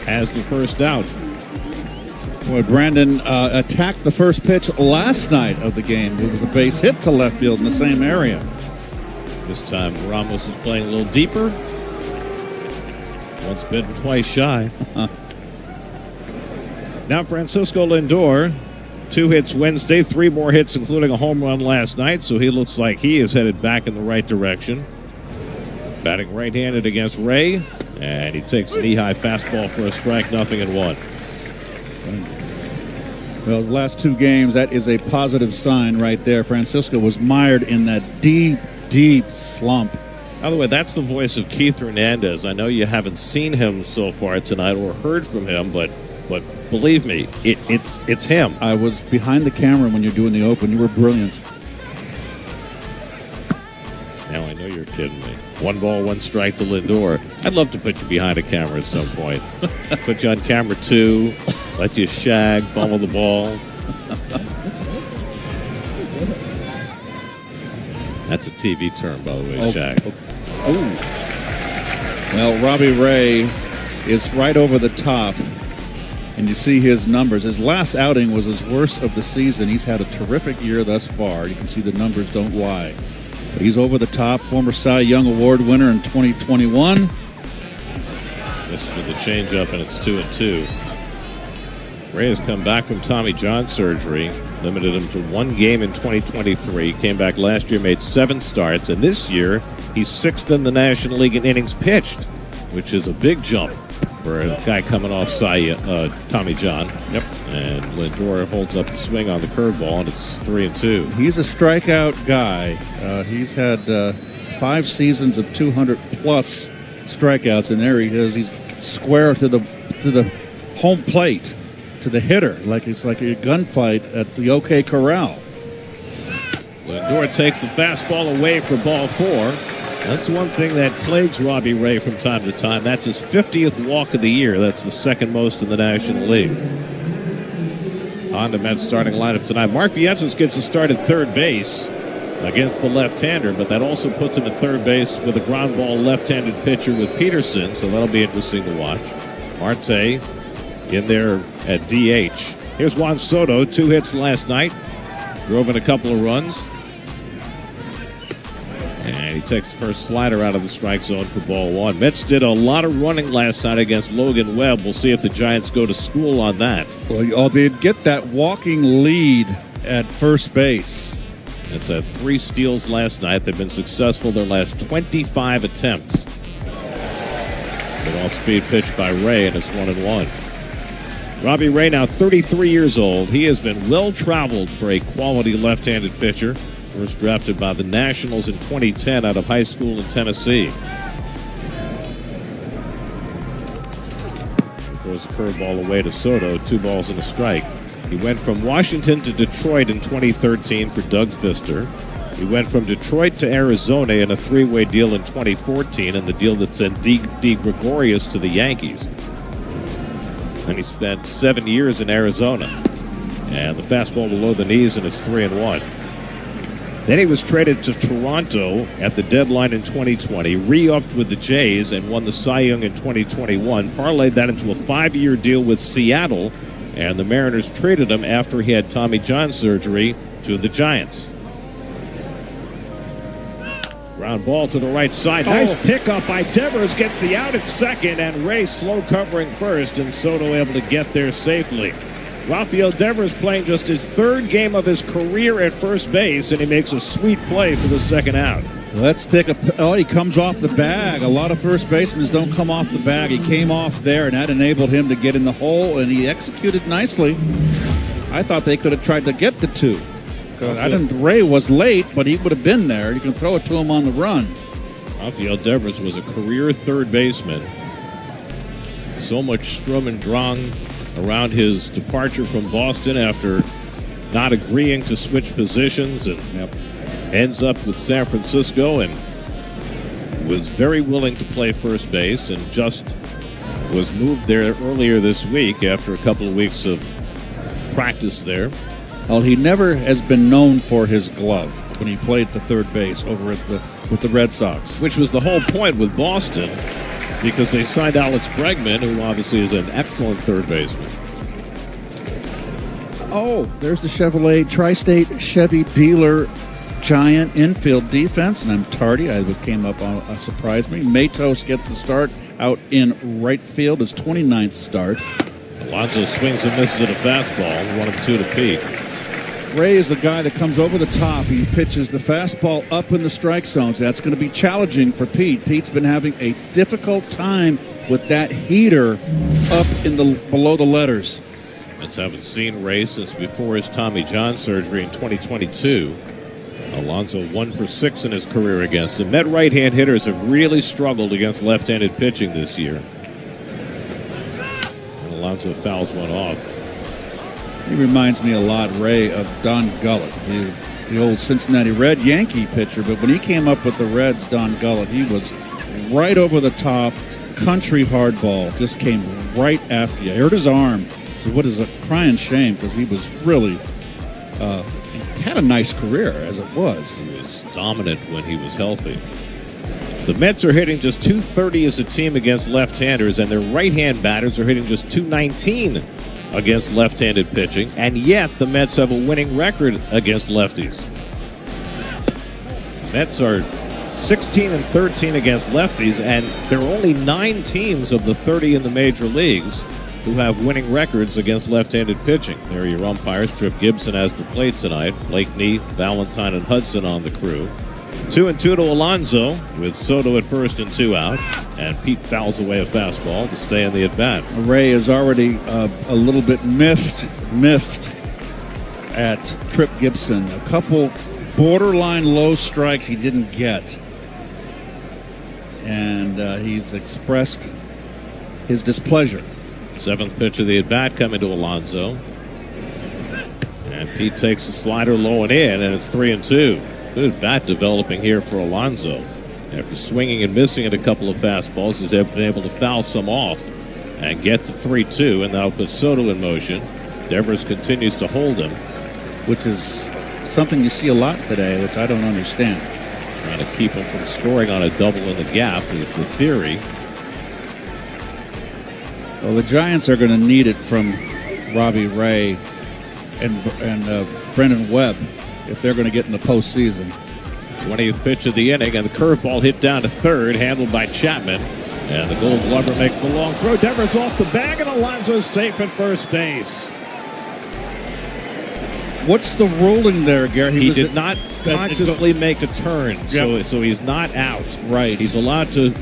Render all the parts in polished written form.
has the first out. Boy, Brandon attacked the first pitch last night of the game. It was a base hit to left field in the same area. This time Ramos is playing a little deeper. Once bitten, twice shy. Now Francisco Lindor, 2 hits Wednesday, 3 more hits, including a home run last night, so he looks like he is headed back in the right direction. Batting right-handed against Ray, and he takes a knee-high fastball for a strike, 0-1. Well, the last 2 games, that is a positive sign right there. Francisco was mired in that deep, deep slump. By the way, that's the voice of Keith Hernandez. I know you haven't seen him so far tonight or heard from him, but believe me, it's him. I was behind the camera when you're doing the open. You were brilliant. Now I know you're kidding me. 1 ball, 1 strike to Lindor. I'd love to put you behind a camera at some point. Put you on camera 2, let you shag, fumble the ball. That's a TV term, by the way, shag. Well, Robbie Ray is right over the top, and you see his numbers. His last outing was his worst of the season. He's had a terrific year thus far. You can see the numbers don't lie. But he's over the top. Former Cy Young Award winner in 2021. This is with the changeup, and it's 2-2. Ray has come back from Tommy John surgery. Limited him to 1 game in 2023. Came back last year, made 7 starts, and this year he's 6th in the National League in innings pitched, which is a big jump for a guy coming off Tommy John. Yep. And Lindor holds up the swing on the curveball, and it's 3-2. He's a strikeout guy. He's had 5 seasons of 200-plus strikeouts, and there he is. He's square to the home plate, to the hitter, like it's like a gunfight at the OK Corral. Lindor takes the fastball away for ball 4. That's one thing that plagues Robbie Ray from time to time. That's his 50th walk of the year. That's the 2nd most in the National League. On the Mets starting lineup tonight. Mark Vientos gets a start at third base against the left-hander, but that also puts him at third base with a ground ball left-handed pitcher with Peterson, so that'll be interesting to watch. Marte in there at DH. Here's Juan Soto, 2 hits last night. Drove in a couple of runs. And he takes the first slider out of the strike zone for ball 1. Mets did a lot of running last night against Logan Webb. We'll see if the Giants go to school on that. Well, they'd get that walking lead at first base. It's had 3 steals last night. They've been successful their last 25 attempts. An off-speed pitch by Ray, and it's 1-1. Robbie Ray, now 33 years old. He has been well-traveled for a quality left-handed pitcher. First drafted by the Nationals in 2010 out of high school in Tennessee. He throws a curveball away to Soto, 2 balls and a strike. He went from Washington to Detroit in 2013 for Doug Fister. He went from Detroit to Arizona in a 3-way deal in 2014, and the deal that sent D. Gregorius to the Yankees. And he spent 7 years in Arizona. And the fastball below the knees, and it's 3-1. Then he was traded to Toronto at the deadline in 2020, re-upped with the Jays, and won the Cy Young in 2021, parlayed that into a 5-year deal with Seattle, and the Mariners traded him after he had Tommy John surgery to the Giants. Ground ball to the right side. Nice pickup by Devers, gets the out at second, and Ray slow covering first, and Soto able to get there safely. Rafael Devers playing just his 3rd game of his career at first base, and he makes a sweet play for the 2nd out. Let's take he comes off the bag. A lot of first basemen don't come off the bag. He came off there, and that enabled him to get in the hole, and he executed nicely. I thought they could have tried to get the 2. Ray was late, but he would have been there. You can throw it to him on the run. Rafael Devers was a career third baseman. So much strum and drang around his departure from Boston after not agreeing to switch positions, and ends up with San Francisco and was very willing to play first base, and just was moved there earlier this week after a couple of weeks of practice there. Well, he never has been known for his glove when he played for third base over at with the Red Sox. Which was the whole point with Boston. because they signed Alex Bregman, who obviously is an excellent third baseman. Oh, there's the Chevrolet Tri-State Chevy dealer giant infield defense, and I'm tardy. I came up on surprised me. Matos gets the start out in right field, his 29th start. Alonso swings and misses at a fastball, 1-2 to Pete. Ray is the guy that comes over the top. He pitches the fastball up in the strike zones. That's going to be challenging for Pete. Pete's been having a difficult time with that heater up in the below the letters. Mets haven't seen Ray since before his Tommy John surgery in 2022. Alonso 1 for 6 in his career against him. Met right-hand hitters have really struggled against left-handed pitching this year. And Alonso fouls one off. He reminds me a lot, Ray, of Don Gullett, the old Cincinnati Red Yankee pitcher. But when he came up with the Reds, Don Gullett, he was right over the top, country hardball, just came right after you. I hurt his arm. So what is a crying shame, because he was really he had a nice career as it was. He was dominant when he was healthy. The Mets are hitting just .230 as a team against left-handers, and their right-hand batters are hitting just .219 against left-handed pitching, and yet the Mets have a winning record against lefties. The Mets are 16-13 against lefties, and there are only 9 teams of the 30 in the major leagues who have winning records against left-handed pitching. There are your umpires. Trip Gibson has the plate tonight. Blakeney, Valentine, and Hudson on the crew. 2-2 to Alonso with Soto at first and 2 out. And Pete fouls away a fastball to stay in the at-bat. Ray is already a little bit miffed at Trip Gibson. A couple borderline low strikes he didn't get. And he's expressed his displeasure. 7th pitch of the at-bat coming to Alonso. And Pete takes the slider low and in, and it's 3-2. Good bat developing here for Alonso. After swinging and missing at a couple of fastballs, he's been able to foul some off and get to 3-2, and that'll put Soto in motion. Devers continues to hold him. Which is something you see a lot today, which I don't understand. Trying to keep him from scoring on a double in the gap is the theory. Well, the Giants are going to need it from Robbie Ray and Brendan Webb if they're going to get in the postseason. 20th pitch of the inning, and the curveball hit down to third, handled by Chapman. And the Gold Glover makes the long throw. Devers off the bag, and Alonso's safe at first base. What's the ruling there, Gary? He did not consciously make a turn, so he's not out. Right. He's allowed to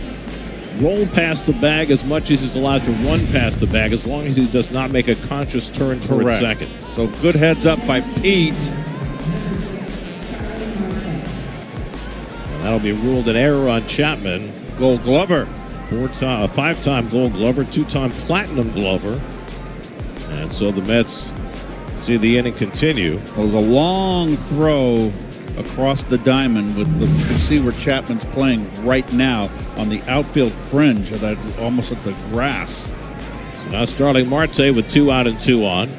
roll past the bag as much as he's allowed to run past the bag, as long as he does not make a conscious turn toward second. So good heads up by Pete. That'll be ruled an error on Chapman. Gold Glover. 5-time Gold Glover, 2-time Platinum Glover. And so the Mets see the inning continue. It was a long throw across the diamond. You can see where Chapman's playing right now on the outfield fringe of that, almost at the grass. So now Starling Marte with 2 out and 2 on.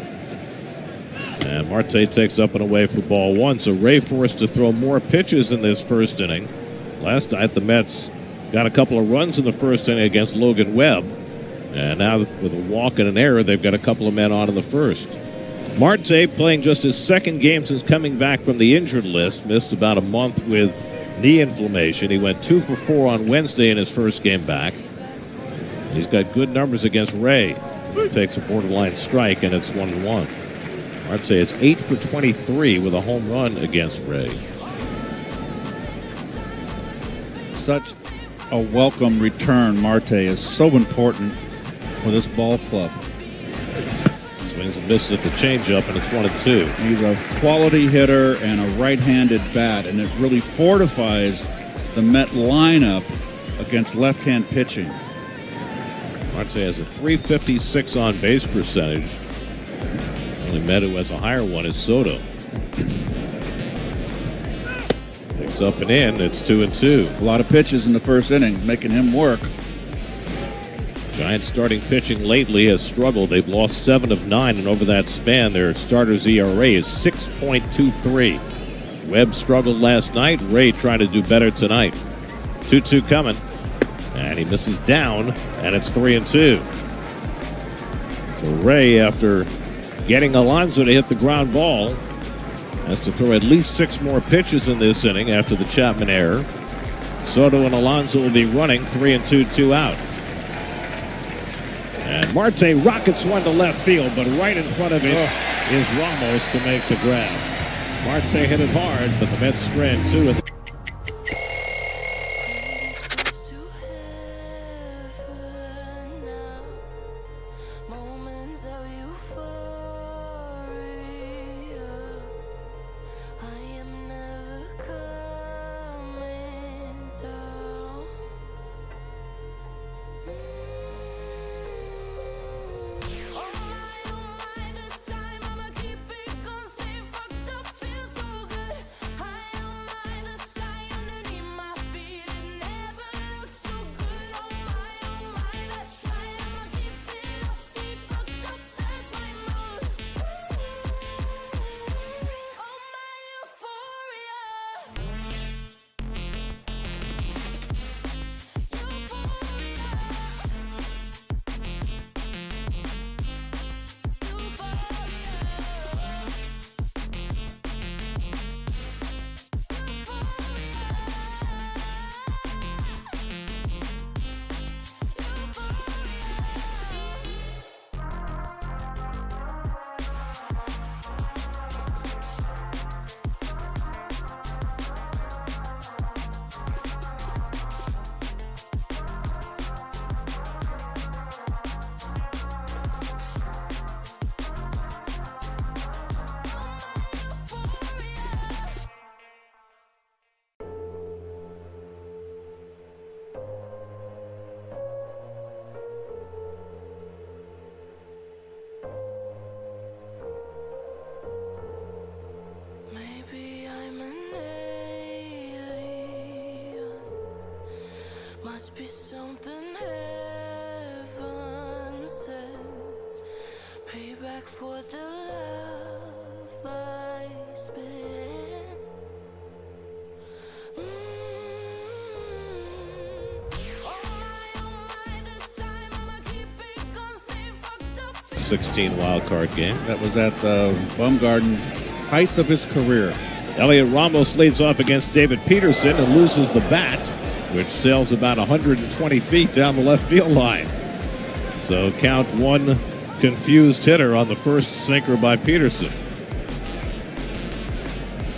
And Marte takes up and away for ball 1. So Ray forced to throw more pitches in this first inning. Last night the Mets got a couple of runs in the first inning against Logan Webb. And now with a walk and an error, they've got a couple of men on in the first. Marte playing just his second game since coming back from the injured list. Missed about a month with knee inflammation. He went 2 for 4 on Wednesday in his first game back. He's got good numbers against Ray. He takes a borderline strike, and it's 1-1. Marte is 8 for 23 with a home run against Ray. Such a welcome return. Marte is so important for this ball club. Swings and misses at the changeup, and it's 1-2. He's a quality hitter and a right-handed bat, and it really fortifies the Met lineup against left-hand pitching. Marte has a .356 on base percentage. The only Met who has a higher one is Soto. Takes up and in. It's 2-2. A lot of pitches in the first inning, making him work. Giants starting pitching lately has struggled. They've lost 7 of 9, and over that span, their starter's ERA is 6.23. Webb struggled last night. Ray trying to do better tonight. 2-2 coming. And he misses down, and it's 3-2. So Ray, after getting Alonso to hit the ground ball, has to throw at least 6 more pitches in this inning after the Chapman error. Soto and Alonso will be running 3-2, 2 out. And Marte rockets one to left field, but right in front of it is Ramos to make the grab. Marte hit it hard, but the Mets strand 2. Must be something heaven sends. Payback for the love I spent. Oh my, this time I'ma keep it gonna stay fucked up. 16 wild card game. That was at the Bumgarden height of his career. Elliot Ramos leads off against David Peterson and loses the bat, which sails about 120 feet down the left field line. So count one confused hitter on the first sinker by Peterson.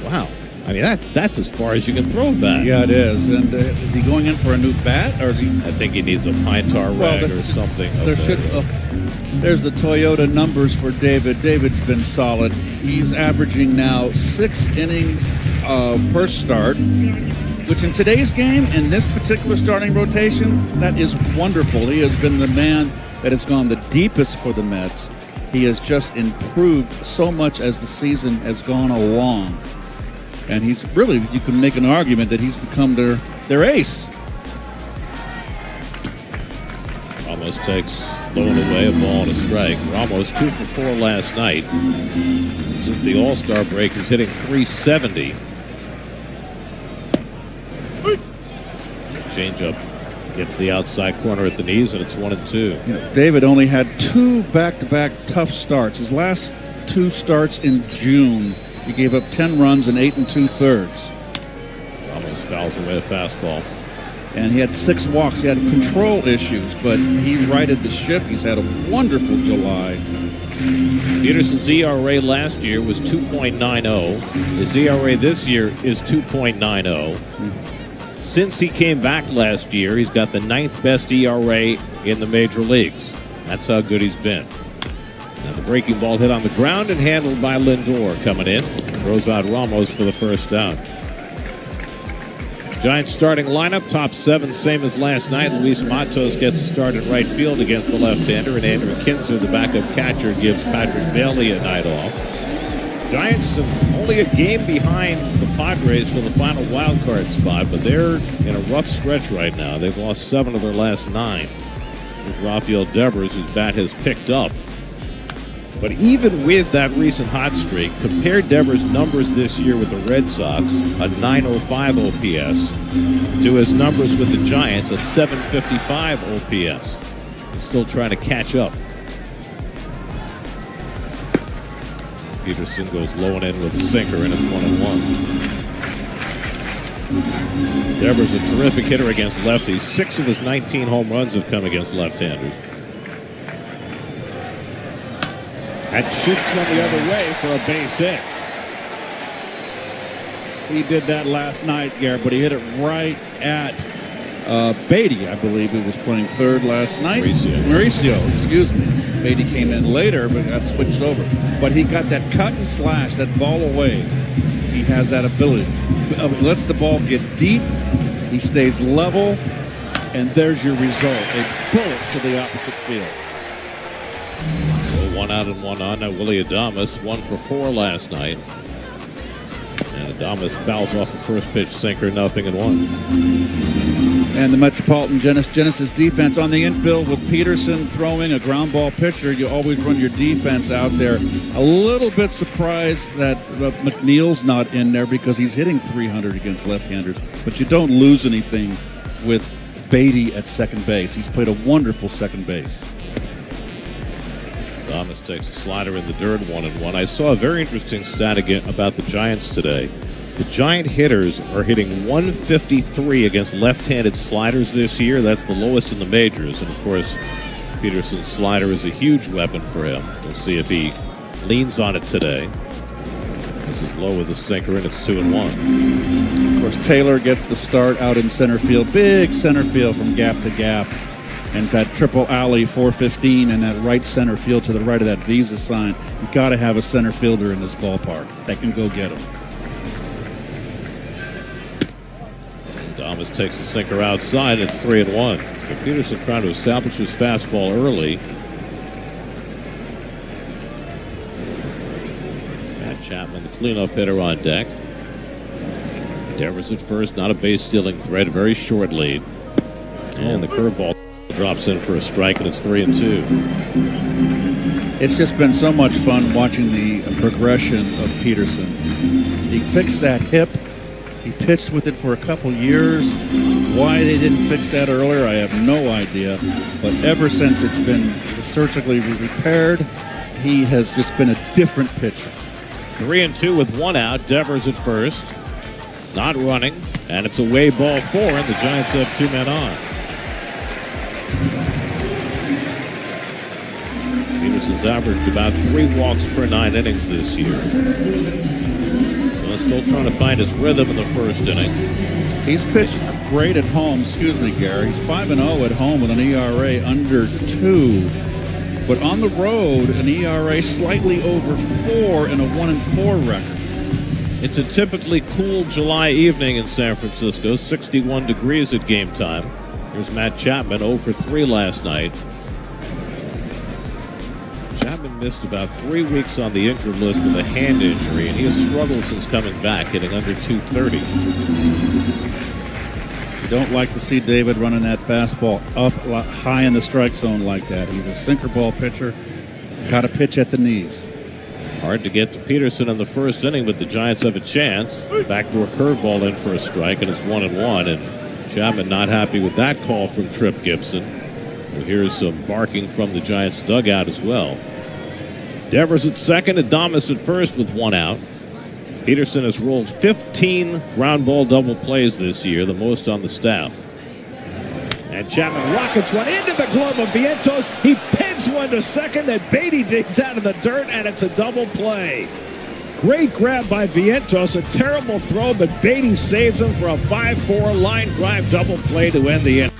Wow. I mean, that's as far as you can throw a bat. Yeah, it is. And is he going in for a new bat? Or is he... I think he needs a pine tar rag or something. There's the Toyota numbers for David. David's been solid. He's averaging now 6 innings per start, which in today's game, in this particular starting rotation, that is wonderful. He has been the man that has gone the deepest for the Mets. He has just improved so much as the season has gone along. And he's really, you can make an argument that he's become their ace. Ramos takes low and away, a ball and a strike. Ramos 2 for 4 last night. Since the All-Star break, he's hitting .370. Changeup gets the outside corner at the knees, and it's 1-2. You know, David only had 2 back-to-back tough starts. His last 2 starts in June, he gave up 10 runs in 8 2/3. Ramos fouls away a fastball. And he had 6 walks. He had control issues, but he righted the ship. He's had a wonderful July. Peterson's ERA last year was 2.90. His ERA this year is 2.90. Since he came back last year, he's got the 9th best ERA in the major leagues. That's how good he's been. Now the breaking ball hit on the ground and handled by Lindor coming in. Throws out Ramos for the first down. Giants starting lineup, top 7, same as last night. Luis Matos gets a start in right field against the left-hander, and Andrew Kinzer, the backup catcher, gives Patrick Bailey a night off. Giants only a game behind the Padres for the final wild card spot, but they're in a rough stretch right now. They've lost 7 of their last 9. With Rafael Devers, whose bat has picked up. But even with that recent hot streak, compare Devers' numbers this year with the Red Sox, a 905 OPS, to his numbers with the Giants, a 755 OPS. He's still trying to catch up. Peterson goes low and in with a sinker, and it's 1-1. Devers a terrific hitter against lefties. 6 of his 19 home runs have come against left-handers. And shoots one the other way for a base hit. He did that last night, Garrett, but he hit it right at Beatty, I believe, who was playing third last night. Mauricio, excuse me. Beatty came in later, but got switched over. But he got that cut and slash, that ball away. He has that ability. Lets the ball get deep. He stays level. And there's your result. A bullet to the opposite field. So 1 out and 1 on. Now Willie Adames, 1 for 4 last night. And Adames fouls off a first pitch sinker, 0-1. And the Metropolitan Genesis defense on the infield with Peterson throwing a ground ball pitcher. You always run your defense out there. A little bit surprised that McNeil's not in there because he's hitting 300 against left-handers. But you don't lose anything with Beatty at second base. He's played a wonderful second base. Adames takes a slider in the dirt, 1-1. I saw a very interesting stat again about the Giants today. The Giant hitters are hitting 153 against left-handed sliders this year. That's the lowest in the majors. And, of course, Peterson's slider is a huge weapon for him. We'll see if he leans on it today. This is low with the sinker, and it's 2-1. Of course, Taylor gets the start out in center field. Big center field from gap to gap. And that triple alley, 415, and that right center field to the right of that Visa sign. You've got to have a center fielder in this ballpark that can go get him. Adames takes the sinker outside. It's 3-1. But Peterson trying to establish his fastball early. Matt Chapman, the cleanup hitter, on deck. Devers at first, not a base-stealing threat, very short lead. And the curveball drops in for a strike, and it's 3-2. It's just been so much fun watching the progression of Peterson. He fixed that hip. He pitched with it for a couple years. Why they didn't fix that earlier, I have no idea. But ever since it's been surgically repaired, he has just been a different pitcher. 3-2 with 1 out. Devers at first. Not running. And it's away ball 4, and the Giants have 2 men on. Peterson's averaged about 3 walks per 9 innings this year. Still trying to find his rhythm in the first inning. He's pitched great at home. Excuse me, Gary. He's 5-0 at home with an ERA under 2. But on the road, an ERA slightly over 4 and a 1-4 record. It's a typically cool July evening in San Francisco. 61 degrees at game time. Here's Matt Chapman, 0 for 3 last night. Chapman missed about 3 weeks on the injured list with a hand injury, and he has struggled since coming back, hitting under 230. You don't like to see David running that fastball up high in the strike zone like that. He's a sinker ball pitcher. Got to pitch at the knees. Hard to get to Peterson in the first inning, but the Giants have a chance. Backdoor curveball in for a strike, and it's 1-1. And Chapman not happy with that call from Tripp Gibson. Well, here's some barking from the Giants dugout as well. Devers at second, Adames at first with 1 out. Peterson has rolled 15 ground ball double plays this year, the most on the staff. And Chapman rockets one into the glove of Vientos. He pins one to second, then Beatty digs out of the dirt, and it's a double play. Great grab by Vientos, a terrible throw, but Beatty saves him for a 5-4 line drive double play to end the inning.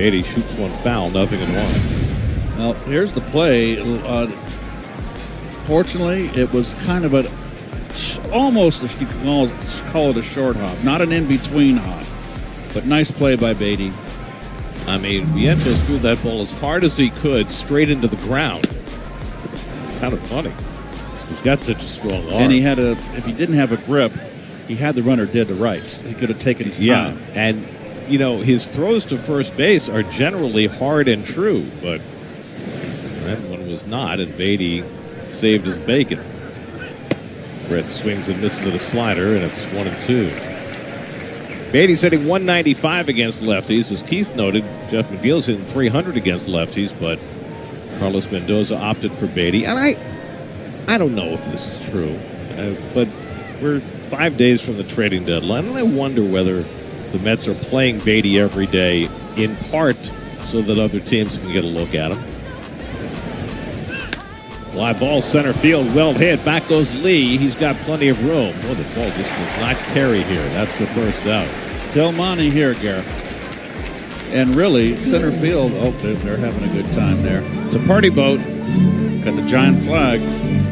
Beatty shoots one foul, 0-1. Well, here's the play. Fortunately, it was kind of almost, you can almost call it a short hop. Not an in-between hop, but nice play by Beatty. I mean, Vientos threw that ball as hard as he could straight into the ground. Kind of funny. He's got such a strong arm. And he had if he didn't have a grip, he had the runner dead to rights. He could have taken his time. Yeah, and, you know, his throws to first base are generally hard and true, but that one was not, and Beatty saved his bacon. Brett swings and misses at a slider, and it's 1-2. Beatty's hitting 195 against lefties. As Keith noted, Jeff McGill's hitting 300 against lefties, but Carlos Mendoza opted for Beatty. And I don't know if this is true, but we're 5 days from the trading deadline, and I wonder whether the Mets are playing Beatty every day, in part so that other teams can get a look at him. Fly ball center field, well hit. Back goes Lee. He's got plenty of room. Well, the ball just does not carry here. That's the first out. Tell Monty here, Garrett. And really, center field, they're having a good time there. It's a party boat. Got the giant flag.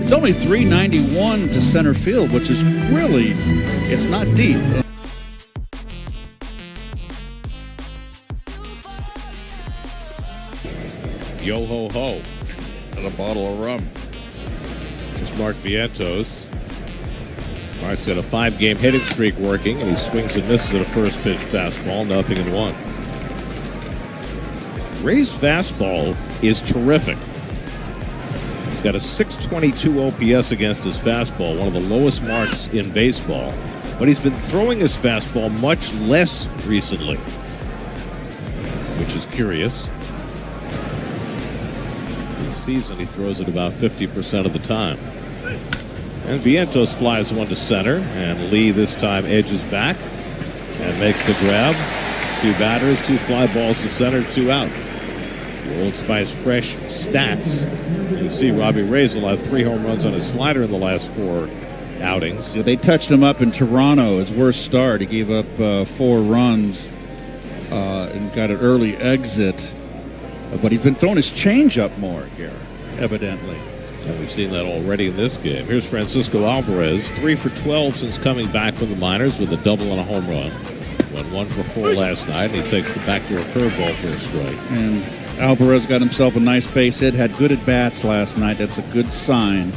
It's only 391 to center field, which is really, it's not deep. Yo ho ho. And a bottle of rum. This is Mark Vientos. Mark's got a 5-game hitting streak working, and he swings and misses at a first pitch fastball, 0-1. Ray's fastball is terrific. He's got a 622 OPS against his fastball, one of the lowest marks in baseball. But he's been throwing his fastball much less recently, which is curious. This season, he throws it about 50% of the time. And Vientos flies one to center, and Lee this time edges back and makes the grab. 2 batters, 2 fly balls to center, 2 out. The Old Spice fresh stats. You see Robbie Reyes will have 3 home runs on his slider in the last 4 outings. Yeah, they touched him up in Toronto, his worst start. He gave up 4 runs and got an early exit. But he's been throwing his changeup more here, evidently. And we've seen that already in this game. Here's Francisco Alvarez, 3 for 12 since coming back from the minors with a double and a home run. Went 1 for 4 last night, and he takes the backdoor curveball for a strike. And Alvarez got himself a nice base hit, had good at-bats last night. That's a good sign.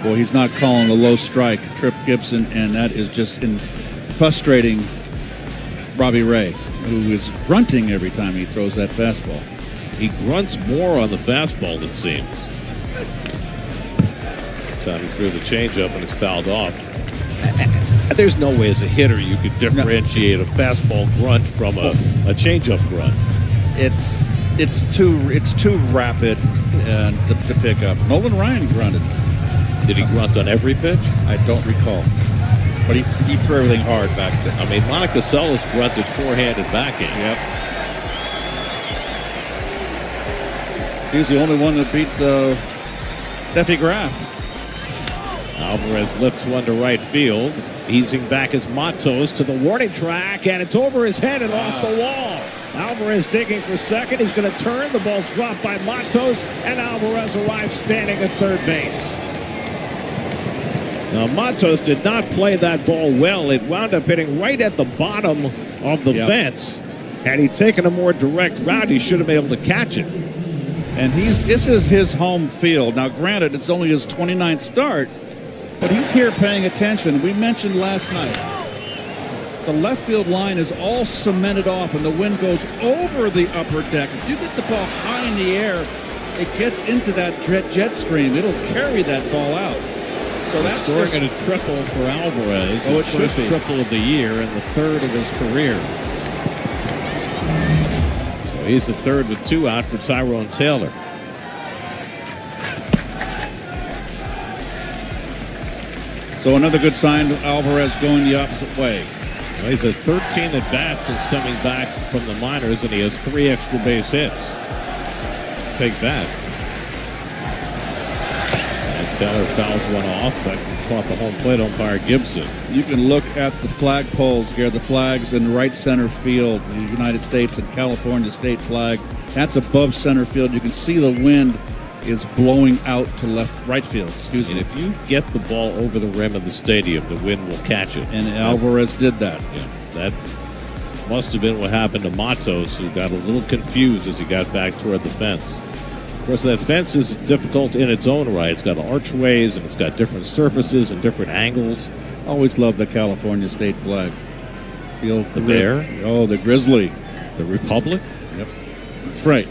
Boy, he's not calling a low strike, Trip Gibson, and that is just frustrating Robbie Ray, who is grunting every time he throws that fastball. He grunts more on the fastball, it seems. Time he threw the changeup and it's fouled off. There's no way as a hitter you could differentiate a fastball grunt from a changeup grunt. It's too rapid to pick up. Nolan Ryan grunted. Did he grunt on every pitch? I don't recall. But he threw everything hard back then. I mean, Monica Seles grunted four-handed backhand. Yep. He's the only one that beat Steffi Graf. Alvarez lifts one to right field. Easing back is Matos to the warning track, and it's over his head and off the wall. Alvarez digging for second. He's going to turn. The ball's dropped by Matos, and Alvarez arrives standing at third base. Now, Matos did not play that ball well. It wound up hitting right at the bottom of the fence. Had he taken a more direct route, he should have been able to catch it. And this is his home field. Now, granted, it's only his 29th start, but he's here paying attention. We mentioned last night, the left field line is all cemented off, and the wind goes over the upper deck. If you get the ball high in the air, it gets into that jet stream. It'll carry that ball out. So that's scoring at a triple for Alvarez. Oh, it his first should be. triple of the year and the third of his career. So he's the third with 2 out for Tyrone Taylor. So another good sign, Alvarez going the opposite way. Well, he's at 13 at-bats since coming back from the minors, and he has 3 extra base hits. Take that. And Taylor fouls one off, but caught the home plate umpire, Gibson. You can look at the flagpoles here, the flags in right center field, the United States and California state flag. That's above center field. You can see the wind is blowing out to right field. Excuse me. And if you get the ball over the rim of the stadium, the wind will catch it. And Alvarez did that. Yeah, that must have been what happened to Matos, who got a little confused as he got back toward the fence. Of course, that fence is difficult in its own right. It's got archways, and it's got different surfaces and different angles. Always loved the California state flag. The bear? Oh, the grizzly. The republic? Yep. That's right.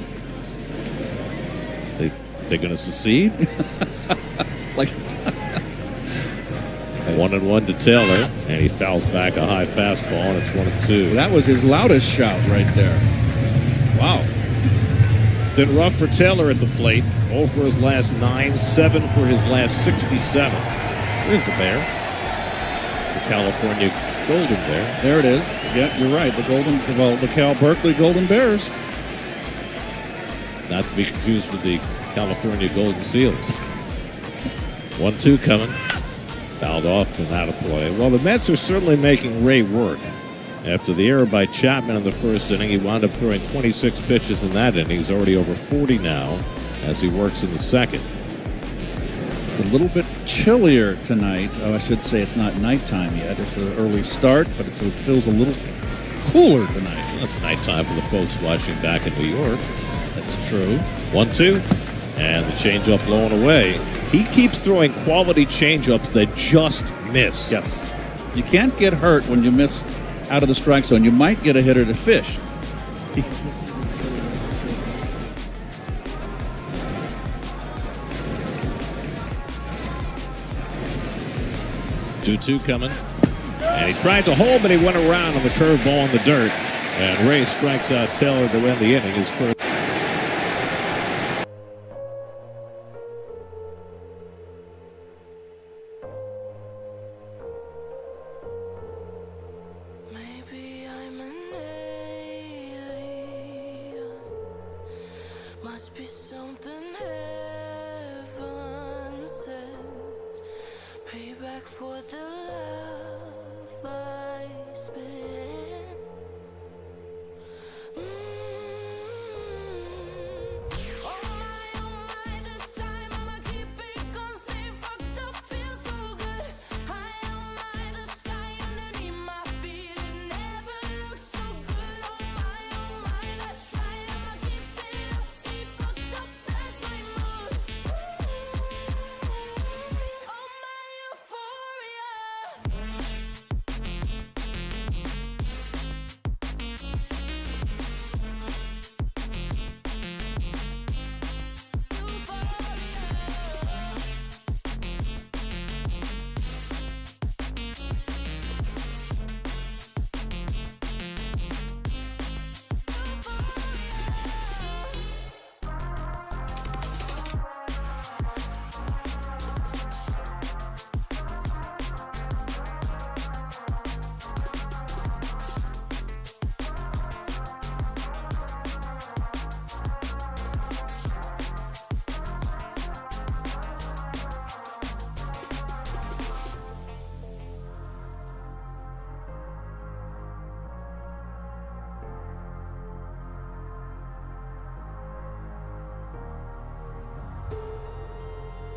They're going to secede? Like 1-1 to Taylor, and he fouls back a high fastball, and it's 1-2. That was his loudest shout right there. Wow. Been rough for Taylor at the plate. 0 for his last 9, 7 for his last 67. Here's the bear. The California Golden Bear. There it is. Yeah, you're right. The Cal Berkeley Golden Bears. Not to be confused with the California Golden Seals. 1-2 coming. Fouled off and out of play. Well, the Mets are certainly making Ray work. After the error by Chapman in the first inning, he wound up throwing 26 pitches in that inning. He's already over 40 now as he works in the second. It's a little bit chillier tonight. Oh, I should say it's not nighttime yet. It's an early start, but it feels a little cooler tonight. Well, it's nighttime for the folks watching back in New York. That's true. 1-2, and the changeup blowing away. He keeps throwing quality changeups that just miss. Yes. You can't get hurt when you miss out of the strike zone. You might get a hitter to fish. 2-2 coming. And he tried to hold, but he went around on the curveball in the dirt. And Ray strikes out Taylor to win the inning. His first. Maybe I'm an alien. Must be something heaven sent. Payback for the love I spent. Oh my, this time I'ma keep it going. Stay fucked up, feel so good. High on my, the sky underneath my feet. It never looked so good. Oh my, let's try. I'ma keep it up, stay fucked up, that's my mood. Oh my euphoria.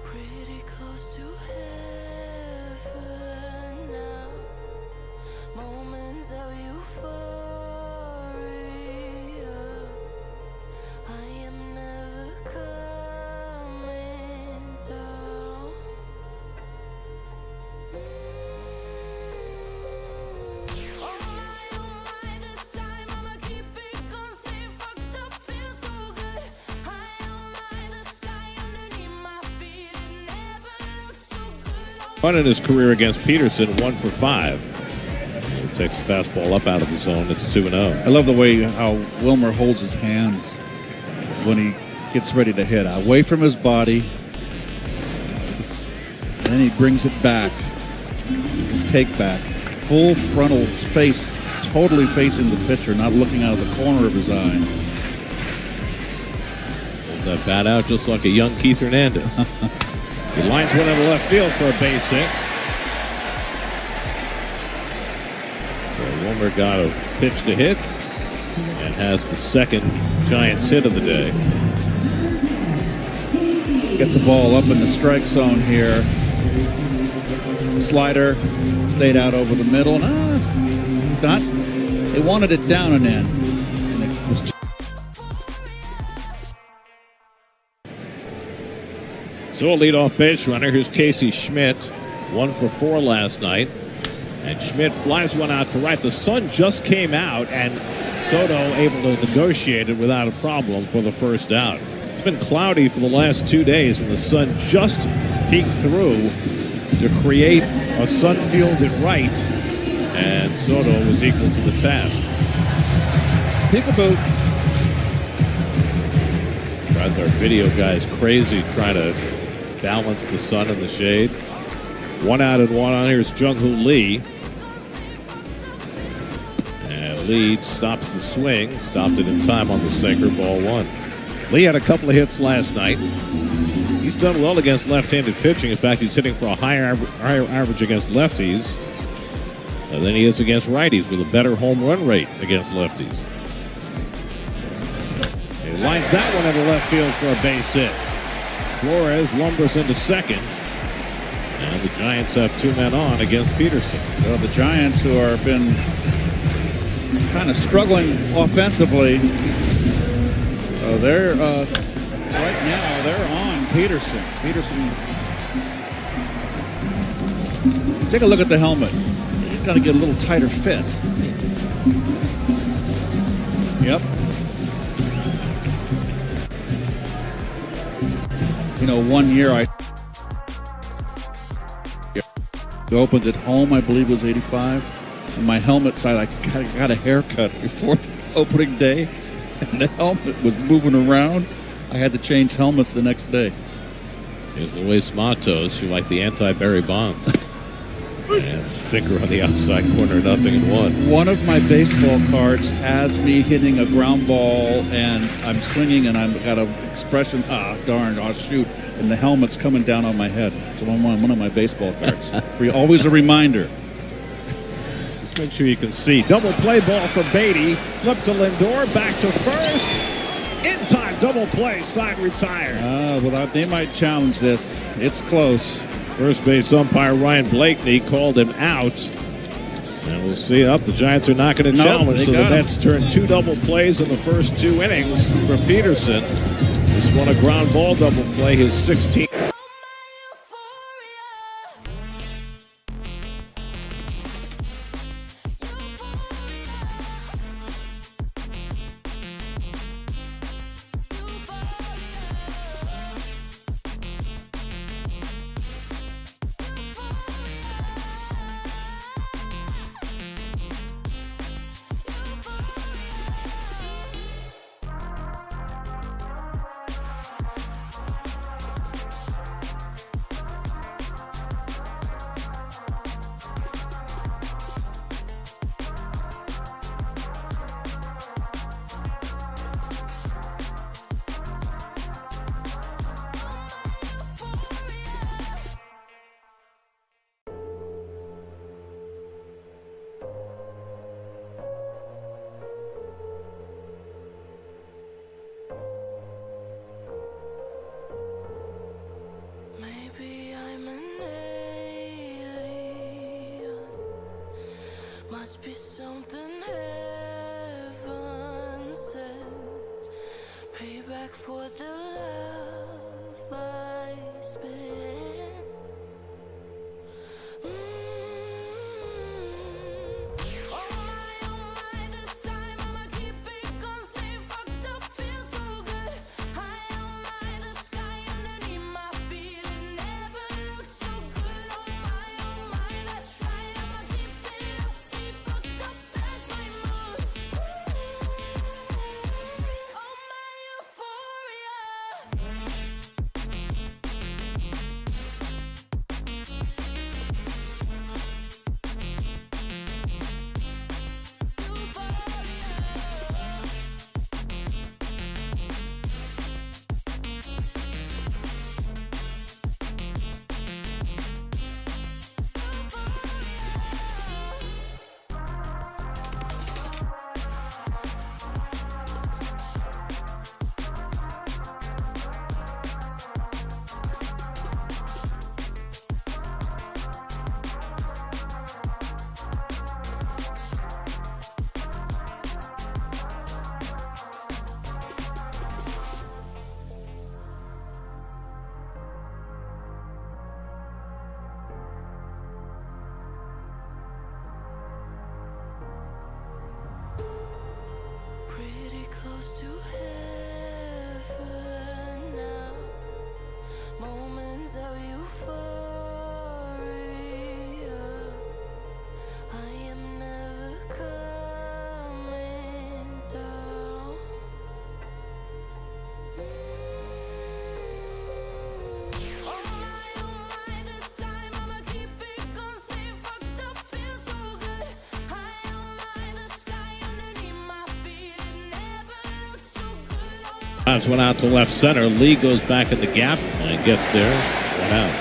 Pretty close to heaven now. Moments of euphoria. I am never coming down. Oh my, this time I'ma keep it going. Stay fucked up, feel so good. High on my, the sky underneath my feet. It never looked so good. Fun in his career against Peterson, 1 for 5. He takes a fastball up out of the zone. It's 2-0. I love the way how Wilmer holds his hands when he gets ready to hit. Away from his body. And then he brings it back. His take back. Full frontal face, totally facing the pitcher, not looking out of the corner of his eye. Pulls that bat out just like a young Keith Hernandez. He lines one in the left field for a base hit. Wilmer got a pitch to hit and has the second Giants hit of the day. Gets the ball up in the strike zone here. Slider stayed out over the middle. They wanted it down and in. And it was So a leadoff base runner. Here's Casey Schmidt. 1 for 4 last night. And Schmidt flies one out to right. The sun just came out, and Soto able to negotiate it without a problem for the first out. It's been cloudy for the last 2 days, and the sun just peeked through to create a sun field at right, and Soto was equal to the task. peekaboo. Got our video guys crazy trying to balance the sun and the shade. 1 out and 1 on. Here's Jung-Hoo Lee. And Lee stops the swing. Stopped it in time on the sinker. Ball 1. Lee had a couple of hits last night. He's done well against left-handed pitching. In fact, he's hitting for a higher average against lefties than he is against righties, with a better home run rate against lefties. He lines that one into left field for a base hit. Flores lumbers into second. And the Giants have 2 men on against Peterson. Well, the Giants, who have been kind of struggling offensively, they're right now they're on Peterson. Take a look at the helmet. He's got to get a little tighter fit. Yep. You know, 1 year I opened at home, I believe it was 85. And my helmet side, I got a haircut before the opening day, and the helmet was moving around. I had to change helmets the next day. Here's Luis Matos, who like the anti-Barry Bonds. And sinker on the outside corner, 0-1. One of my baseball cards has me hitting a ground ball, and I'm swinging, and I've got an expression, shoot, and the helmet's coming down on my head. It's one of my baseball cards. Always a reminder. Just make sure you can see. Double play ball for Beatty. Flip to Lindor, back to first. In time, double play, side retired. Well, they might challenge this. It's close. First base umpire Ryan Blakeney called him out. And we'll see. The Giants are not going to challenge. So the Mets turned 2 double plays in the first 2 innings for Peterson. This one a ground ball double play, his 16th. Maybe I'm an alien. Must be something heaven sent. Payback for the love I spent. Oh my, this time I'ma keep it going. Stay fucked up, feel so good. High on my, the sky underneath my feet. It never looked so good. Oh my, that's right. I'ma keep it up. Stay fucked up, that's my Drives one out to left center. Lee goes back in the gap and gets there. One out.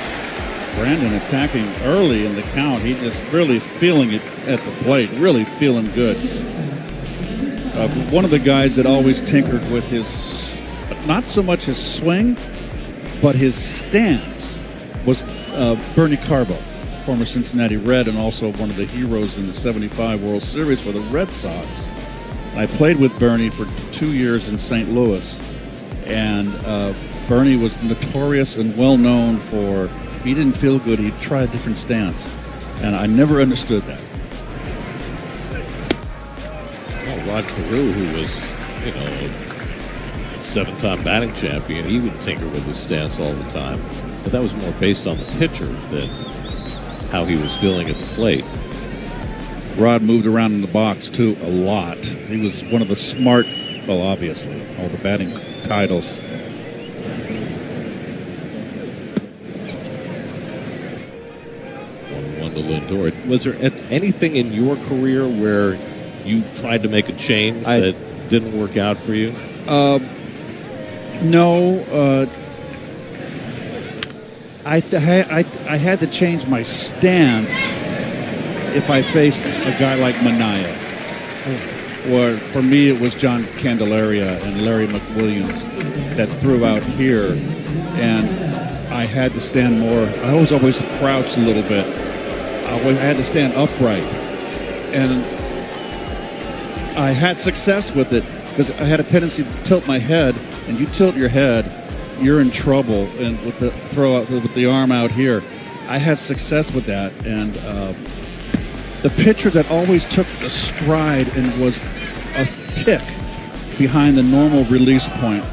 Brandon attacking early in the count. He just really feeling it at the plate. Really feeling good. One of the guys that always tinkered with his, not so much his swing, but his stance was Bernie Carbo, former Cincinnati Red and also one of the heroes in the '75 World Series for the Red Sox. I played with Bernie for 2 years in St. Louis, and Bernie was notorious and well known for, if he didn't feel good, he'd try a different stance, and I never understood that. Well, Rod Carew, who was, a 7-time batting champion, he would tinker with his stance all the time, but that was more based on the pitcher than how he was feeling at the plate. Rod moved around in the box, too, a lot. He was one of the smart, well, obviously, all the batting titles. One to Lindor. Was there anything in your career where you tried to make a change that didn't work out for you? No. I had to change my stance if I faced a guy like Minaya. Or for me, it was John Candelaria and Larry McWilliams that threw out here, and I had to stand more. I was always crouched a little bit. I had to stand upright, and I had success with it because I had a tendency to tilt my head, and you tilt your head, you're in trouble. And with the throw out with the arm out here, I had success with that, and the pitcher that always took the stride and was a tick behind the normal release point,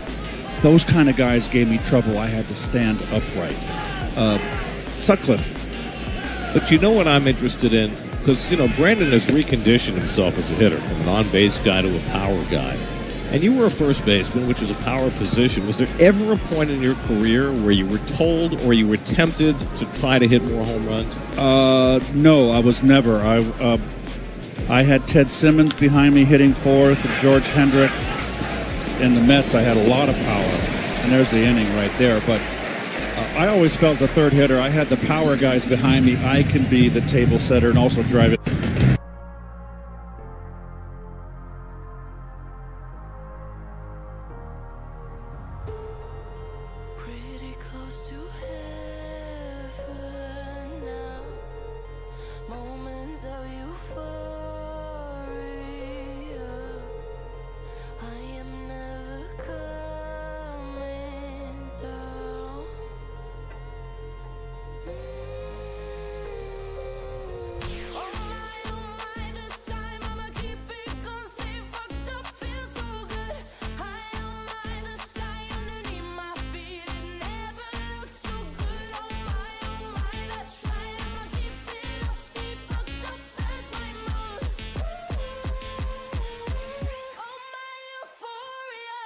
those kind of guys gave me trouble. I had to stand upright. Sutcliffe. But you know what I'm interested in? Because, Brandon has reconditioned himself as a hitter from an on-base guy to a power guy. And you were a first baseman, which is a power position. Was there ever a point in your career where you were told or you were tempted to try to hit more home runs? No, I was never. I had Ted Simmons behind me hitting fourth, and George Hendrick. In the Mets, I had a lot of power. And there's the inning right there. But I always felt as a third hitter, I had the power guys behind me. I can be the table setter and also drive it. Pretty close to heaven now. Moments of euphoria. I am never coming down. Oh my, this time I'ma keep it going, stay fucked up, feel so good. High on my, the sky underneath my feet, it never looked so good. Oh my, that's right, I'ma keep it up, stay fucked up, that's my mood. Oh my, euphoria.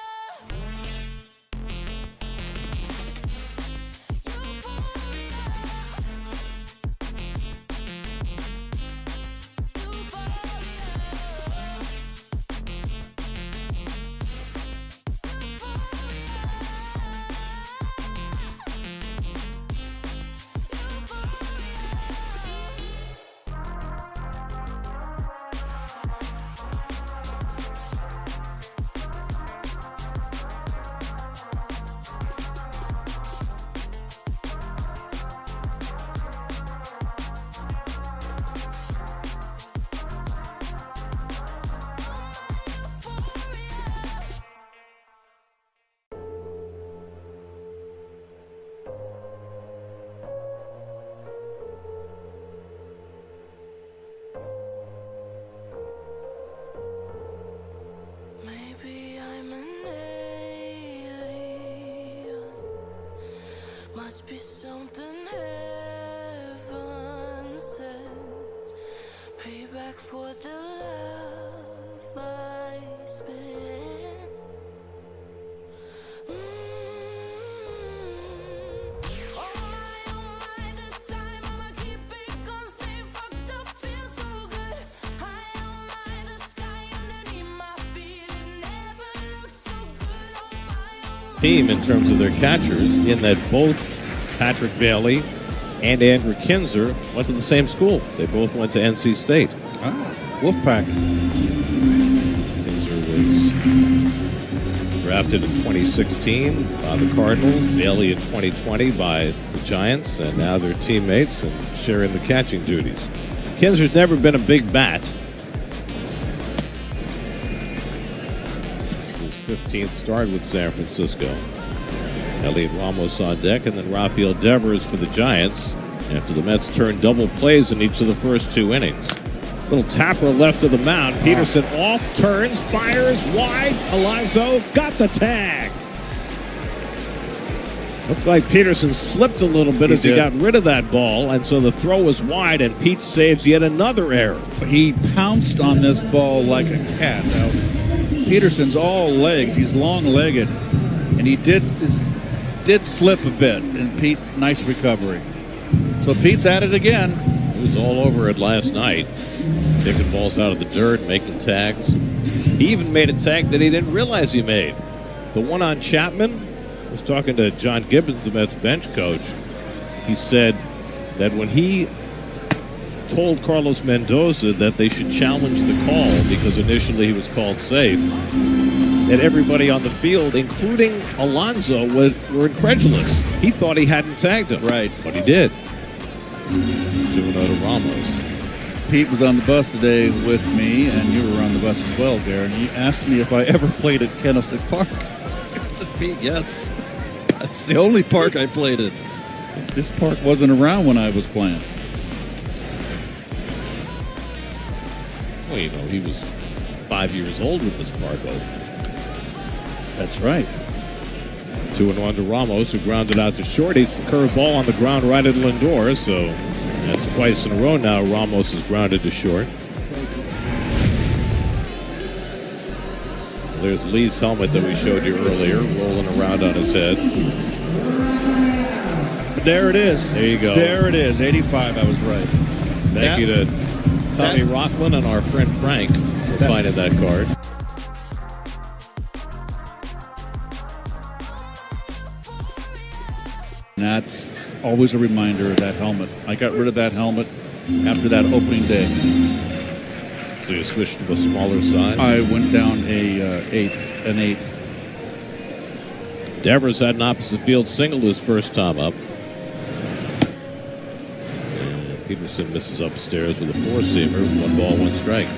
Maybe I'm an alien. Must be something heaven sends. Payback for the love I spent. Oh my, this time I'ma keep it going, stay fucked up, feel so good. High on my, the sky underneath my feet, it never looked so good. Oh my, team in terms of their catchers, in that both Patrick Bailey and Andrew Kinzer went to the same school. They both went to NC State. Wolfpack. Kinzer was drafted in 2016 by the Cardinals, Bailey in 2020 by the Giants, and now they're teammates and sharing the catching duties. Kinzer's never been a big bat. This is his 15th start with San Francisco. Elliot Ramos on deck, and then Rafael Devers for the Giants after the Mets turned double plays in each of the first 2 innings. Little tapper left of the mound. Peterson off, turns, fires, wide. Alonso got the tag. Looks like Peterson slipped a little bit as he got rid of that ball, and so the throw was wide, and Pete saves yet another error. He pounced on this ball like a cat. Now, Peterson's all legs. He's long-legged, and he did slip a bit, and Pete, nice recovery. So Pete's at it again. He was all over it last night, taking balls out of the dirt, making tags. He even made a tag that he didn't realize he made. The one on Chapman, I was talking to John Gibbons, the Mets bench coach. He said that when he told Carlos Mendoza that they should challenge the call because initially he was called safe, that everybody on the field, including Alonso, were incredulous. He thought he hadn't tagged him. Right. But he did. 2-0 to Ramos. Pete was on the bus today with me, and you were on the bus as well, Darren. He asked me if I ever played at Candlestick Park. I said, Pete, yes. That's the only park I played at. This park wasn't around when I was playing. Well, you know, he was 5 years old when this park opened. That's right. 2-1 to Ramos, who grounded out to short. Eats the curveball on the ground right at Lindor, so that's twice in a row now Ramos is grounded to short. There's Lee's helmet that we showed you earlier, rolling around on his head. There it is. There you go. There it is. 85, I was right. Thank you to Tommy Rockland and our friend Frank for finding that card. And that's always a reminder of that helmet. I got rid of that helmet after that opening day. So you switched to a smaller size? I went down an eighth. Devers had an opposite field single his first time up. And Peterson misses upstairs with a four-seamer. 1 ball, 1 strike.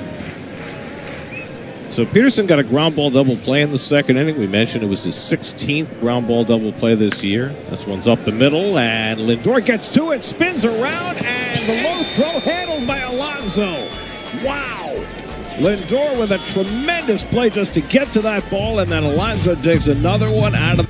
So Peterson got a ground ball double play in the second inning. We mentioned it was his 16th ground ball double play this year. This one's up the middle, and Lindor gets to it, spins around, and the low throw handled by Alonso. Wow. Lindor with a tremendous play just to get to that ball, and then Alonso digs another one out of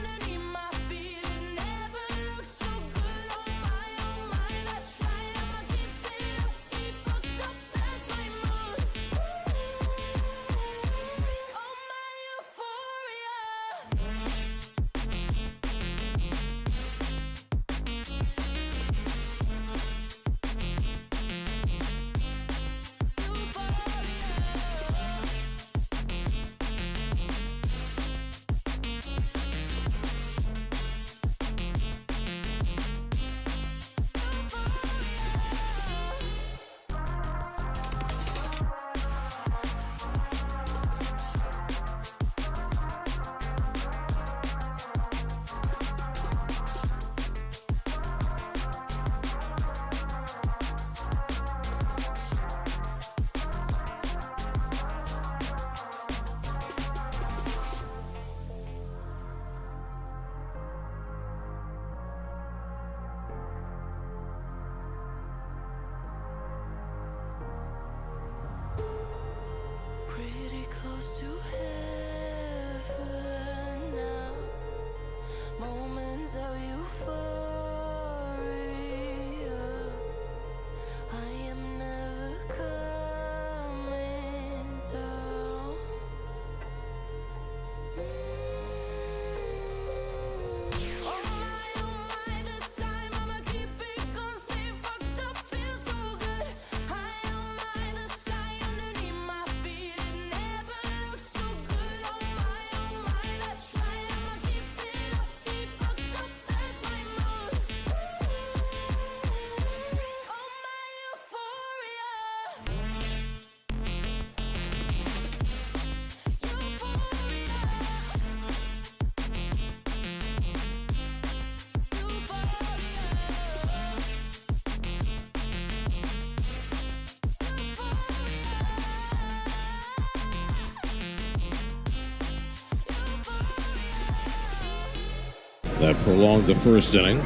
That prolonged the first inning.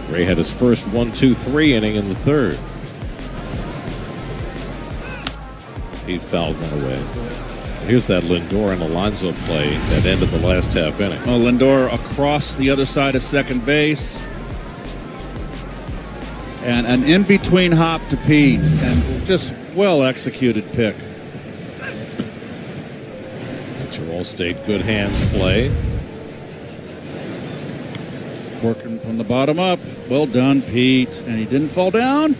Ray had his first 1-2-3 inning in the third. He fouled one away. Here's that Lindor and Alonso play that ended the last half inning. Oh, Lindor across the other side of second base. And an in-between hop to Pete. And just well-executed pick. That's your All-State good hands play. Working from the bottom up. Well done, Pete. And he didn't fall down.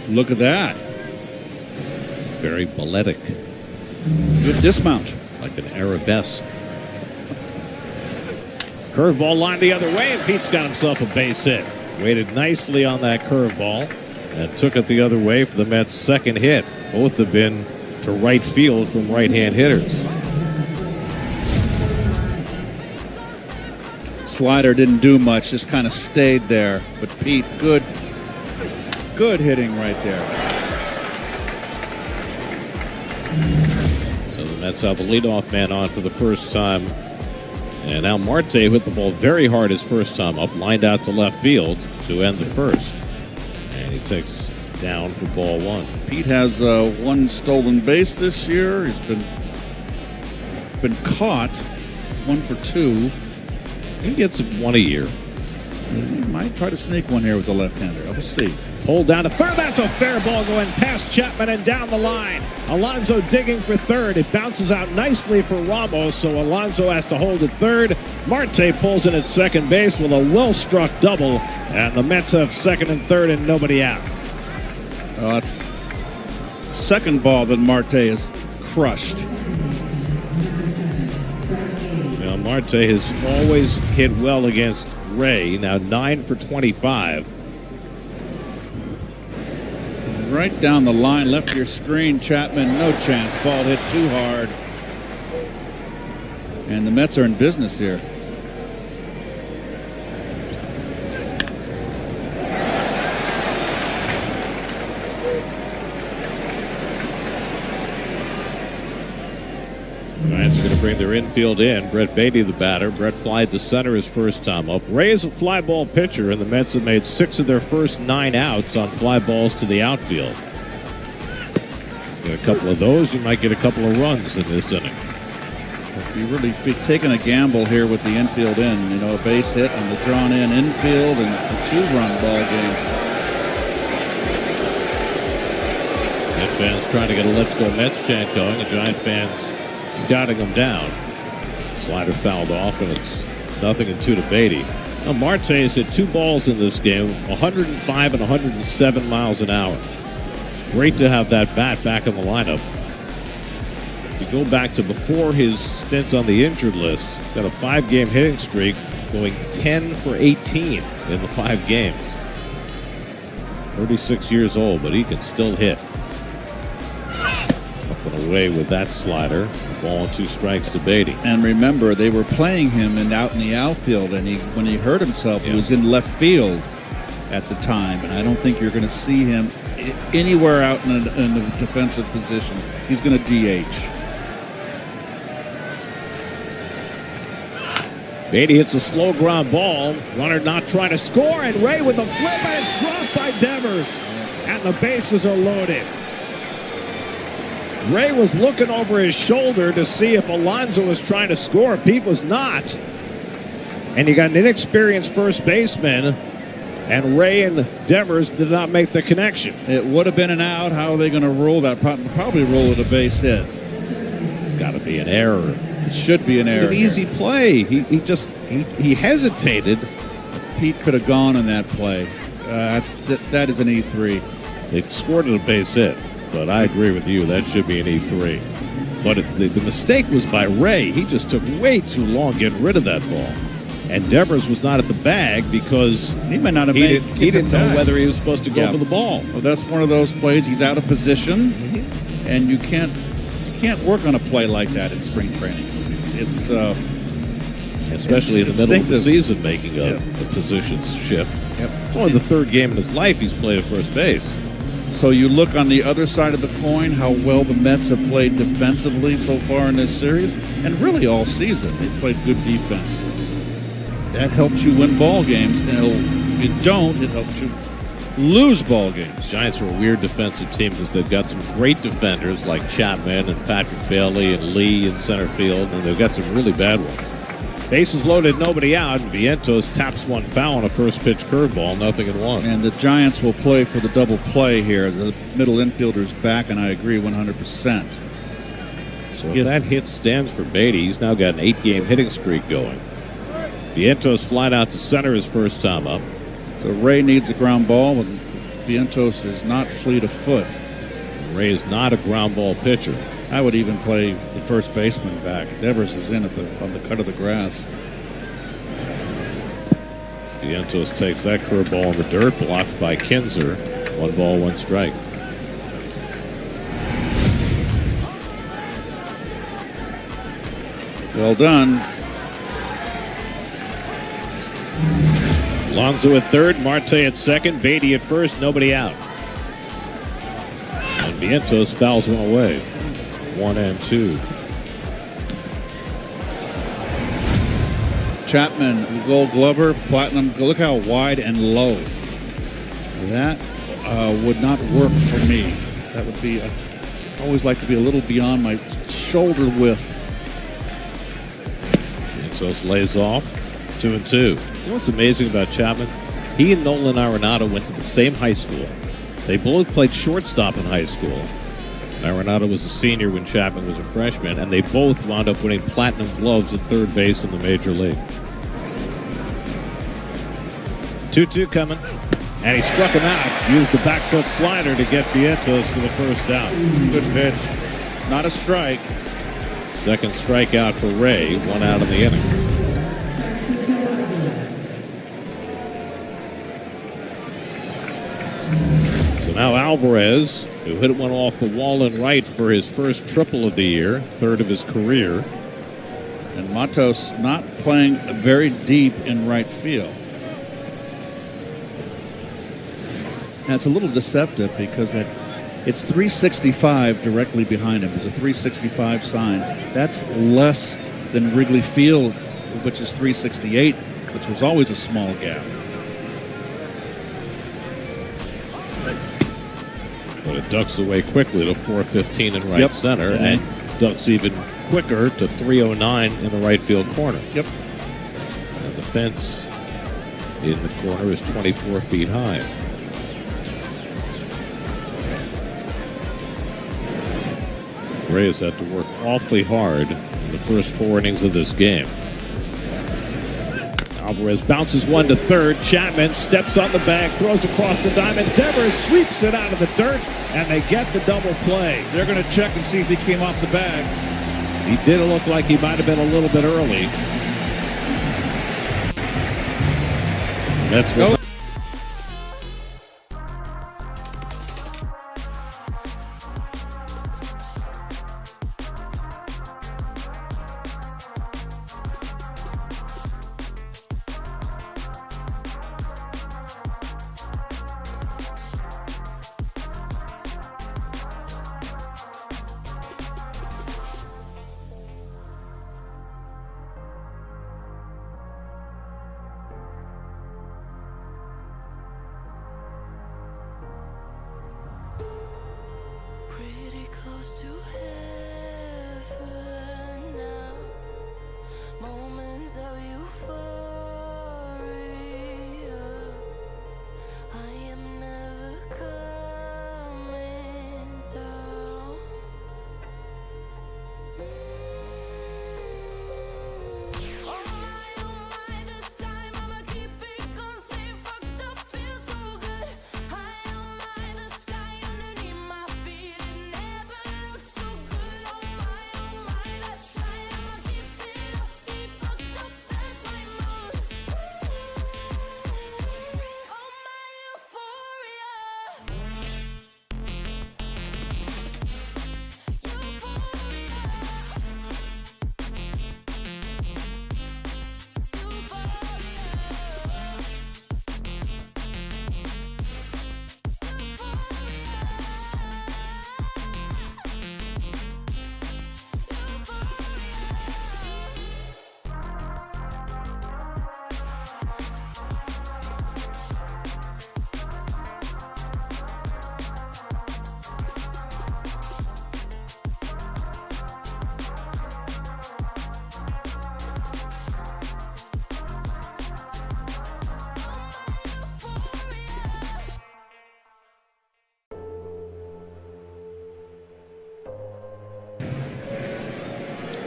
Look at that. Very balletic. Good dismount. Like an arabesque. Curveball lined the other way, and Pete's got himself a base hit. Waited nicely on that curveball and took it the other way for the Mets' second hit. Both have been to right field from right-hand hitters. Slider didn't do much, just kind of stayed there. But Pete, good hitting right there. So the Mets have a leadoff man on for the first time. And now Marte hit the ball very hard his first time up, lined out to left field to end the first. And he takes down for ball one. Pete has one stolen base this year. He's been caught, 1 for 2. He gets one a year. He might try to sneak one here with the left-hander. We'll see. Pulled down to third. That's a fair ball going past Chapman and down the line. Alonso digging for third. It bounces out nicely for Ramos, so Alonso has to hold at third. Marte pulls in at second base with a well-struck double, and the Mets have second and third and nobody out. Oh, that's second ball that Marte has crushed. Now, Marte has always hit well against Ray, now 9 for 25. Right down the line, left of your screen, Chapman, no chance. Ball hit too hard. And the Mets are in business here. Giants are going to bring their infield in. Brett Beatty, the batter. Brett flied to center his first time up. Ray is a fly ball pitcher, and the Mets have made 6 of their first 9 outs on fly balls to the outfield. Get a couple of those, you might get a couple of runs in this inning. You're really taking a gamble here with the infield in. You know, a base hit on the drawn in infield, and it's a 2-run ball game. Met fans trying to get a Let's Go Mets chant going. The Giant fans shouting them down. Slider fouled off, and it's 0-2 to Beatty. Now, Marte has hit 2 balls in this game, 105 and 107 miles an hour. It's great to have that bat back in the lineup. If you go back to before his stint on the injured list, got a 5-game hitting streak, going 10 for 18 in the 5 games. 36 years old, but he can still hit. Up and away with that slider. Ball and 2 strikes to Beatty. And remember, they were playing him out in the outfield, and when he hurt himself, he was in left field at the time. And I don't think you're going to see him anywhere out in a defensive position. He's going to DH. Beatty hits a slow ground ball. Runner not trying to score, and Ray with a flip, and it's dropped by Devers. And the bases are loaded. Ray was looking over his shoulder to see if Alonso was trying to score. Pete was not. And you got an inexperienced first baseman, and Ray and Devers did not make the connection. It would have been an out. How are they going to rule that? Probably roll it a base hit. It's got to be an error. It should be an error. It's an easy play. He hesitated. Pete could have gone on that play. That is an E3. They scored it a base hit. But I agree with you. That should be an E3. But the mistake was by Ray. He just took way too long getting rid of that ball. And Devers was not at the bag because he might not have he didn't know whether he was supposed to go for the ball. Well, that's one of those plays. He's out of position, and you can't work on a play like that in spring training. It's especially in the middle of the season, making a position shift. Yep. It's only the 3rd game in his life he's played at first base. So you look on the other side of the coin, how well the Mets have played defensively so far in this series, and really all season. They've played good defense. that helps you win ball games. And if you don't, it helps you lose ball games. Giants are a weird defensive team because they've got some great defenders like Chapman and Patrick Bailey and Lee in center field, and they've got some really bad ones. Bases loaded, nobody out, and Vientos taps one foul on a first pitch curveball, 0-1. And the Giants will play for the double play here. The middle infielder's back, and I agree 100%. So if that hit stands for Beatty, he's now got an 8-game hitting streak going. Vientos flying out to center his first time up. So Ray needs a ground ball, but Vientos is not fleet of foot. Ray is not a ground ball pitcher. I would even play the first baseman back. Devers is in on the cut of the grass. Vientos takes that curveball in the dirt, blocked by Kinzer. 1 ball, 1 strike. Well done. Alonso at third, Marte at second, Beatty at first, nobody out. And Vientos fouls one away. 1-2. Chapman, the Gold Glover, Platinum. Look how wide and low. That would not work for me. That would be. I always like to be a little beyond my shoulder width. Vientos lays off. 2-2. You know what's amazing about Chapman? He and Nolan Arenado went to the same high school. They both played shortstop in high school. Arenado was a senior when Chapman was a freshman, and they both wound up winning platinum gloves at third base in the major league. 2-2 coming, and he struck him out. Used the back foot slider to get Vientos for the first out. Good pitch. Not a strike. Second strikeout for Ray, 1 out in the inning. So now Alvarez, who hit one off the wall in right for his first triple of the year, third of his career. And Matos not playing very deep in right field. That's a little deceptive because it's 365 directly behind him. There's a 365 sign. That's less than Wrigley Field, which is 368, which was always a small gap. But it ducks away quickly to 415 in right center, and ducks even quicker to 309 in the right field corner. Yep. And the fence in the corner is 24 feet high. Reyes had to work awfully hard in the first 4 innings of this game. Alvarez bounces one to third. Chapman steps on the bag, throws across the diamond. Devers sweeps it out of the dirt, and they get the double play. They're going to check and see if he came off the bag. He did look like he might have been a little bit early. That's what.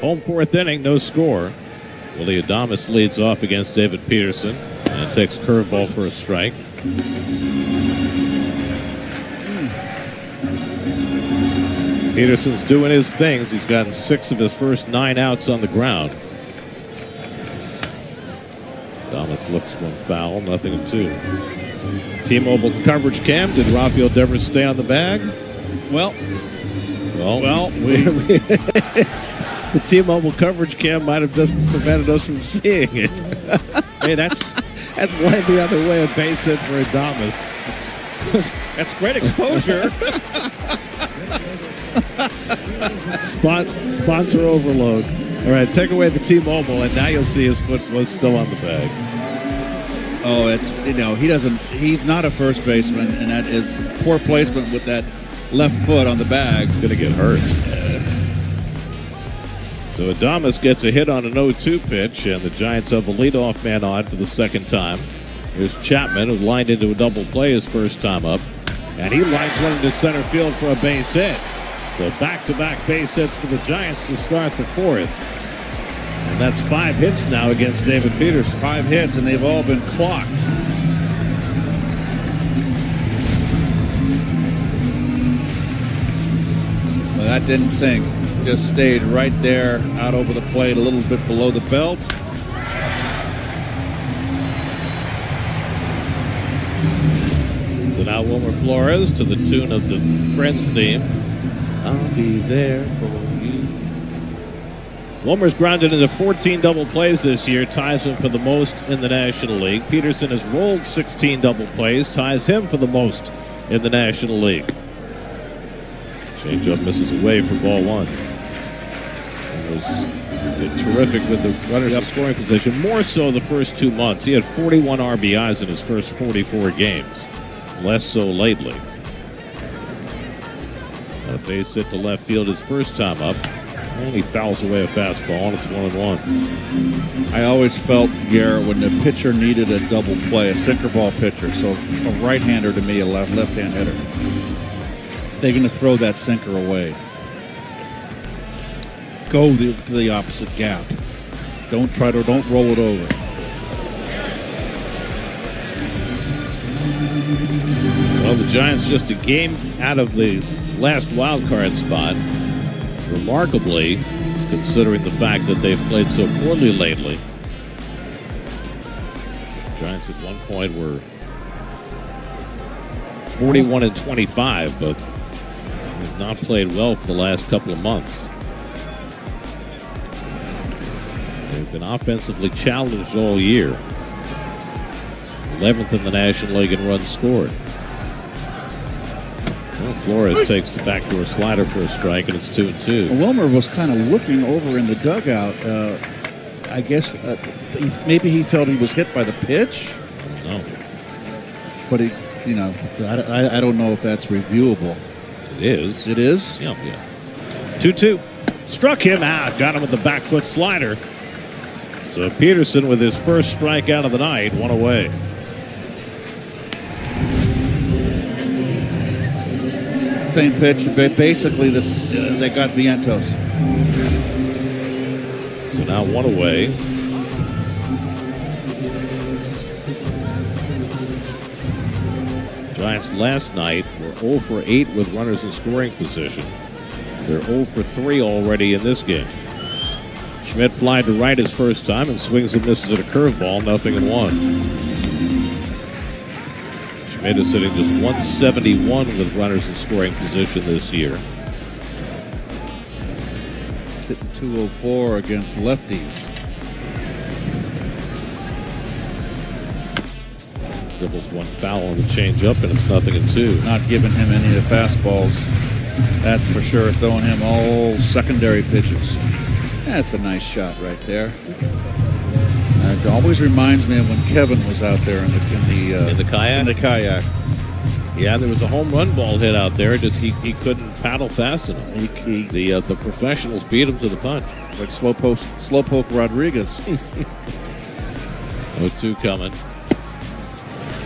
Home fourth inning, no score. Willie Adames leads off against David Peterson and takes curveball for a strike. Peterson's doing his things. He's gotten 6 of his first 9 outs on the ground. Adames lifts one foul, 0-2. T-Mobile coverage cam. Did Rafael Devers stay on the bag? Well, the T-Mobile coverage cam might have just prevented us from seeing it. hey, that's went the other way, a base hit for Adames. that's great exposure. Sponsor overload. All right, take away the T-Mobile, and now you'll see his foot was still on the bag. Oh, he's not a first baseman, and that is poor placement with that left foot on the bag. He's going to get hurt. So Adames gets a hit on an 0-2 pitch, and the Giants have a leadoff man on for the second time. Here's Chapman, who lined into a double play his first time up, and he lines one into center field for a base hit. So back-to-back base hits for the Giants to start the fourth. And that's 5 hits now against David Peterson. 5 hits, and they've all been clocked. Well, that didn't sink. Just stayed right there out over the plate, a little bit below the belt. So now Wilmer Flores to the tune of the Friends theme. I'll be there for you. Wilmer's grounded into 14 double plays this year, ties him for the most in the National League. Peterson has rolled 16 double plays, ties him for the most in the National League. Changeup misses away for ball 1. It was terrific with the runners in scoring position, more so the first 2 months. He had 41 RBIs in his first 44 games, less so lately. A base hit to left field his first time up. Only fouls away a fastball, and it's 1-1. I always felt, Garrett, when the pitcher needed a double play, a sinker ball pitcher, so a right-hander to me, a left-hand hitter, they're going to throw that sinker away. Go to the opposite gap. Don't roll it over. Well, the Giants just a game out of the last wild card spot. Remarkably, considering the fact that they've played so poorly lately. The Giants at one point were 41-25, but have not played well for the last couple of months. They've been offensively challenged all year. 11th in the National League in runs scored. Well, Flores takes the backdoor slider for a strike, and it's 2-2. Well, Wilmer was kind of looking over in the dugout. I guess maybe he felt he was hit by the pitch. No. But I don't know if that's reviewable. It is. It is? Yeah. 2-2. Struck him out. Got him with the back foot slider. So Peterson with his first strikeout of the night, 1 away. Same pitch, basically they got Vientos. So now 1 away. Giants last night were 0 for 8 with runners in scoring position. They're 0 for 3 already in this game. Schmidt flied to right his first time and swings and misses at a curveball, 0-1. Schmidt is sitting just 171 with runners in scoring position this year. Hitting 204 against lefties. Dribbles one foul on the changeup, and it's 0-2. Not giving him any of the fastballs. That's for sure. Throwing him all secondary pitches. That's a nice shot right there. It always reminds me of when Kevin was out there in the kayak. In the kayak. Yeah, there was a home run ball hit out there. Just he couldn't paddle fast enough. The professionals beat him to the punch. Like Slowpoke Rodriguez. 0-2 coming.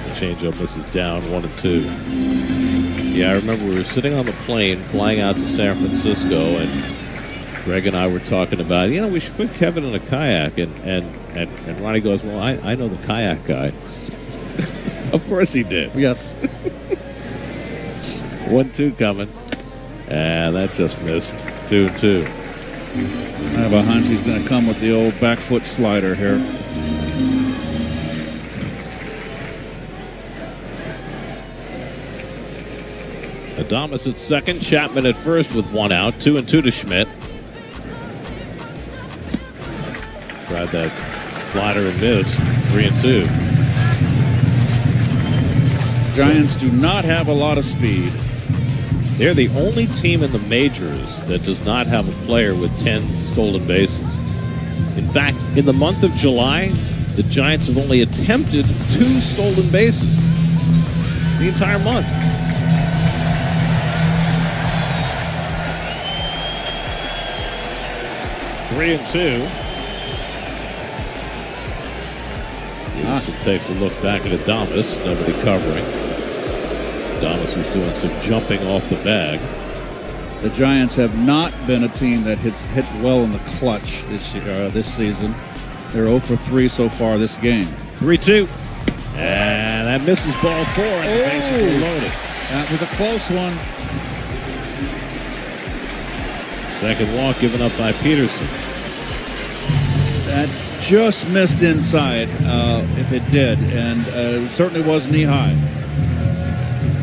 The changeup misses down, 1-2. Yeah, I remember we were sitting on the plane flying out to San Francisco, and Greg and I were talking about, we should put Kevin in a kayak, and Ronnie goes, well, I know the kayak guy. Of course he did. Yes. 1-2 coming. And that just missed. 2-2. I have a hunch he's going to come with the old back foot slider here. Adames at second, Chapman at first with 1 out. 2-2 to Schmidt. Tried that slider and missed. 3-2. Giants do not have a lot of speed. They're the only team in the majors that does not have a player with 10 stolen bases. In fact, in the month of July, the Giants have only attempted 2 stolen bases the entire month. Three and 2. Peterson takes a look back at Adames. Nobody covering. Adames was doing some jumping off the bag. The Giants have not been a team that has hit well in the clutch this season. They're 0 for 3 so far this game. 3-2. And that misses ball 4. And the bases are loaded. That was a close one. Second walk given up by Peterson. That just missed inside, if it did, and it certainly was knee high.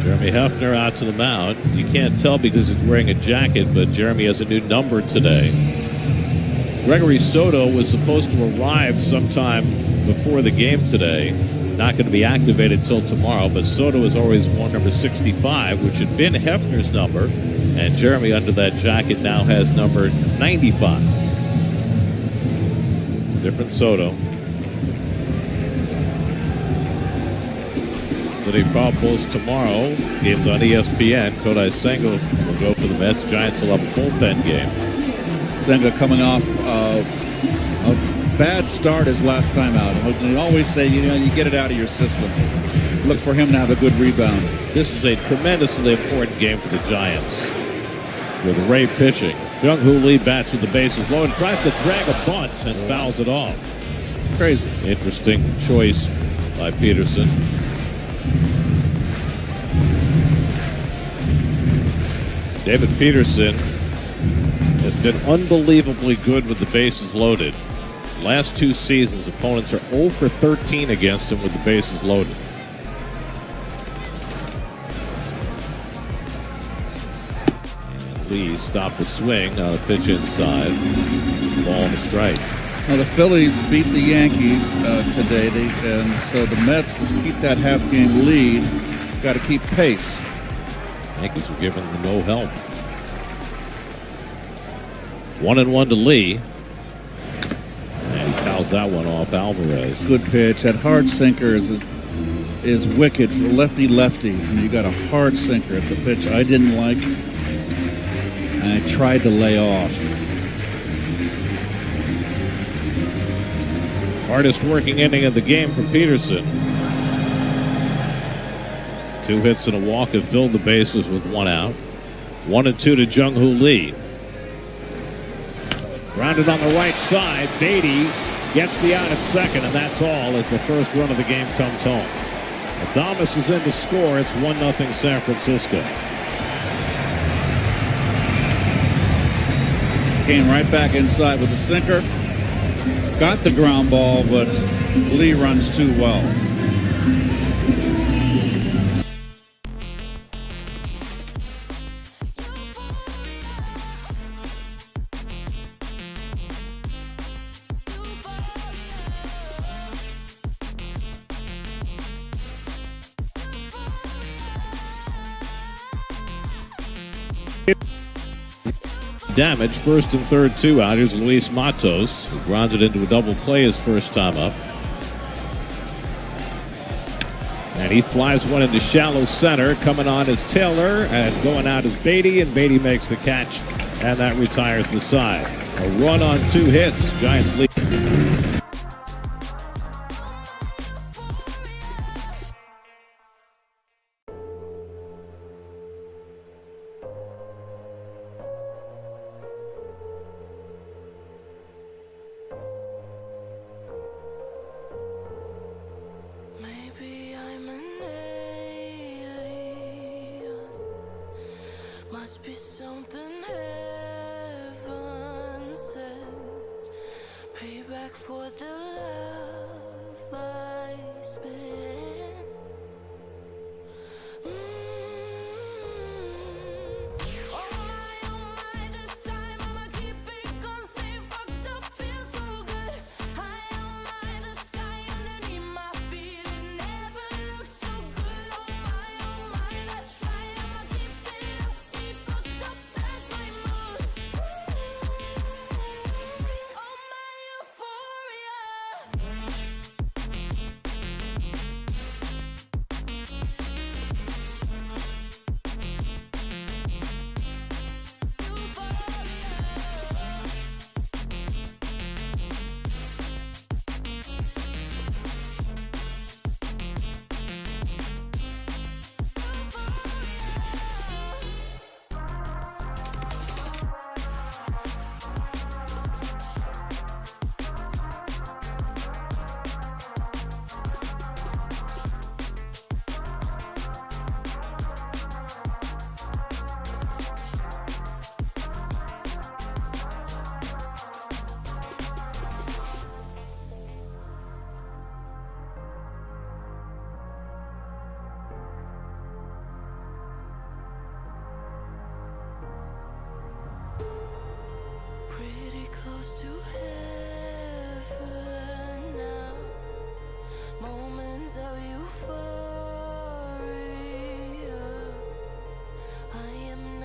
Jeremy Hefner out to the mound. You can't tell because he's wearing a jacket, but Jeremy has a new number today. Gregory Soto was supposed to arrive sometime before the game today. Not going to be activated till tomorrow, but Soto has always worn number 65, which had been Hefner's number, and Jeremy under that jacket now has number 95. Different Soto. City Pauls tomorrow. Games on ESPN. Kodai Senga will go for the Mets. Giants will have a bullpen game. Senga coming off a bad start his last time out. They always say, you get it out of your system. Look for him to have a good rebound. This is a tremendously important game for the Giants. With Ray pitching. Jung-Hoo Lee bats with the bases loaded, tries to drag a bunt and fouls it off. It's crazy. Interesting choice by Peterson. David Peterson has been unbelievably good with the bases loaded. Last 2 seasons, opponents are 0 for 13 against him with the bases loaded. Lee stopped the swing on a pitch inside. Ball and a strike. Now the Phillies beat the Yankees today, and so the Mets, to keep that half-game lead, got to keep pace. Yankees were giving them no help. 1-1 to Lee. And he fouls that one off Alvarez. Good pitch. That hard sinker is wicked for lefty-lefty. You got a hard sinker. It's a pitch I didn't like. And I tried to lay off. Hardest working inning of the game for Peterson. 2 hits and a walk have filled the bases with 1 out. 1-2 to Jung-Hoo Lee. Grounded on the right side. Beatty gets the out at second, and that's all as the first run of the game comes home. Adames is in to score. It's 1-0 San Francisco. Came right back inside with the sinker. Got the ground ball, but Lee runs too well. Damage, first and third 2 out. Here's Luis Matos, who grounded into a double play his first time up. And he flies one into shallow center. Coming on is Taylor, and going out is Beatty, and Beatty makes the catch, and that retires the side. A run on 2 hits. Giants lead.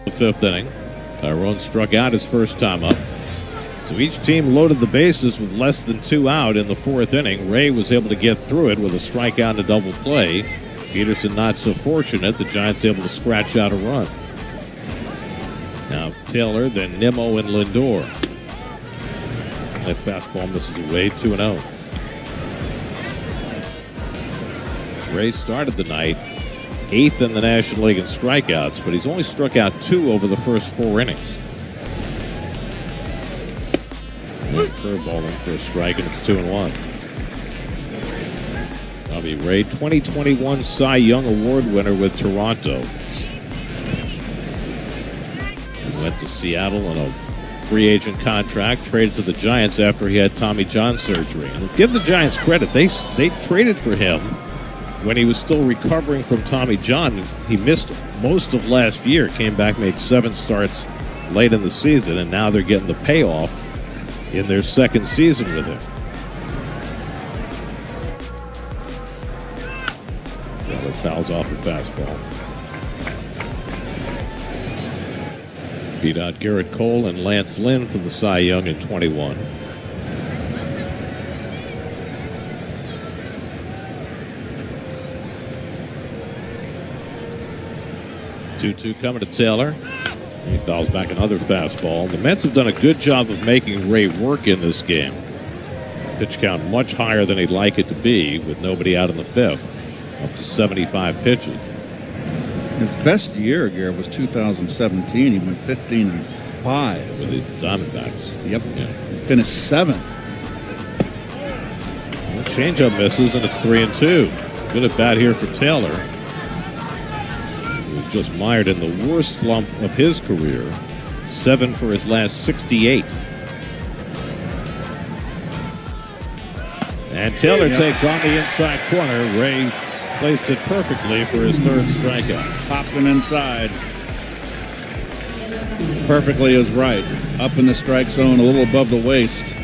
The fifth inning. Tyrone struck out his first time up. So each team loaded the bases with less than 2 out in the fourth inning. Ray was able to get through it with a strikeout and a double play. Peterson not so fortunate. The Giants able to scratch out a run. Now Taylor, then Nimmo and Lindor. That fastball misses away, 2-0. Ray started the night 8th in the National League in strikeouts, but he's only struck out 2 over the first 4 innings. Curveball in for a strike, and it's 2-1. Bobby Ray, 2021 Cy Young Award winner with Toronto. He went to Seattle on a free agent contract, traded to the Giants after he had Tommy John surgery. And give the Giants credit, they traded for him when he was still recovering from Tommy John. He missed most of last year, came back, made 7 starts late in the season, and now they're getting the payoff in their second season with him. Taylor fouls off a fastball. Beat out Garrett Cole and Lance Lynn for the Cy Young in 21. Two coming to Taylor. He fouls back another fastball. The Mets have done a good job of making Ray work in this game. Pitch count much higher than he'd like it to be with nobody out in the 5th. Up to 75 pitches. His best year, Garrett, was 2017. He went 15-5 with the Diamondbacks. Yep. Yeah. Finished 7th. Well, changeup misses, and it's 3-2. Good at bat here for Taylor. He was just mired in the worst slump of his career. 7 for his last 68. And Taylor takes on the inside corner. Ray placed it perfectly for his 3rd strikeout. Popped him inside. Perfectly is right. Up in the strike zone, a little above the waist.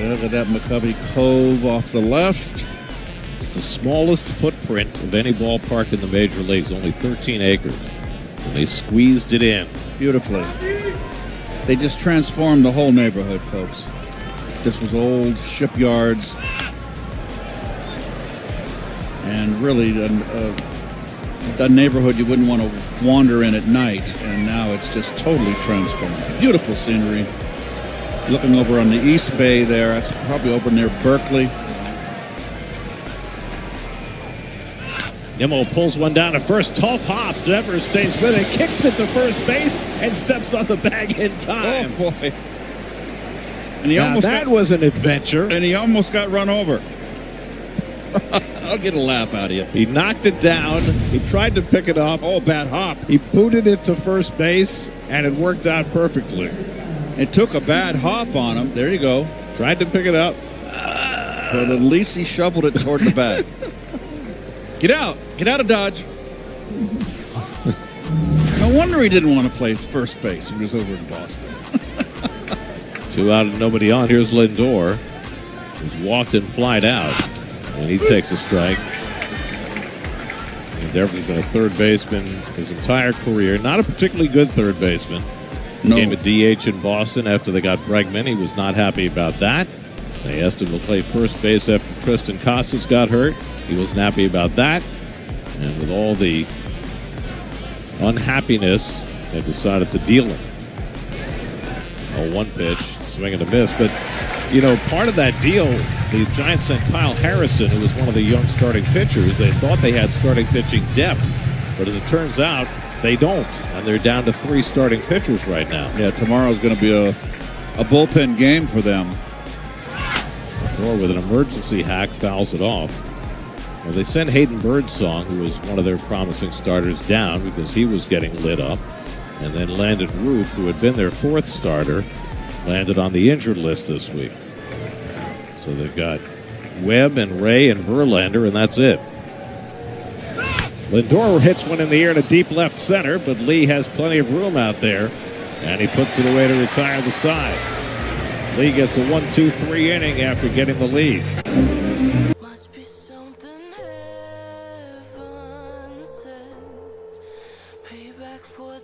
Look at that McCovey Cove off the left. It's the smallest footprint of any ballpark in the major leagues, only 13 acres. And they squeezed it in. Beautifully. They just transformed the whole neighborhood, folks. This was old shipyards. And really, a neighborhood you wouldn't want to wander in at night. And now it's just totally transformed. Beautiful scenery. Looking over on the East Bay there. That's probably over near Berkeley. Nimmo pulls one down to first. Tough hop. Devers stays with it. Kicks it to first base and steps on the bag in time. Oh, boy. And he that was an adventure. And he almost got run over. I'll get a laugh out of you. He knocked it down. He tried to pick it up. Oh, bad hop. He booted it to first base, and it worked out perfectly. It took a bad hop on him. There you go. Tried to pick it up. But at least he shoveled it toward the bag. Get out. Get out of Dodge. No wonder he didn't want to play first base. He was over in Boston. 2 out and nobody on. Here's Lindor, who's walked and flied out. And he takes a strike. And Devers has been a third baseman his entire career. Not a particularly good third baseman. No. Became a DH in Boston after they got Bregman. He was not happy about that. They asked him to play first base after Tristan Casas got hurt. He wasn't happy about that. And with all the unhappiness, they decided to deal him. Oh, 1 pitch, swing and a miss. But, you know, part of that deal, the Giants sent Kyle Harrison, who was one of the young starting pitchers. They thought they had starting pitching depth, but as it turns out, they don't. And they're down to 3 starting pitchers right now. Yeah, tomorrow's going to be a bullpen game for them. Or with an emergency hack, fouls it off. Well, they sent Hayden Birdsong, who was one of their promising starters, down because he was getting lit up. And then Landon Roop, who had been their 4th starter, landed on the injured list this week. So they've got Webb and Ray and Verlander, and that's it. Lindor hits one in the air to deep left center, but Lee has plenty of room out there, and he puts it away to retire the side. Lee gets a 1-2-3 inning after getting the lead. Must be something heaven sent. Payback for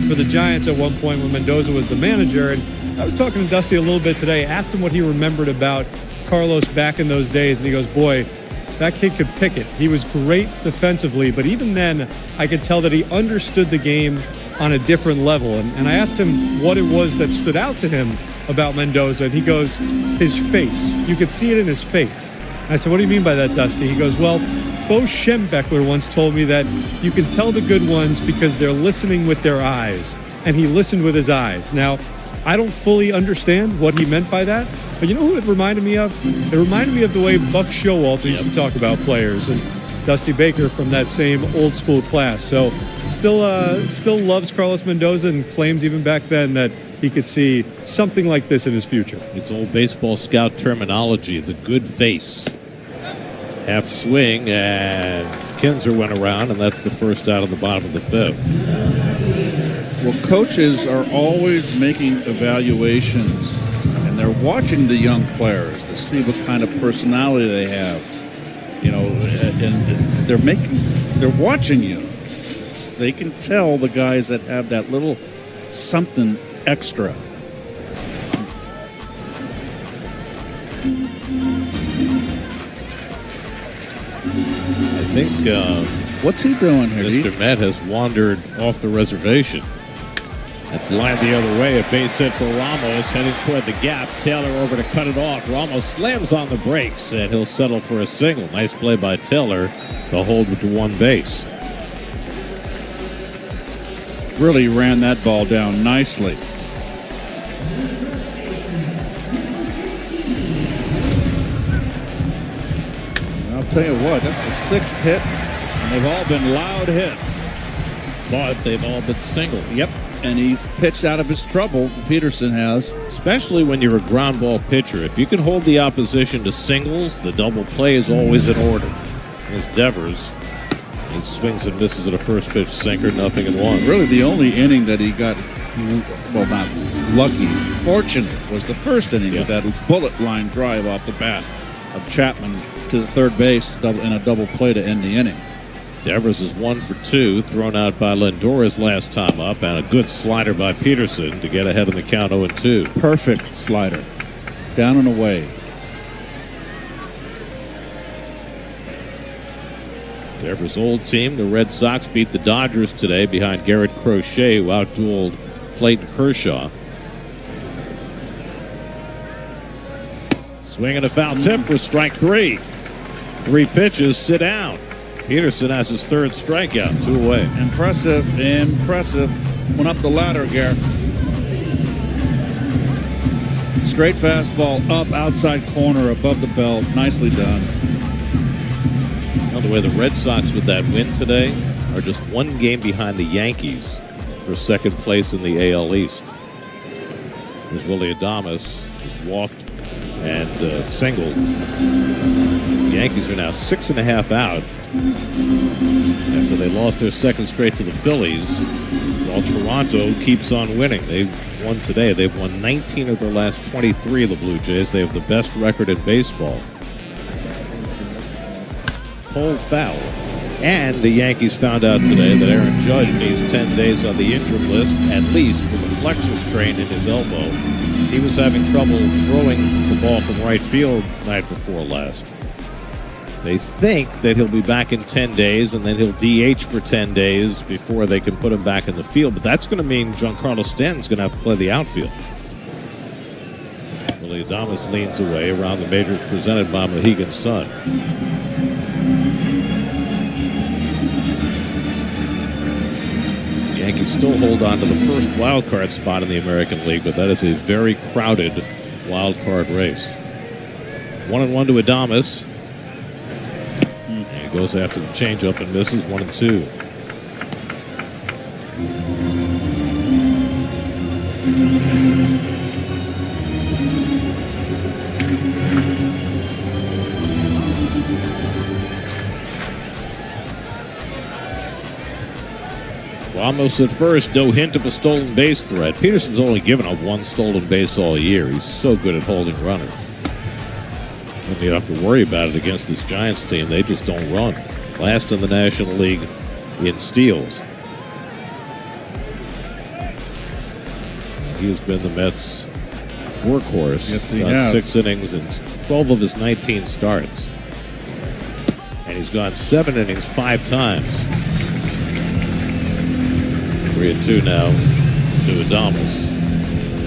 for the Giants at one point when Mendoza was the manager. And I was talking to Dusty a little bit today, asked him what he remembered about Carlos back in those days, and he goes, boy, that kid could pick it. He was great defensively, but even then, I could tell that he understood the game on a different level. And I asked him what it was that stood out to him about Mendoza, and he goes, his face. You could see it in his face. And I said, what do you mean by that, Dusty? He goes, well, Bo Schembechler once told me that you can tell the good ones because they're listening with their eyes. And he listened with his eyes. Now, I don't fully understand what he meant by that, but you know who it reminded me of? It reminded me of the way Buck Showalter used to talk about players, and Dusty Baker from that same old school class. So still loves Carlos Mendoza and claims even back then that he could see something like this in his future. It's old baseball scout terminology, the good face. Half swing, and Kinzer went around, and that's the first out of the bottom of the fifth. Well, coaches are always making evaluations, and they're watching the young players to see what kind of personality they have. You know, and they're watching you. They can tell the guys that have that little something extra. I think What's he doing here? Mr. Met has wandered off the reservation. That's lined the other way. A base hit for Ramos, heading toward the gap. Taylor over to cut it off. Ramos slams on the brakes, and he'll settle for a single. Nice play by Taylor. The hold with the one base. Really ran that ball down nicely. I'll tell you what, that's the sixth hit, and they've all been loud hits. But they've all been single. Yep, and he's pitched out of his trouble, Peterson has. Especially when you're a ground ball pitcher. If you can hold the opposition to singles, the double play is always in order. There's Devers. He swings and misses at a first pitch sinker, 0-1. Really, the only inning that he got, well, not lucky, fortunate, was the first inning with that bullet line drive off the bat of Chapman to the third base in a double play to end the inning. Devers is 1 for 2, thrown out by Lindor his last time up, and a good slider by Peterson to get ahead in the count 0-2. Perfect slider. Down and away. Devers' old team, the Red Sox, beat the Dodgers today behind Garrett Crochet, who outdueled Clayton Kershaw. Swing and a foul tip for strike 3. 3 pitches, sit down. Peterson has his third strikeout, 2 away. Impressive. Went up the ladder, Garrett. Straight fastball up outside corner above the belt. Nicely done. The way the Red Sox with that win today are just 1 game behind the Yankees for second place in the AL East. There's Willie Adames, who's walked and singled. The Yankees are now 6.5 out after they lost their second straight to the Phillies, while Toronto keeps on winning. They've won today. They've won 19 of their last 23 of the Blue Jays. They have the best record in baseball. Pole foul. And the Yankees found out today that Aaron Judge needs 10 days on the injured list, at least with a flexor strain in his elbow. He was having trouble throwing the ball from right field night before last. They think that he'll be back in 10 days, and then he'll DH for 10 days before they can put him back in the field. But that's going to mean Giancarlo Stanton's going to have to play the outfield. Willie Adames leans away around the majors presented by Mohegan Sun. Yankees still hold on to the first wild card spot in the American League, but that is a very crowded wild card race. 1-1 to Adames. And he goes after the changeup and misses. 1-2. Ramos at first, no hint of a stolen base threat. Peterson's only given up 1 stolen base all year. He's so good at holding runners. And you don't have to worry about it against this Giants team. They just don't run. Last in the National League in steals. He has been the Mets' workhorse. Yes, he Got has. 6 innings in 12 of his 19 starts. And he's gone 7 innings 5 times. 3-2 now to Adames.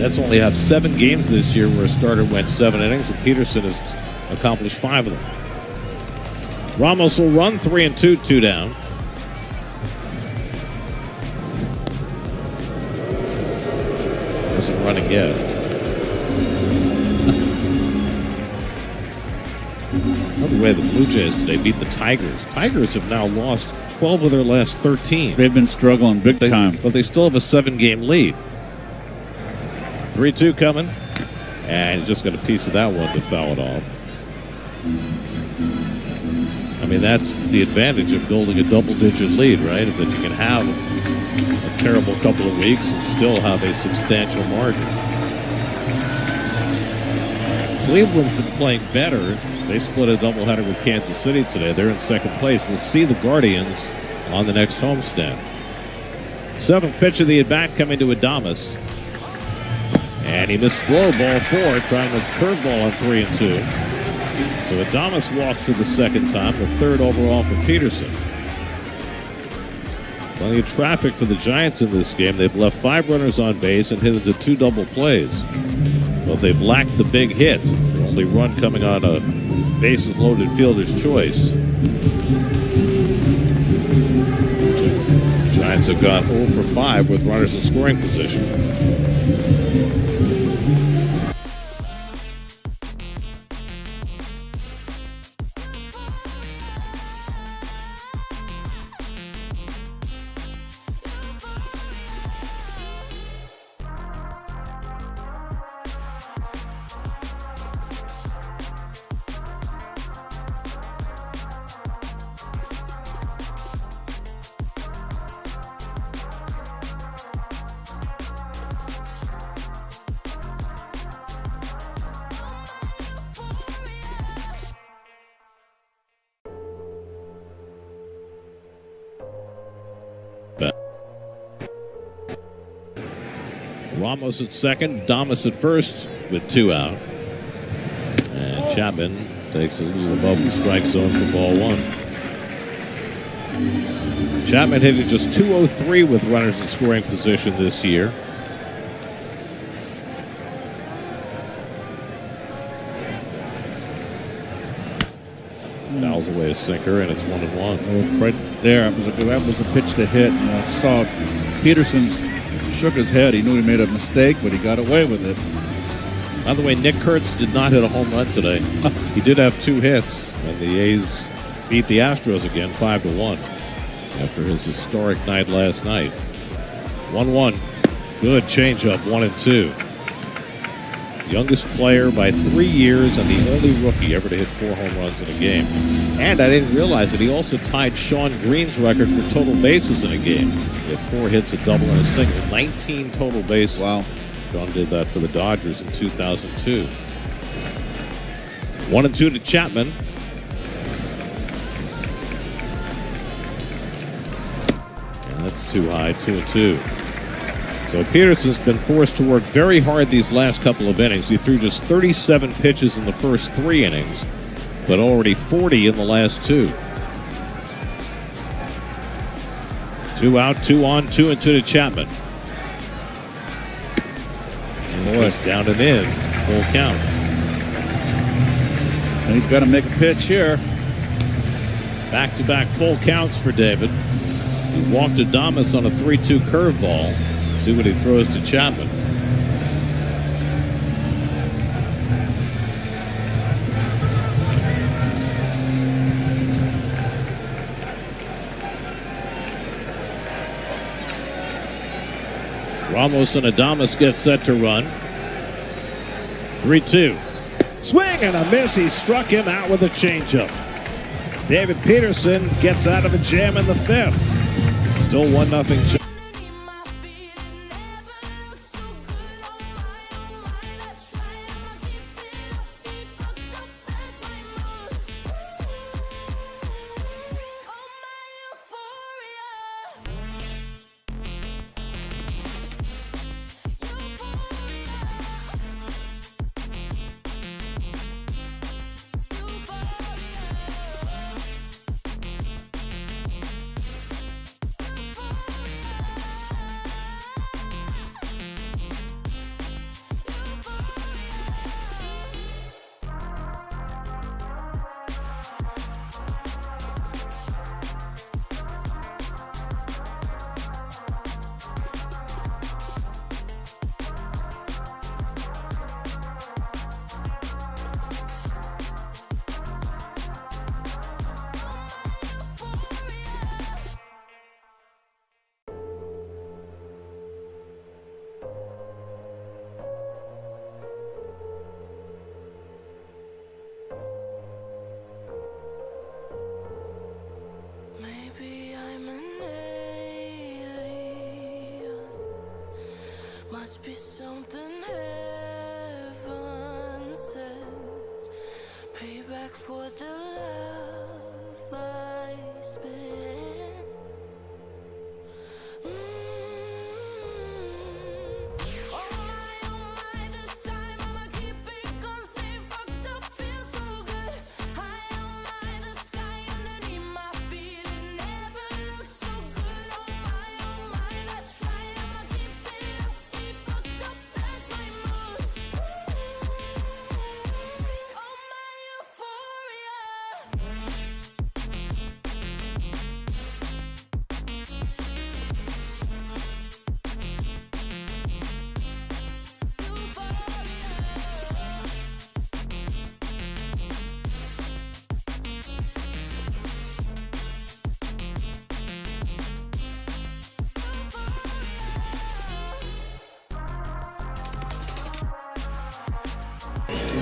Mets only have 7 games this year where a starter went 7 innings, and Peterson has accomplished 5 of them. Ramos will run 3-2, 2 down. Isn't running yet. By the way, the Blue Jays today beat the Tigers. Tigers have now lost 12 of their last 13. They've been struggling big time. But they still have a 7-game lead. 3-2 coming. And just got a piece of that one to foul it off. I mean, that's the advantage of building a double-digit lead, right? Is that you can have a terrible couple of weeks and still have a substantial margin. Cleveland's been playing better. They split a doubleheader with Kansas City today. They're in second place. We'll see the Guardians on the next homestand. 7th pitch of the at-bat coming to Adames. And he missed slow, ball 4, trying a curveball on 3-2. So Adames walks for the second time, the 3rd overall for Peterson. Plenty of traffic for the Giants in this game. They've left 5 runners on base and hit into 2 double plays. But they've lacked the big hit. The only run coming on a bases-loaded fielder's choice. Giants have gone 0 for 5 with runners in scoring position. Ramos at second, Adames at first with 2 out. And Chapman takes a little above the strike zone for ball 1. Chapman hitting just 203 with runners in scoring position this year. Fouls away a sinker, and it's 1-1. Oh, right there, that was a pitch to hit. Saw Peterson's shook his head. He knew he made a mistake, but he got away with it. By the way, Nick Kurtz did not hit a home run today. He did have 2 hits, and the A's beat the Astros again 5-1 after his historic night last night. 1-1. Good changeup, 1-2. Youngest player by 3 years and the only rookie ever to hit 4 home runs in a game. And I didn't realize that he also tied Sean Green's record for total bases in a game. He had 4 hits, a double, and a single. 19 total bases. Wow. Sean did that for the Dodgers in 2002. 1-2 to Chapman. And that's too high, 2-2. So Peterson's been forced to work very hard these last couple of innings. He threw just 37 pitches in the first 3 innings, but already 40 in the last 2. 2 out, 2 on, 2-2 to Chapman. And boy, it's down and in, full count. And he's got to make a pitch here. Back-to-back full counts for David. He walked Adames on a 3-2 curveball. See what he throws to Chapman. Ramos and Adames get set to run. 3-2. Swing and a miss. He struck him out with a changeup. David Peterson gets out of a jam in the 5th. Still 1-0. back for the love I spent. Oh my, this time I'ma keep it going. Stay fucked up, feel so good. High on my, the sky underneath my feet. It never looked so good. Oh my, that's right. I'ma keep it up, stay fucked up, that's my mood. Oh my euphoria.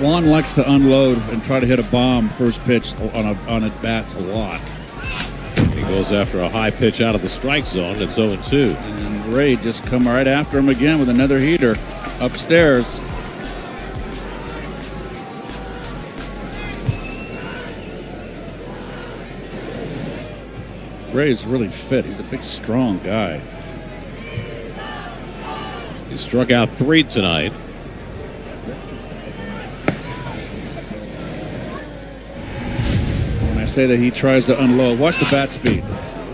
Juan likes to unload and try to hit a bomb first pitch on at bats a lot. He goes after a high pitch out of the strike zone. It's 0-2. And Ray just come right after him again with another heater upstairs. Ray's really fit. He's a big, strong guy. He struck out 3 tonight. When I say that he tries to unload, watch the bat speed.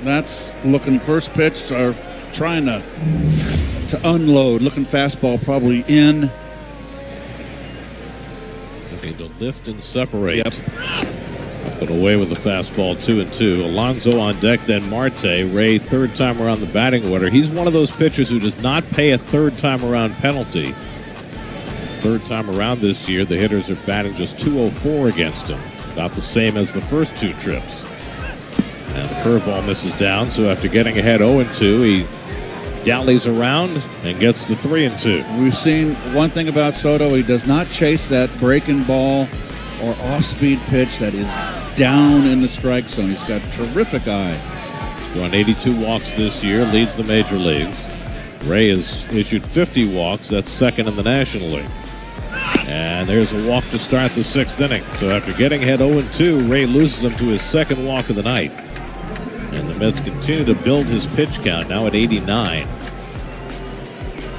That's looking first pitch or trying to unload. Looking fastball probably in. Looking to lift and separate. Up and away with the fastball, 2-2. Alonso on deck, then Marte. Ray, third time around the batting order. He's one of those pitchers who does not pay a third time around penalty. Third time around this year, the hitters are batting just 204 against him. About the same as the first 2 trips. And the curveball misses down, so after getting ahead 0-2, he dallies around and gets to 3-2. We've seen one thing about Soto. He does not chase that breaking ball or off-speed pitch that is down in the strike zone. He's got a terrific eye. He's drawn 82 walks this year, leads the major leagues. Ray has issued 50 walks. That's second in the National League. And there's a walk to start the 6th inning. So after getting ahead 0-2, Ray loses him to his second walk of the night. And the Mets continue to build his pitch count, now at 89.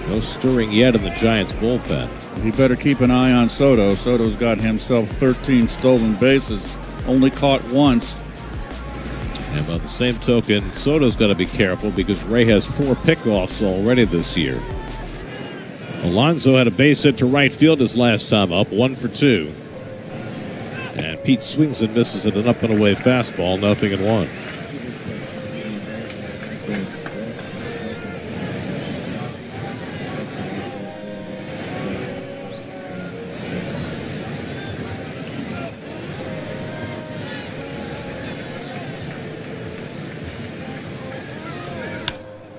No stirring yet in the Giants' bullpen. He better keep an eye on Soto. Soto's got himself 13 stolen bases, only caught once. And by the same token, Soto's got to be careful because Ray has 4 pickoffs already this year. Alonso had a base hit to right field his last time up, 1 for 2. And Pete swings and misses at an up and away fastball, 0-1.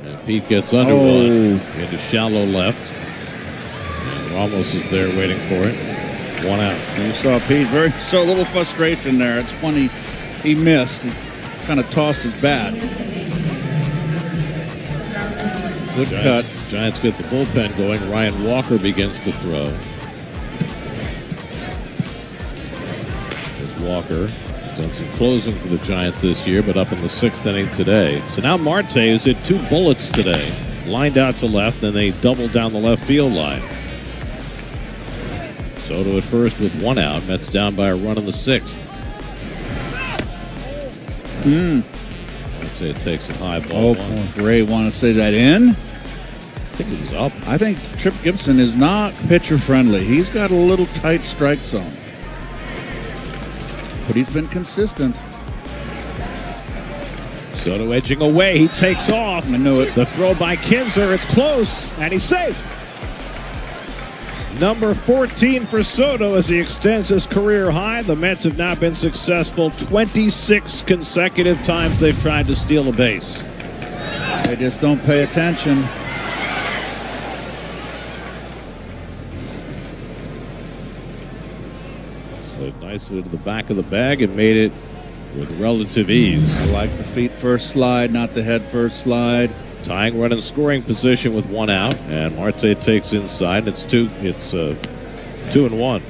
And Pete gets under one into shallow left. Ramos is there waiting for it. 1 out. You saw Pete a little frustration there. It's funny he missed. He kind of tossed his bat. Good cut. Giants get the bullpen going. Ryan Walker begins to throw. There's Walker. He's done some closing for the Giants this year, but up in the 6th inning today. So now Marte has hit 2 bullets today. Lined out to left, then they doubled down the left field line. Soto at first with 1 out. Mets down by a run in the 6th. I'd say it takes a high ball. Ray want to say that in? I think it was up. I think Trip Gibson is not pitcher friendly. He's got a little tight strike zone. But he's been consistent. Soto edging away. He takes off. I knew it. The throw by Kinzer. It's close, and he's safe. Number 14 for Soto as he extends his career high. The Mets have now been successful 26 consecutive times they've tried to steal a base. They just don't pay attention. Slid nicely to the back of the bag and made it with relative ease. I like the feet first slide, not the head first slide. Tying run in scoring position with 1 out, and Marte takes inside. It's 2-1.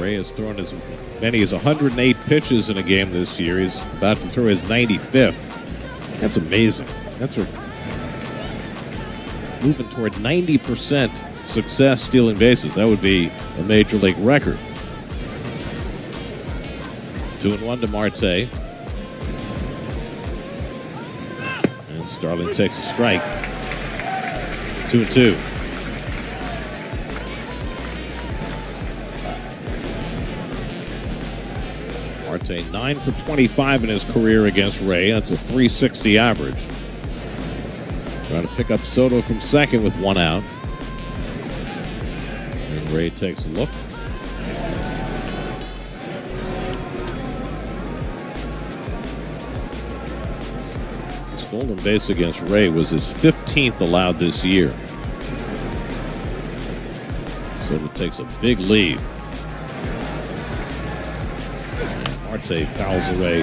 Ray has thrown as many as 108 pitches in a game this year. He's about to throw his 95th. That's amazing. That's moving toward 90% success stealing bases. That would be a major league record. 2-1 to Marte. And Starling takes a strike. 2-2. Marte 9 for 25 in his career against Ray. That's a .360 average. Trying to pick up Soto from second with one out. And Ray takes a look. Stolen base against Ray was his 15th allowed this year. Soto takes a big lead. Marte fouls away.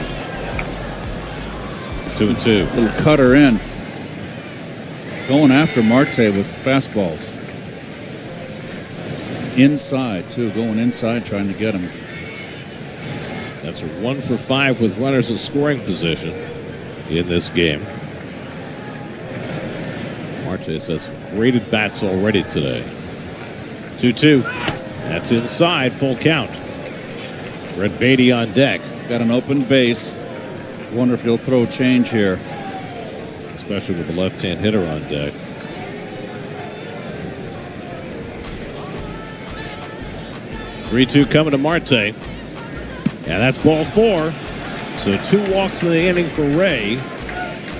2-2. Little cutter in. Going after Marte with fastballs. Inside, too. Going inside, trying to get him. That's a 1 for 5 with runners in scoring position in this game. Marte has some great at-bats already today. 2-2. That's inside, full count. Brett Beatty on deck. Got an open base. Wonder if he'll throw change here. Especially with the left-hand hitter on deck. (3-2) coming to Marte. And that's ball 4. So 2 walks in the inning for Ray.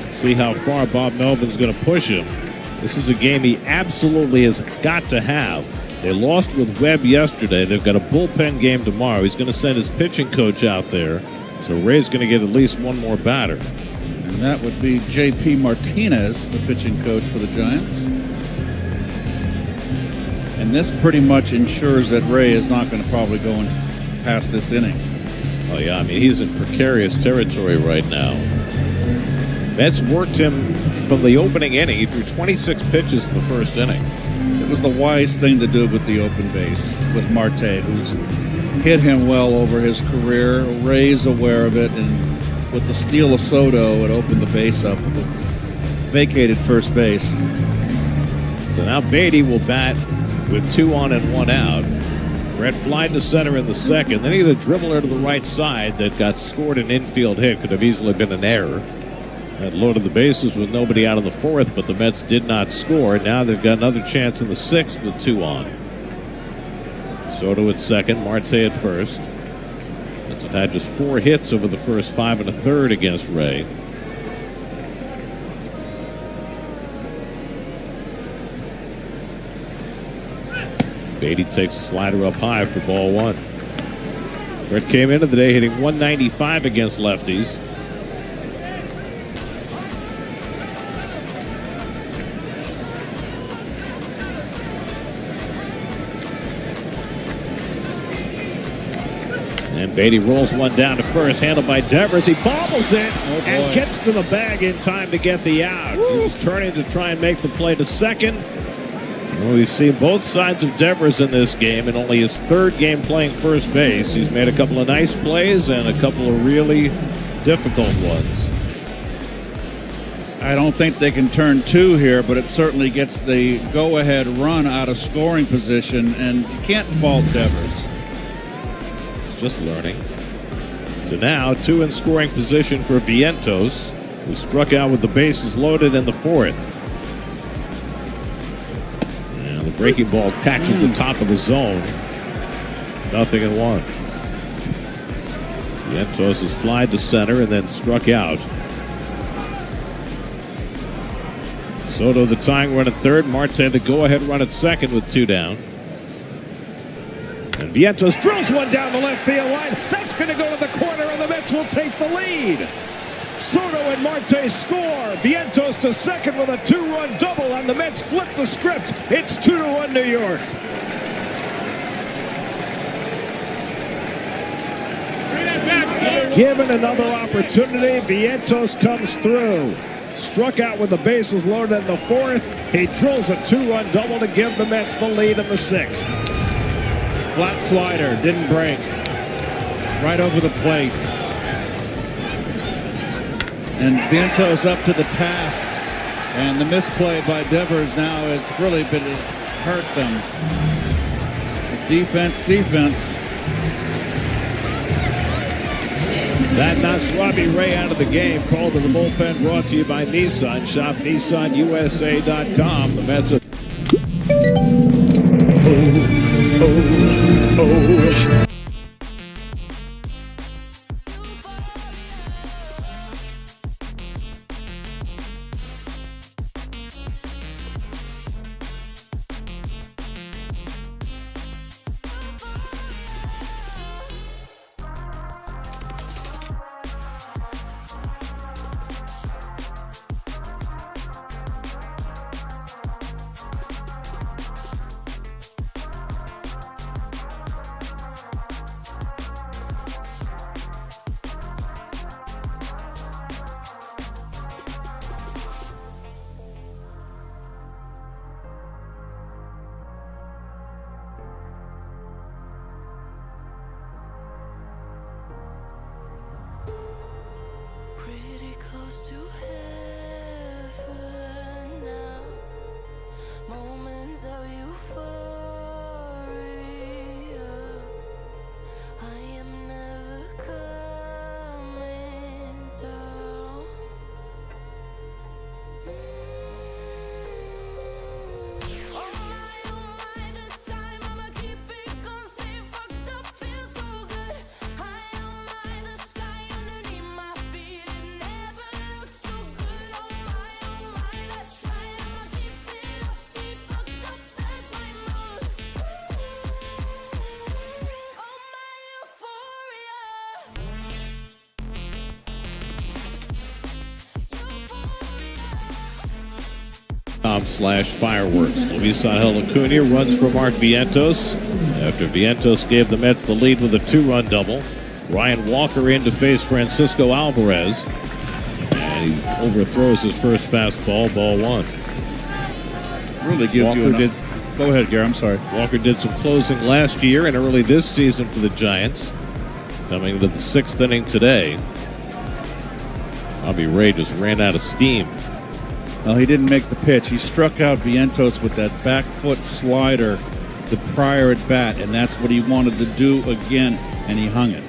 See how far Bob Melvin's going to push him. This is a game he absolutely has got to have. They lost with Webb yesterday. They've got a bullpen game tomorrow. He's going to send his pitching coach out there. So Ray's going to get at least one more batter. And that would be J.P. Martinez, the pitching coach for the Giants. And this pretty much ensures that Ray is not going to probably go past this inning. Oh, yeah. I mean, he's in precarious territory right now. Mets worked him from the opening inning. He threw 26 pitches in the first inning. It was the wise thing to do with the open base with Marte, who's hit him well over his career. Ray's aware of it, and with the steal of Soto, it opened the base up. Vacated first base. So now Beatty will bat with 2 on and 1 out. Brett flied to center in the second. Then he had a dribbler to the right side that got scored an infield hit. Could have easily been an error. That loaded the bases with nobody out in the 4th, but the Mets did not score. Now they've got another chance in the 6th with 2 on. Soto at second, Marte at first. Mets have had just 4 hits over the first 5 1/3 against Ray. Beatty takes a slider up high for ball 1. Brett came into the day hitting .195 against lefties. And Beatty rolls one down to first, handled by Devers. He bobbles it and gets to the bag in time to get the out. He was turning to try and make the play to second. Well, we've seen both sides of Devers in this game, and only his 3rd game playing first base. He's made a couple of nice plays and a couple of really difficult ones. I don't think they can turn 2 here, but it certainly gets the go-ahead run out of scoring position, and you can't fault Devers. Just learning. So now 2 in scoring position for Vientos, who struck out with the bases loaded in the 4th. And the breaking ball catches the top of the zone. 0-1. Vientos has flied to center and then struck out. Soto the tying run at third. Marte the go-ahead run at second with 2 down. And Vientos drills one down the left field line. That's going to go to the corner, and the Mets will take the lead. Soto and Marte score. Vientos to second with a 2-run double, and the Mets flip the script. It's 2-1 New York. Given another opportunity, Vientos comes through. Struck out with the bases loaded in the 4th. He drills a 2-run double to give the Mets the lead in the 6th. Flat slider, didn't break. Right over the plate. And Vientos up to the task. And the misplay by Devers now has really hurt them. Defense. That knocks Robbie Ray out of the game. Call to the bullpen brought to you by Nissan. Shop NissanUSA.com. The Mets are... Pretty close to heaven now. Moments of euphoria. I am never coming down. Oh my, this time I'ma keep it going. Stay fucked up, feel so good. I am the sky underneath my feet. It never looked so good. Oh my, that's right. I'ma keep it up. Stay fucked up, that's my mood. Oh my euphoria. .com/fireworks. Luis Angel Acuna runs for Mark Vientos. After Vientos gave the Mets the lead with a 2-run double. Ryan Walker in to face Francisco Alvarez. And he overthrows his first fastball, ball 1. Really gives Walker you did. Go ahead, Gary. I'm sorry. Walker did some closing last year and early this season for the Giants. Coming into the 6th inning today. Robbie Ray just ran out of steam. Well, he didn't make the pitch. He struck out Vientos with that back foot slider the prior at bat, and that's what he wanted to do again, and he hung it.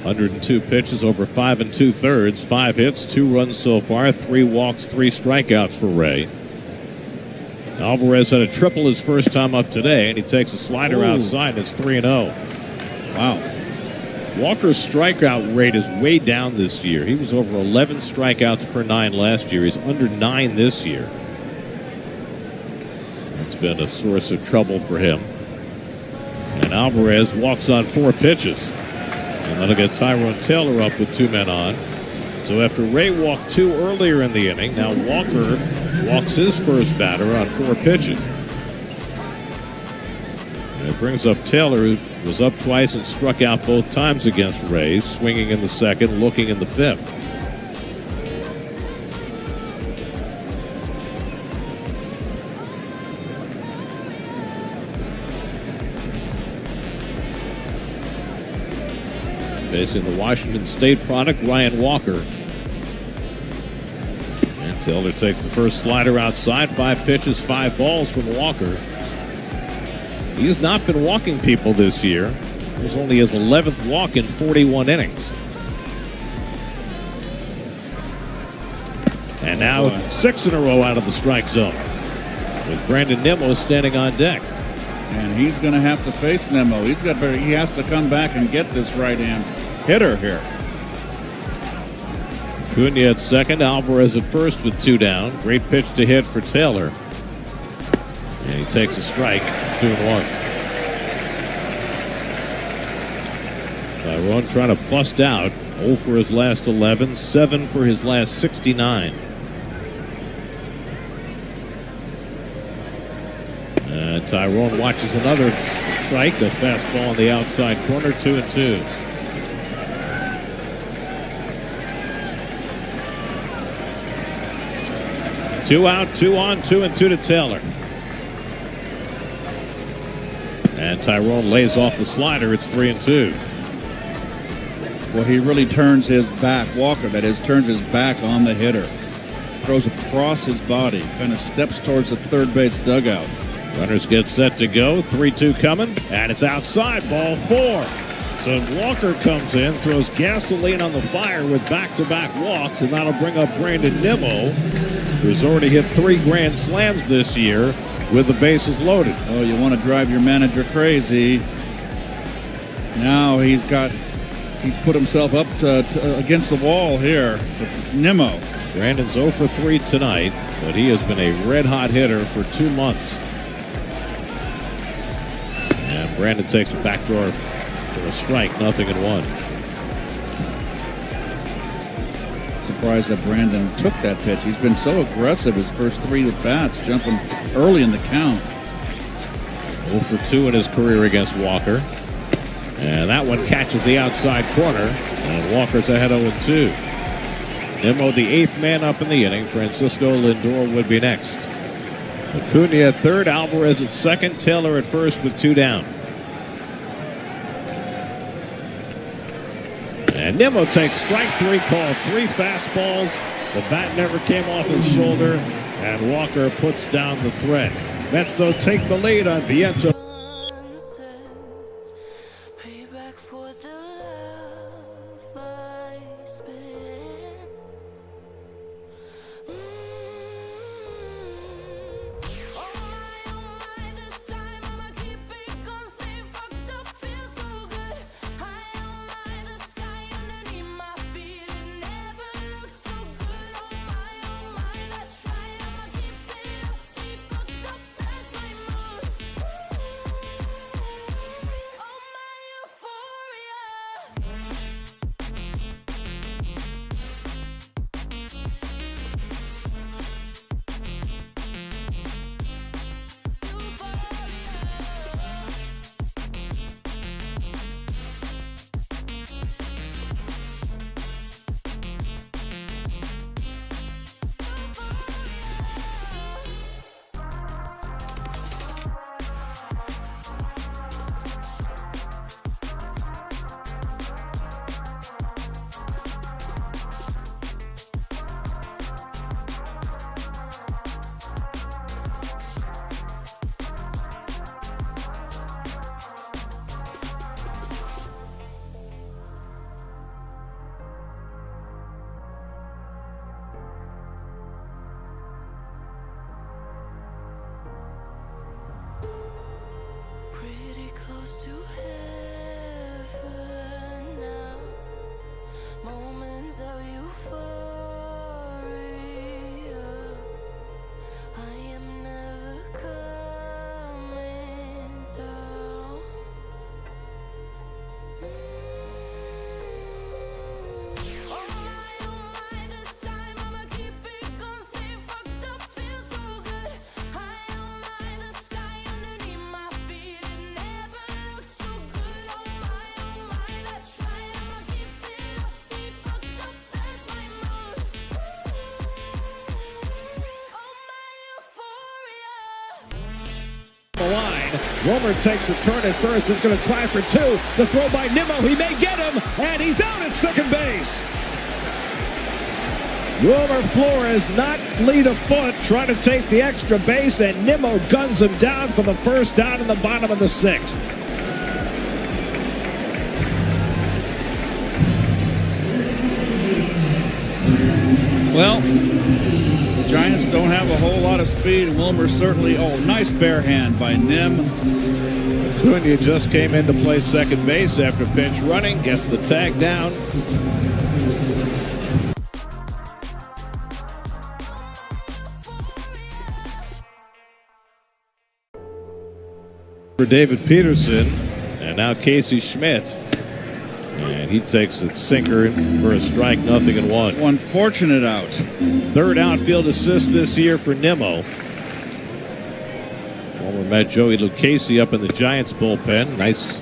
102 pitches over 5 2/3, 5 hits, 2 runs so far, 3 walks, 3 strikeouts for Ray. Alvarez had a triple his first time up today, and he takes a slider outside, and it's 3-0. Wow. Walker's strikeout rate is way down this year. He was over 11 strikeouts per 9 last year. He's under 9 this year. It's been a source of trouble for him. And Alvarez walks on 4 pitches. And that'll get Tyrone Taylor up with 2 men on. So after Ray walked 2 earlier in the inning, now Walker walks his first batter on 4 pitches. And it brings up Taylor, who was up twice and struck out both times against Ray, swinging in the 2nd, looking in the 5th. Facing the Washington State product, Ryan Walker. And Taylor takes the first slider outside. 5 pitches, 5 balls from Walker. He's not been walking people this year. It was only his 11th walk in 41 innings. And now 6 in a row out of the strike zone, with Brandon Nimmo standing on deck. And he's going to have to face Nimmo. He has to come back and get this right-hand hitter here. Acuna at second, Alvarez at first with 2 down. Great pitch to hit for Taylor. And he takes a strike, 2-1. Tyrone trying to bust out. 0 for his last 11, 7 for his last 69. Tyrone watches another strike, a fastball on the outside corner, 2-2. Two out, 2 on, 2-2 to Taylor. And Tyrone lays off the slider. It's 3-2. Well, he really turns his back, Walker, that is, turns his back on the hitter. Throws across his body, kind of steps towards the third base dugout. Runners get set to go. 3-2 coming, and it's outside. Ball 4. So Walker comes in, throws gasoline on the fire with back-to-back walks, and that'll bring up Brandon Nimmo, who's already hit 3 grand slams this year with the bases loaded. Oh, you want to drive your manager crazy. Now he's put himself up against the wall here with Nimmo. Brandon's 0 for 3 tonight, but he has been a red-hot hitter for 2 months. And Brandon takes a backdoor for a strike, 0-1. Surprised that Brandon took that pitch. He's been so aggressive his first 3 at-bats, jumping early in the count. 0 for 2 in his career against Walker. And that one catches the outside corner, and Walker's ahead 0-2. Nimmo, the 8th man up in the inning. Francisco Lindor would be next. Acuna at third, Alvarez at second, Taylor at first with 2 down. And Nimmo takes strike 3, called 3 fastballs. The bat never came off his shoulder, and Walker puts down the threat. Mets, though, take the lead on Vientos. Payback for the love I spent. Oh my, this time I'ma keep it gon' stay fucked up, feel so good. High on my, the sky underneath my feet, it never looked so good. Oh my, that's right, I'ma keep it up, stay fucked up, that's my mood. Oh my euphoria. Pretty close to heaven now. Moments of euphoria. I am never coming down. Oh my, this time I'ma keep it gon' stay fucked up, feel so good. High on my, the sky underneath my feet, it never looked so good. Oh my, that's right, I'ma keep it up, stay fucked up, that's my mood. Oh my euphoria. The line. Romer takes a turn at first. Is going to try for 2. The throw by Nimmo. He may get him, and he's out at second base. Wilmer Flores not fleet of foot, trying to take the extra base, and Nimmo guns him down for the first down in the bottom of the 6th. Well, the Giants don't have a whole lot of speed, and Wilmer certainly, nice bare hand by Nim. Acuna just came in to play second base after pinch running, gets the tag down. For David Peterson, and now Casey Schmidt. And he takes a sinker for a strike, 0-1. One fortunate out. Third outfield assist this year for Nimmo. Former Met Joey Lucchese up in the Giants bullpen. Nice.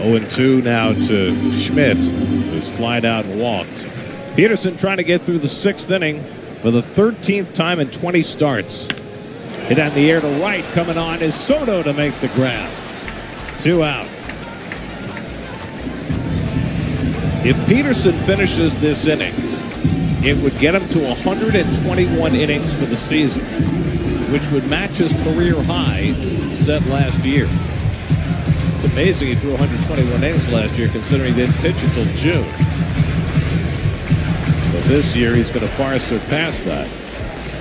0-2 now to Schmidt, who's flied out and walked. Peterson trying to get through the 6th inning for the 13th time in 20 starts. Hit on the air to right. Coming on is Soto to make the grab. 2 out. If Peterson finishes this inning, it would get him to 121 innings for the season, which would match his career high set last year. It's amazing he threw 121 innings last year, considering he didn't pitch until June. But this year, he's going to far surpass that.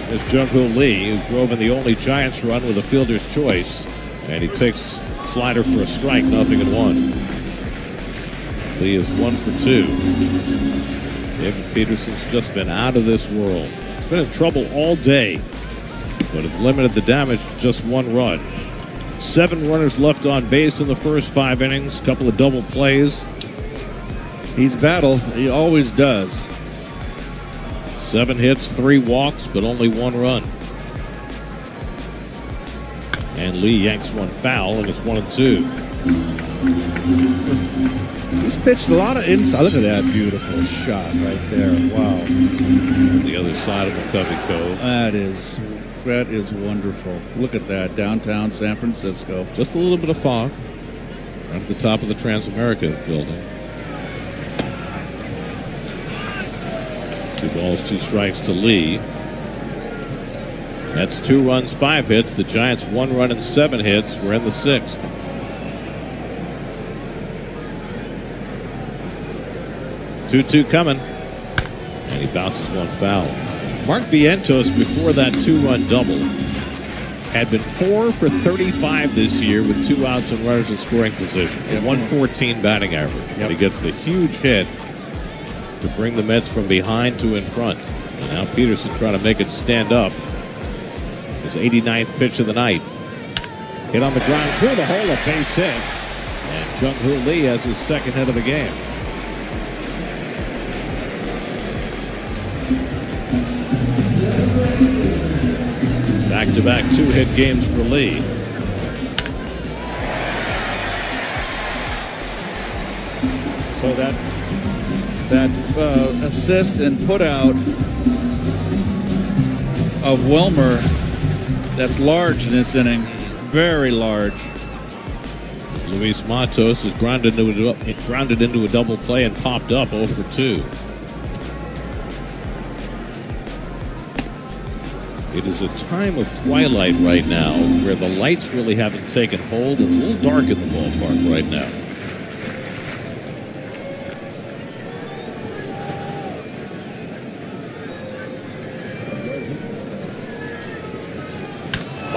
There's Jung-Hoo Lee, who drove in the only Giants run with a fielder's choice, and he takes slider for a strike, 0-1. Lee is 1 for 2. David Peterson's just been out of this world. He's been in trouble all day, but it's limited the damage to just 1 run. 7 runners left on base in the first 5 innings, couple of double plays. He's battled. He always does. 7 hits, 3 walks, but only 1 run. And Lee yanks 1 foul, and it's 1-2. He's pitched a lot of inside. Look at that beautiful shot right there. Wow. On the other side of McCovey Cove. That is wonderful. Look at that, downtown San Francisco. Just a little bit of fog. Right at the top of the Transamerica building. 2 balls, 2 strikes to Lee. That's 2 runs, 5 hits. The Giants 1 run and 7 hits. We're in the 6th. Two coming. And he bounces 1 foul. Mark Vientos, before that 2-run double, had been 4 for 35 this year with 2 outs and runners in scoring position. A 114 batting average. And he gets the huge hit to bring the Mets from behind to in front. And now Peterson trying to make it stand up. His 89th pitch of the night. Hit on the ground through the hole, a base hit. And Jung-Hoo Lee has his 2nd hit of the game. Back-to-back 2-hit games for Lee. So that assist and put out of Wilmer, that's large in this inning. Very large. As Luis Matos is grounded into a double play and popped up 0 for 2. It is a time of twilight right now where the lights really haven't taken hold. It's a little dark at the ballpark right now.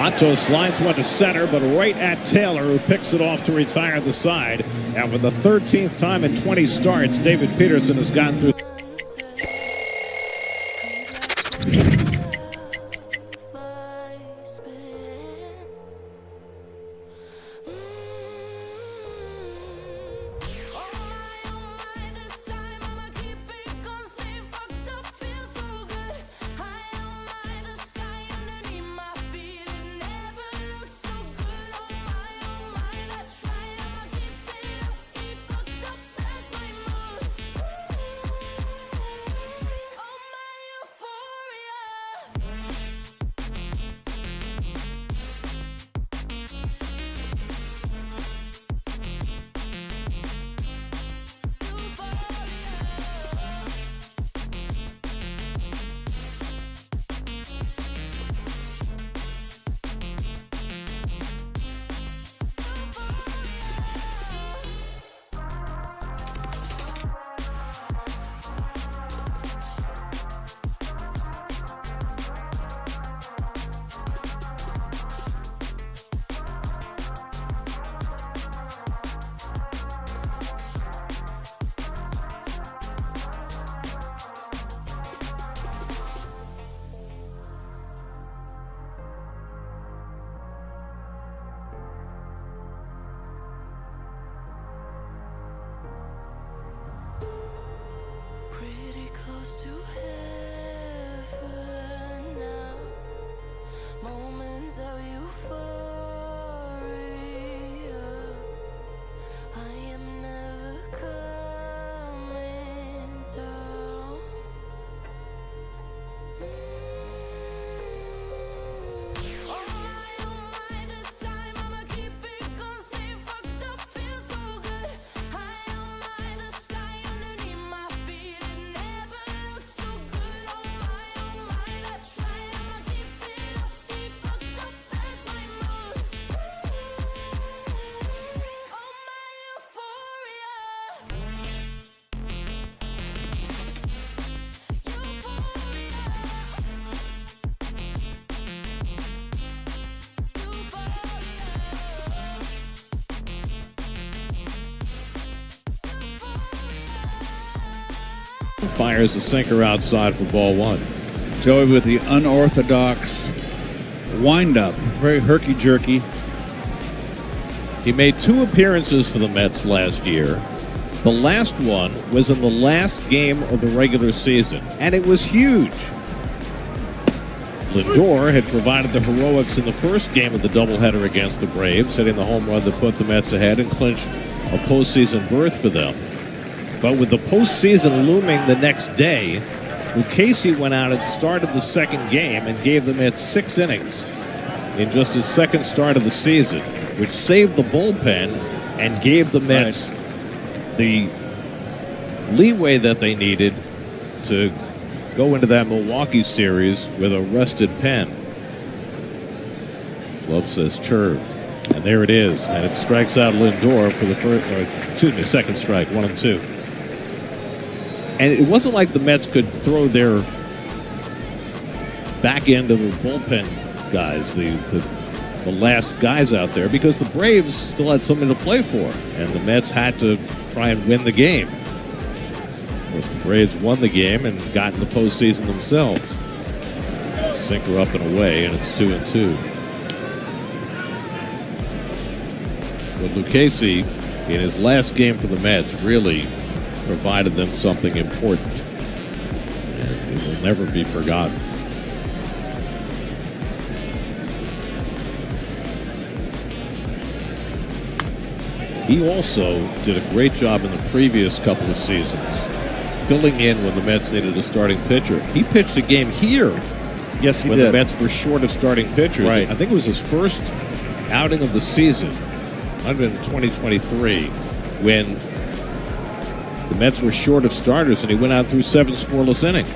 Matos slides one to center, but right at Taylor, who picks it off to retire the side. And for the 13th time in 20 starts, David Peterson has gotten through. fires a sinker outside for ball one. Joey with the unorthodox wind-up. Very herky-jerky. He made 2 appearances for the Mets last year. The last one was in the last game of the regular season, and it was huge. Lindor had provided the heroics in the first game of the doubleheader against the Braves, hitting the home run that put the Mets ahead and clinched a postseason berth for them. But with the postseason looming the next day, Lucchesi went out and started the second game and gave the Mets 6 innings in just his second start of the season, which saved the bullpen and gave the Mets the leeway that they needed to go into that Milwaukee series with a rested pen. Glove says chirp. And there it is. And it strikes out Lindor for the second strike, 1-2. And it wasn't like the Mets could throw their back end of the bullpen guys, the last guys out there, because the Braves still had something to play for. And the Mets had to try and win the game. Of course, the Braves won the game and got in the postseason themselves. Sinker up and away, and it's 2-2. But Lucchesi, in his last game for the Mets, really provided them something important. And it will never be forgotten. He also did a great job in the previous couple of seasons, filling in when the Mets needed a starting pitcher. He pitched a game here. Yes, he when did. the Mets were short of starting pitchers. Right. I think it was his first outing of the season, might have been 2023, when the Mets were short of starters, and he went out through 7 scoreless innings.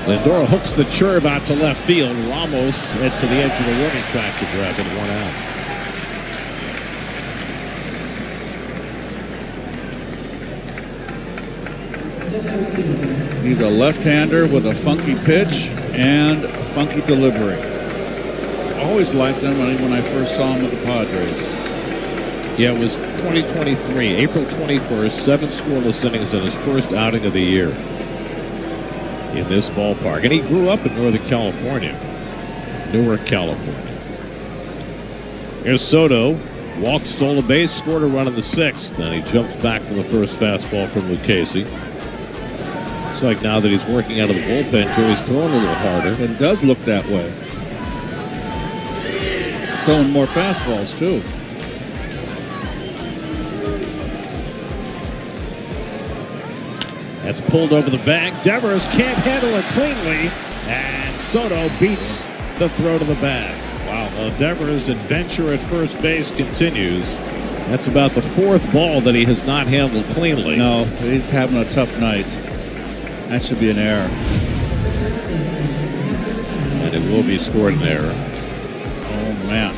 Lindor hooks the churb out to left field. Ramos head to the edge of the warning track to grab it, 1 out. He's a left-hander with a funky pitch and a funky delivery. Always liked him when I first saw him with the Padres. Yeah, it was 2023, April 21st, 7 scoreless innings in his first outing of the year in this ballpark. And he grew up in Northern California, Newark, California. Here's Soto. Walked, stole a base, scored a run in the 6th. Then he jumps back from the first fastball from Lucchesi. It's like now that he's working out of the bullpen, Joey's throwing a little harder. It does look that way. Throwing more fastballs, too. That's pulled over the bag. Devers can't handle it cleanly, and Soto beats the throw to the bag. Wow, well, Devers' adventure at first base continues. That's about the 4th ball that he has not handled cleanly. No, he's having a tough night. That should be an error. And it will be scored an error. Oh, man.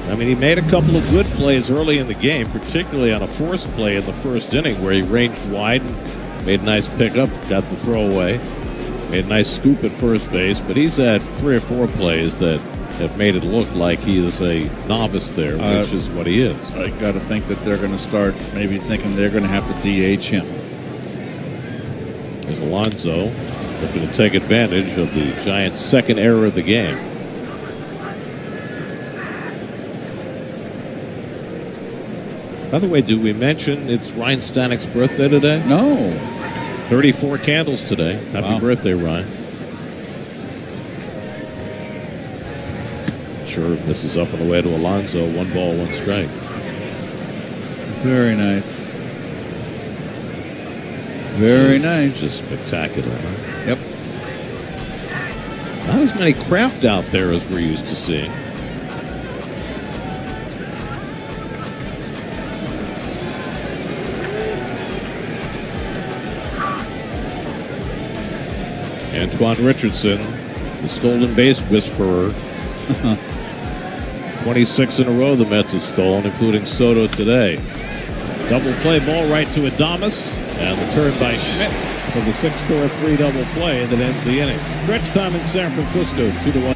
I mean, he made a couple of good plays early in the game, particularly on a forced play in the first inning where he ranged wide and made a nice pickup, got the throw away, made a nice scoop at first base. But he's had 3 or 4 plays that have made it look like he is a novice there, which is what he is. I got to think that they're going to start maybe thinking they're going to have to DH him. As Alonso looking to take advantage of the Giants' second error of the game. By the way, did we mention it's Ryan Stanek's birthday today? No. 34 candles today. Happy birthday, Ryan. Sure, misses up on the way to Alonso. 1 ball, 1 strike. Very nice. Very nice. Just spectacular, huh? Yep. Not as many craft out there as we're used to seeing. Antoine Richardson, the stolen base whisperer. 26 in a row the Mets have stolen, including Soto today. Double play ball right to Adames, and the turn by Schmidt for the 6-4-3 double play that ends the inning. Stretch time in San Francisco, 2-1.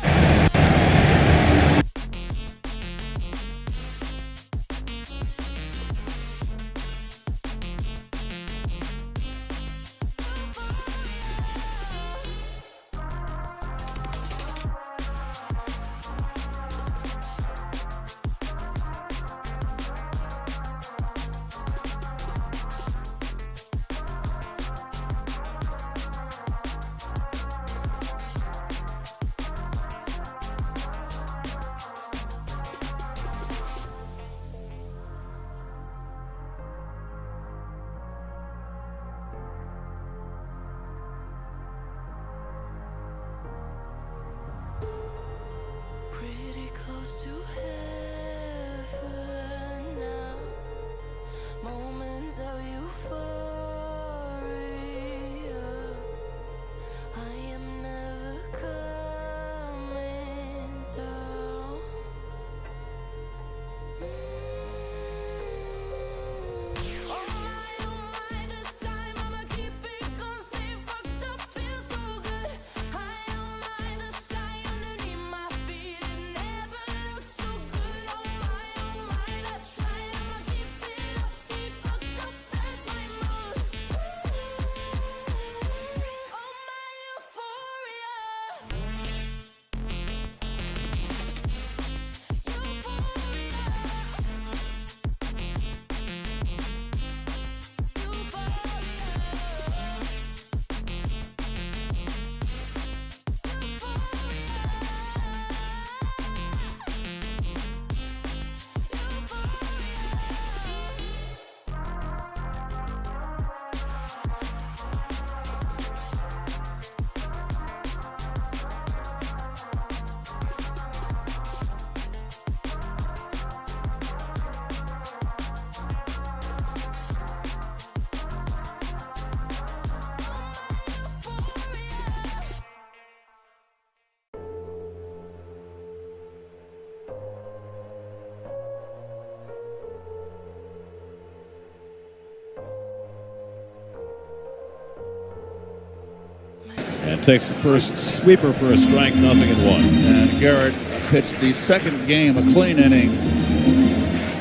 And takes the first sweeper for a strike, 0-1. And Garrett pitched the second game, a clean inning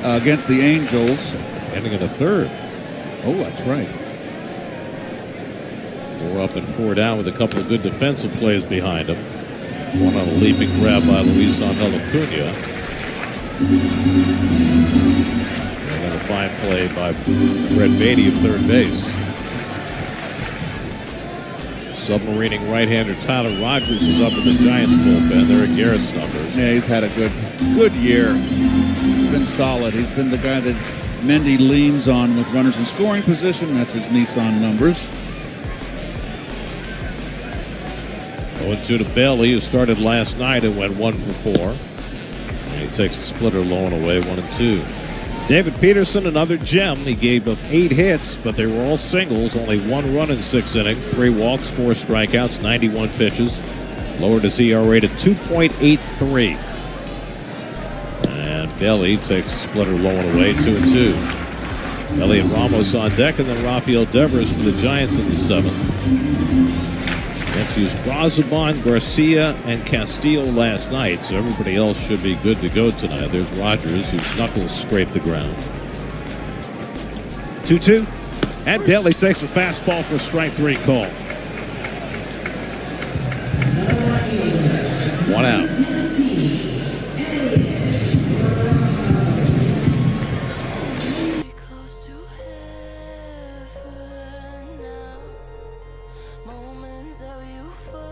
against the Angels. Ending in a third. Oh, that's right. 4 up and 4 down with a couple of good defensive plays behind him. One on a leaping grab by Luis Angel Acuna. And then a fine play by Brett Beatty of third base. Submarining right-hander Tyler Rogers is up in the Giants bullpen. There are Garrett's numbers. Yeah, he's had a good year. He's been solid. He's been the guy that Mendy leans on with runners in scoring position. That's his Nissan numbers. 0-2 to Bailey, who started last night and went 1 for 4. And he takes a splitter low and away, 1-2. David Peterson, another gem. He gave up 8 hits, but they were all singles. Only 1 run in 6 innings, 3 walks, 4 strikeouts, 91 pitches. Lowered his ERA to 2.83. And Bailey takes a splitter low and away, 2-2. Elliot Ramos on deck, and then Rafael Devers for the Giants in the 7th. Let's use Brazoban, Garcia, and Castillo last night, so everybody else should be good to go tonight. There's Rogers, whose knuckles scraped the ground. 2-2. And Bailey takes a fastball for strike 3 call. 1 out. Close to heaven now. Moments of euphoria.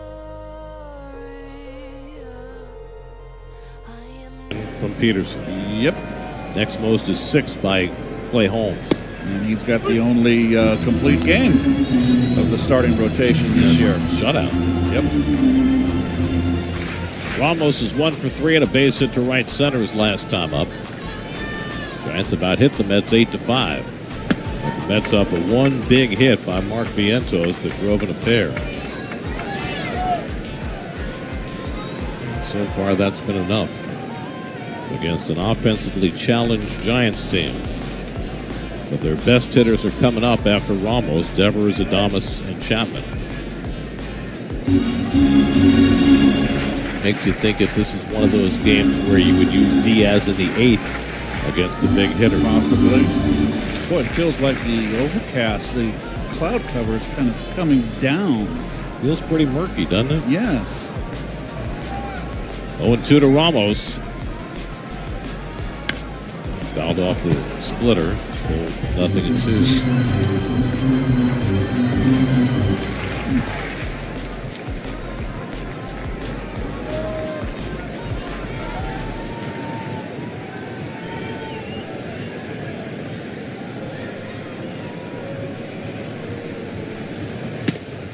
I am From Peterson. Yep. Next most is 6 by Clay Holmes. And he's got the only complete game of the starting rotation this year. Shutout. Yep. Ramos is 1 for 3 and a base hit to right center his last time up. Giants about hit the Mets 8-5. The Mets up a 1 big hit by Mark Vientos that drove in a pair. So far, that's been enough against an offensively challenged Giants team. But their best hitters are coming up after Ramos, Devers, Adames, and Chapman. Makes you think if this is one of those games where you would use Diaz in the 8th against the big hitter. Possibly. Boy, it feels like the overcast, the cloud cover is kind of coming down. Feels pretty murky, doesn't it? Yes. 0-2 to Ramos. Fouled off the splitter, so 0-2.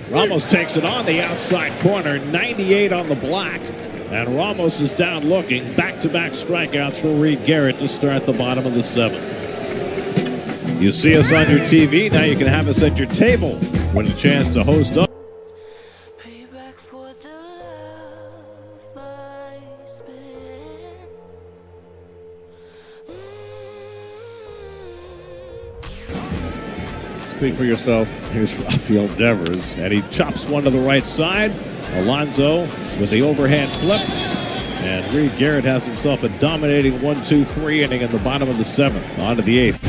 Ramos takes it on the outside corner, 98 on the black. And Ramos is down looking. Back-to-back strikeouts for Reed Garrett to start the bottom of the 7th. You see us on your TV. Now you can have us at your table. Win a chance to host up. payback for the love I spent. Speak for yourself. Here's Rafael Devers, and he chops one to the right side. Alonso with the overhand flip. And Reed Garrett has himself a dominating 1-2-3 inning in the bottom of the 7th. On to the 8th.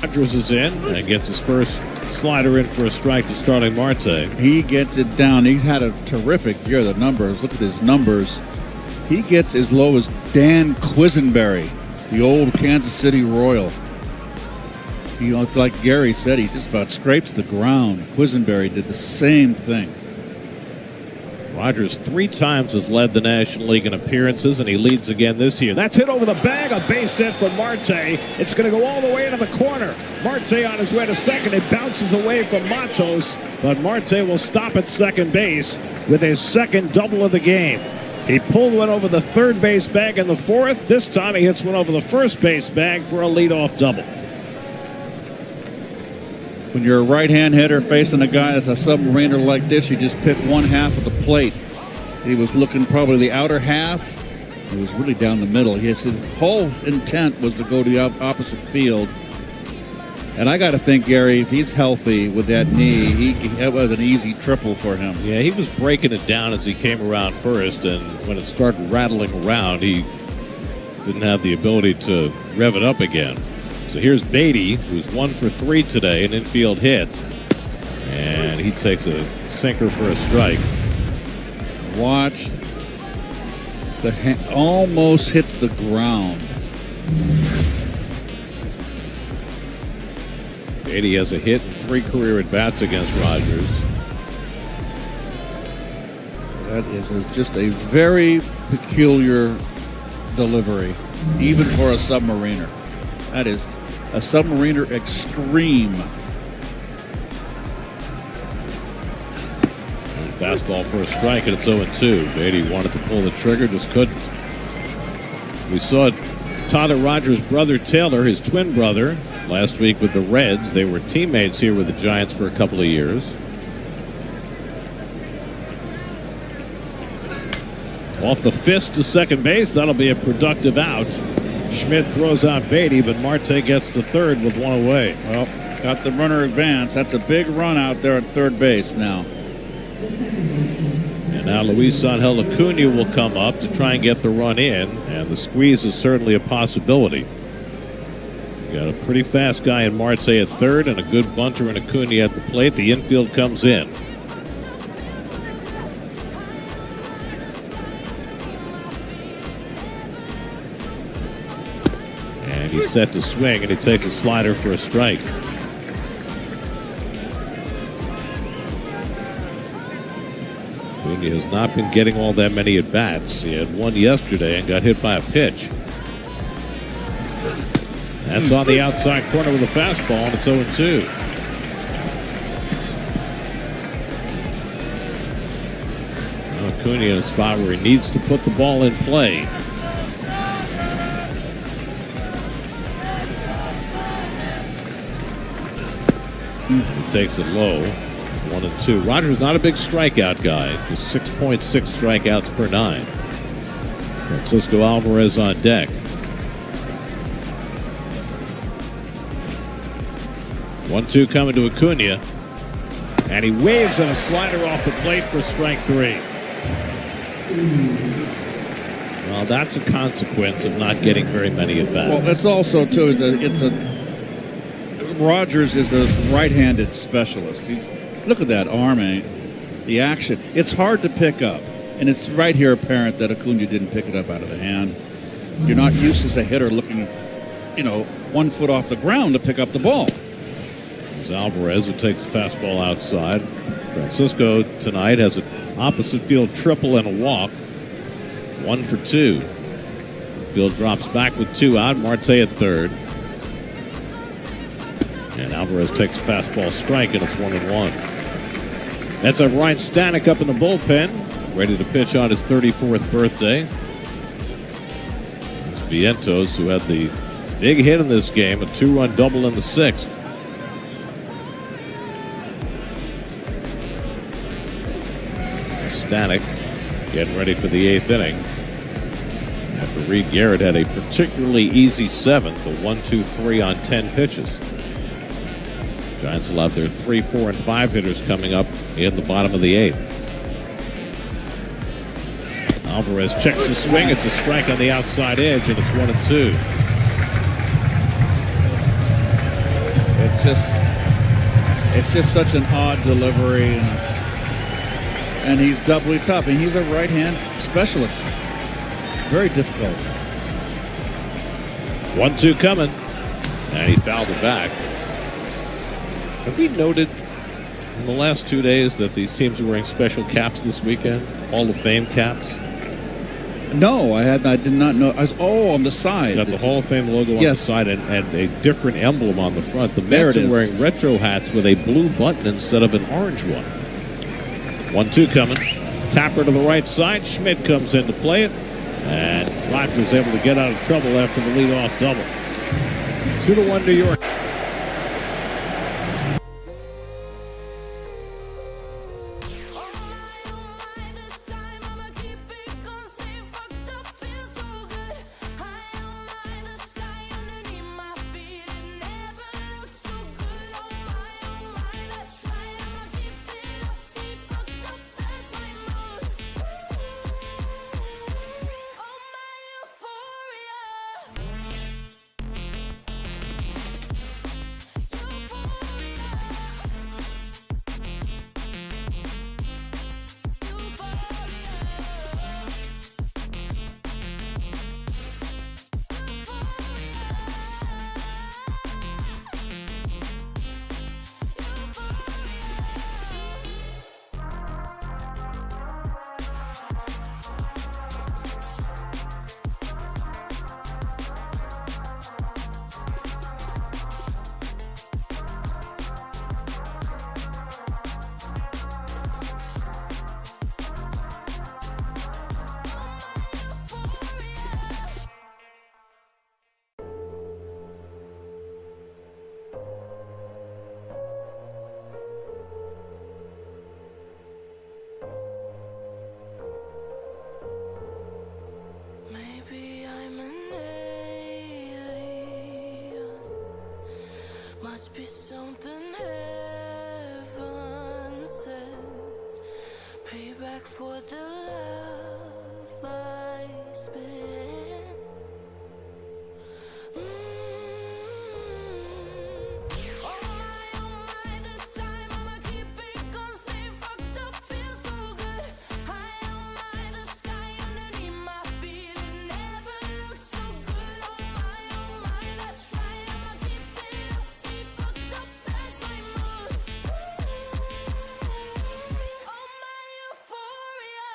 Rogers is in and gets his first slider in for a strike to starting Marte. He gets it down. He's had a terrific year. The numbers, look at his numbers. He gets as low as Dan Quisenberry, the old Kansas City Royal. He, like Gary said, he just about scrapes the ground. Quisenberry did the same thing. Rogers 3 times has led the National League in appearances, and he leads again this year. That's hit over the bag, a base hit for Marte. It's going to go all the way into the corner. Marte on his way to second. It bounces away from Matos, but Marte will stop at second base with his second double of the game. He pulled one over the third base bag in the fourth. This time he hits one over the first base bag for a leadoff double. When you're a right-hand hitter facing a guy that's a submariner like this, you just pick one half of the plate. He was looking probably the outer half. He was really down the middle. His whole intent was to go to the opposite field. And I got to think, Gary, if he's healthy with that knee, that was an easy triple for him. Yeah, he was breaking it down as he came around first, and when it started rattling around, he didn't have the ability to rev it up again. So here's Beatty, who's 1 for 3 today, an infield hit. And he takes a sinker for a strike. Watch. Almost hits the ground. Beatty has a hit and 3 career at-bats against Rogers. That is just a very peculiar delivery, even for a submariner. That is a submariner extreme. Fastball for a strike, and it's 0-2. Beatty wanted to pull the trigger, just couldn't. We saw Tyler Rogers' brother Taylor, his twin brother, last week with the Reds. They were teammates here with the Giants for a couple of years. Off the fist to second base. That'll be a productive out. Schmidt throws out Beatty, but Marte gets to third with 1 away. Well, got the runner advance. That's a big run out there at third base now. And now Luis Angel Acuna will come up to try and get the run in, and the squeeze is certainly a possibility. Got a pretty fast guy in Marte at third and a good bunter in Acuna at the plate. The infield comes in. And he's set to swing, and he takes a slider for a strike. Acuna has not been getting all that many at-bats. He had one yesterday and got hit by a pitch. That's on the outside corner with a fastball, and it's 0-2. Acuna in a spot where he needs to put the ball in play. He takes it low. 1-2. Rogers not a big strikeout guy. Just 6.6 strikeouts per 9. Francisco Alvarez on deck. 1-2 coming to Acuna. And he waves on a slider off the plate for strike 3. Well, that's a consequence of not getting very many at-bats. Well, it's also, too, Rogers is a right-handed specialist. Look at that arm, the action. It's hard to pick up, and it's right here apparent that Acuna didn't pick it up out of the hand. You're not used as a hitter looking, 1 foot off the ground to pick up the ball. There's Alvarez, who takes the fastball outside. Francisco tonight has an opposite field triple and a walk. 1 for 2. Field drops back with 2 out. Marte at third. And Alvarez takes a fastball strike, and it's 1-1. That's a Ryan Stanek up in the bullpen, ready to pitch on his 34th birthday. It's Vientos, who had the big hit in this game, a 2-run double in the 6th. Stanek getting ready for the 8th inning. After Reed Garrett had a particularly easy 7th, a 1-2-3 on 10 pitches. Giants will have their 3, 4, and 5 hitters coming up in the bottom of the 8th. Alvarez checks the swing. It's a strike on the outside edge, and it's 1-2. It's just such an odd delivery, and he's doubly tough. And he's a right-hand specialist. Very difficult. 1-2 coming, and he fouled it back. Have we noted in the last 2 days that these teams are wearing special caps this weekend? Hall of Fame caps? No, I did not know. On the side. Got the Hall of Fame logo on the side and a different emblem on the front. The Mets are wearing retro hats with a blue button instead of an orange one. 1-2 coming. Tapper to the right side. Schmidt comes in to play it. And Rogers able to get out of trouble after the leadoff double. 2-1 New York. Maybe I'm an alien. Must be something heaven sent. Payback for the love I spent. Oh my, this time I'ma keep it going. Stay fucked up, feel so good. High on my, the sky underneath my feet. It never looked so good. Oh my, that's right. I'ma keep it up, stay fucked up, that's my mood. Oh my euphoria.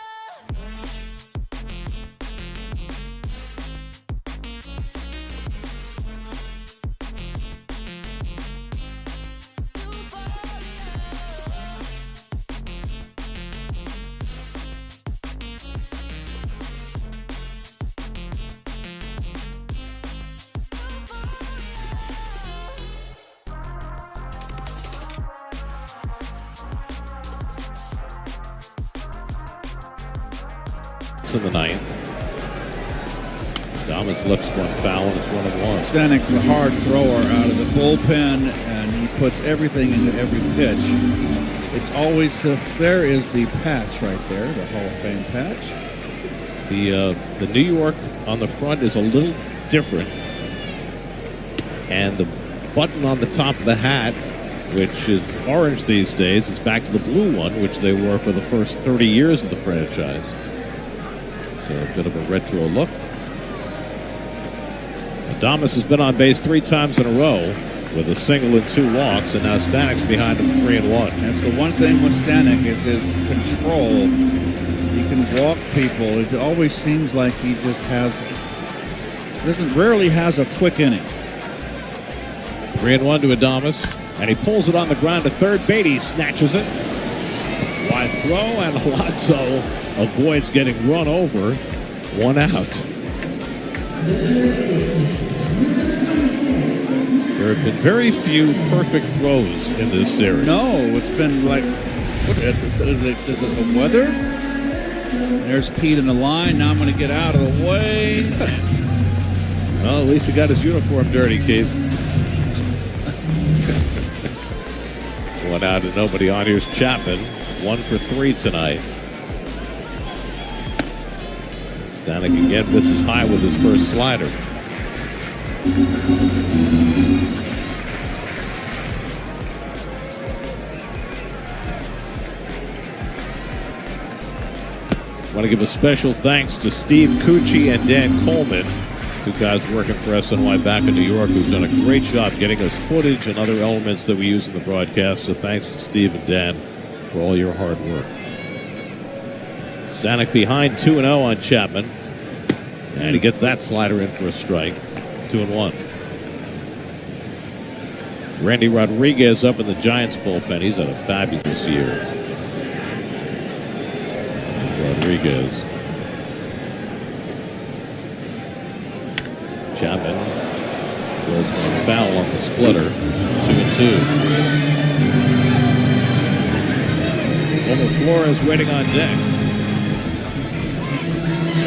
It's in the ninth. Thomas lifts one foul and it's 1-1. Stanek's a hard thrower out of the bullpen, and he puts everything into every pitch. It's always there is the patch right there, the Hall of Fame patch. The New York on the front is a little different, and the button on the top of the hat, which is orange these days, is back to the blue one, which they wore for the first 30 years of the franchise. It's a bit of a retro look. Adames has been on base 3 times in a row with a single and 2 walks, and now Stanek's behind him 3-1. That's the one thing with Stanek is his control. He can walk people. It always seems like he just rarely has a quick inning. 3-1 to Adames, and he pulls it on the ground to third. Beatty snatches it. Wide throw, and Alonso avoids getting run over. 1 out. There have been very few perfect throws in this series. No, it's been like, is it the weather? There's Pete in the line. Now I'm going to get out of the way. Well, at least he got his uniform dirty, Keith. 1 out and nobody on. Here's Chapman. 1 for 3 tonight. Stanek again misses high with his first slider. Want to give a special thanks to Steve Cucci and Dan Coleman, two guys working for SNY back in New York who've done a great job getting us footage and other elements that we use in the broadcast. So thanks to Steve and Dan for all your hard work. Stanek behind 2-0 on Chapman. And he gets that slider in for a strike. 2-1. Randy Rodriguez up in the Giants bullpen. He's had a fabulous year. Rodriguez. Chapman throws one foul on the splitter. 2-2. Over Flores waiting on deck.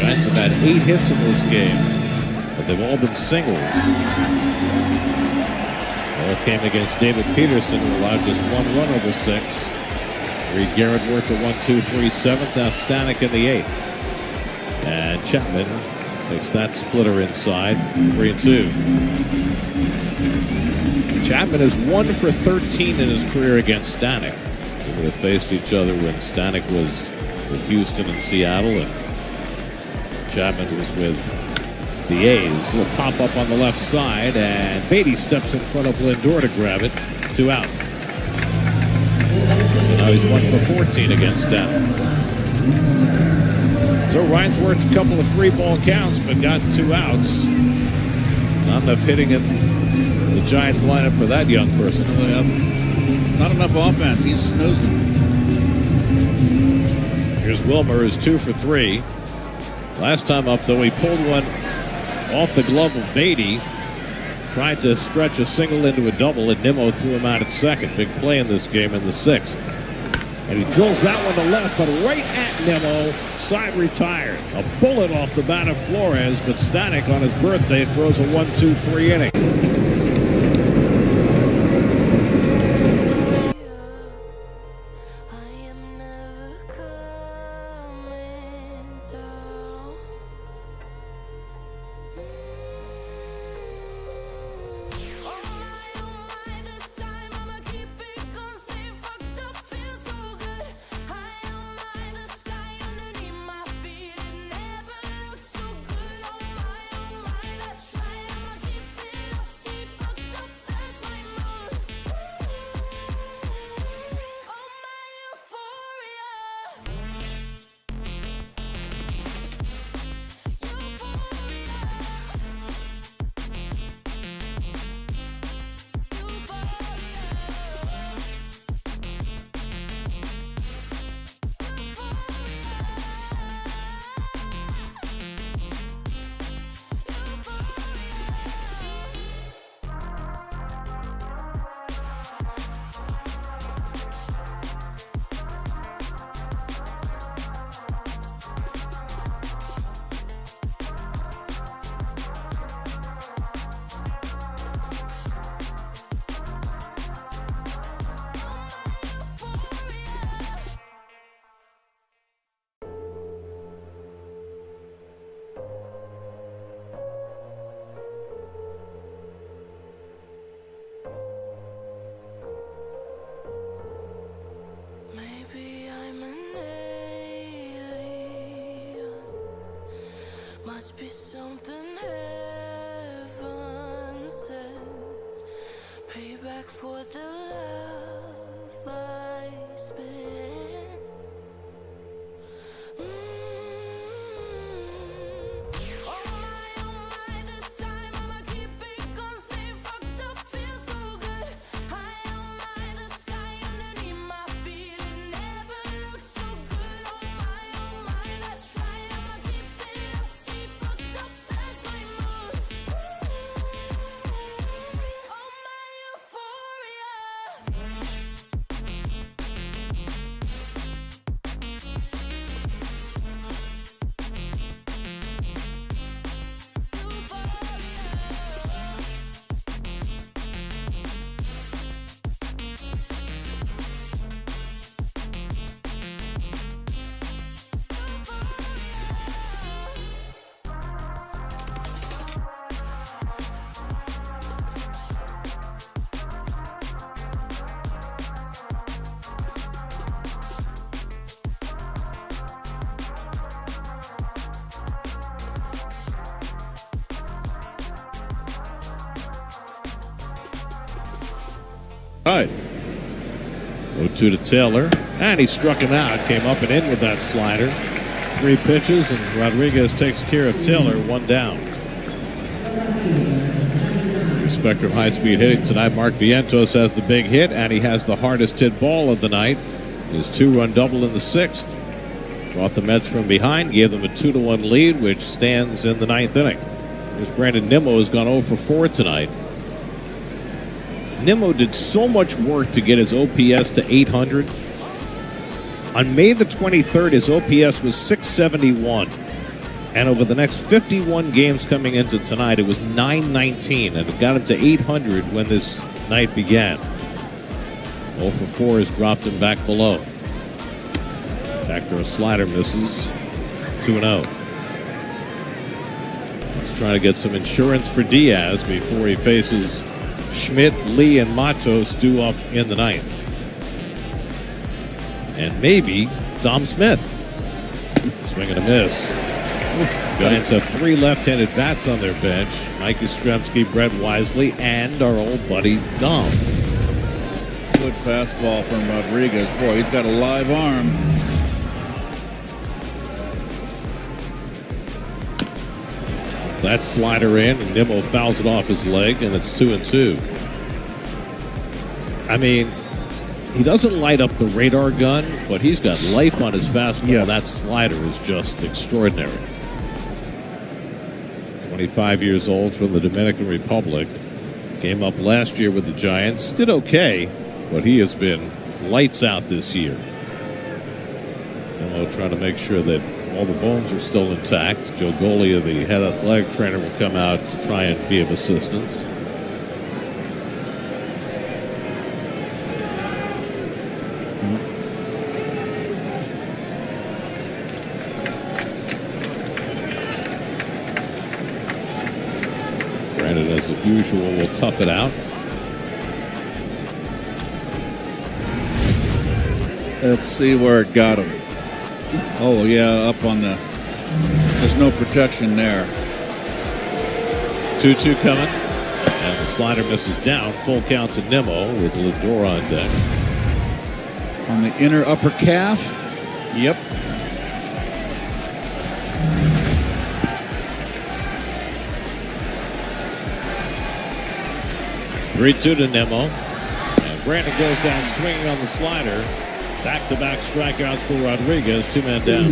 Giants have had 8 hits in this game, but they've all been singles. All came against David Peterson, who allowed just 1 run over 6. Reed Garrett worked a 1-2-3 7th. Now Stanek in the 8th. And Chapman takes that splitter inside. 3-2. Chapman is 1 for 13 in his career against Stanek. They have faced each other when Stanek was with Houston and Seattle, and Chapman was with the A's. Will pop up on the left side, and Beatty steps in front of Lindor to grab it. 2 out. So now he's 1 for 14 against Stanek. So Ryan's worked a couple of 3-ball counts, but got 2 outs. Not enough hitting in the Giants lineup for that young person. Not enough offense. He's snoozing. Here's Wilmer, who's 2 for 3. Last time up, though, he pulled one off the glove of Beatty. Tried to stretch a single into a double, and Nimmo threw him out at second. Big play in this game in the 6th. And he drills that one to left, but right at Nimmo. Side retired. A bullet off the bat of Flores, but Stanek on his birthday throws a 1-2-3 inning. Must be something heaven sends. Payback for the love I spent. Oh my, this time I'ma keep it gonna stay fucked up, feel so good. High on my, the sky underneath my feet, it never looked so good. Oh my, let's try, I'ma keep it up, stay fucked up, that's my mood. Oh my euphoria. All right. 0-2 to Taylor, and he struck him out. Came up and in with that slider. 3 pitches, and Rodriguez takes care of Taylor. 1 down. Spectrum high-speed hitting tonight. Mark Vientos has the big hit, and he has the hardest hit ball of the night. His 2-run double in the 6th. Brought the Mets from behind, gave them a 2-1 lead, which stands in the 9th inning. Here's Brandon Nimmo, has gone 0 for 4 tonight. Nimmo did so much work to get his OPS to 800. On May the 23rd, his OPS was 671. And over the next 51 games coming into tonight, it was 919. And it got him to 800 when this night began. 0 for 4 has dropped him back below. Back a slider misses. 2-0. He's trying to get some insurance for Diaz before he faces Schmidt, Lee, and Matos due up in the 9th. And maybe Dom Smith. Swing and a miss. Giants have 3 left-handed bats on their bench. Mike Yastrzemski, Brett Wisely, and our old buddy Dom. Good fastball from Rodriguez. Boy, he's got a live arm. That slider in, and Nimmo fouls it off his leg, and it's 2-2. I mean, he doesn't light up the radar gun, but he's got life on his fastball. Yes. That slider is just extraordinary. 25 years old from the Dominican Republic. Came up last year with the Giants. Did okay, but he has been lights out this year. Nimmo trying to make sure that all the bones are still intact. Joe Golia, the head athletic trainer, will come out to try and be of assistance. Brandon, as usual, will tough it out. Let's see where it got him. Oh, yeah, up on the... There's no protection there. 2-2 coming. And the slider misses down. Full count to Nimmo with Lindor on deck. On the inner upper calf. Yep. Three-two to Nimmo. And Brandon goes down swinging on the slider. Back-to-back strikeouts for Rodriguez. 2 men down.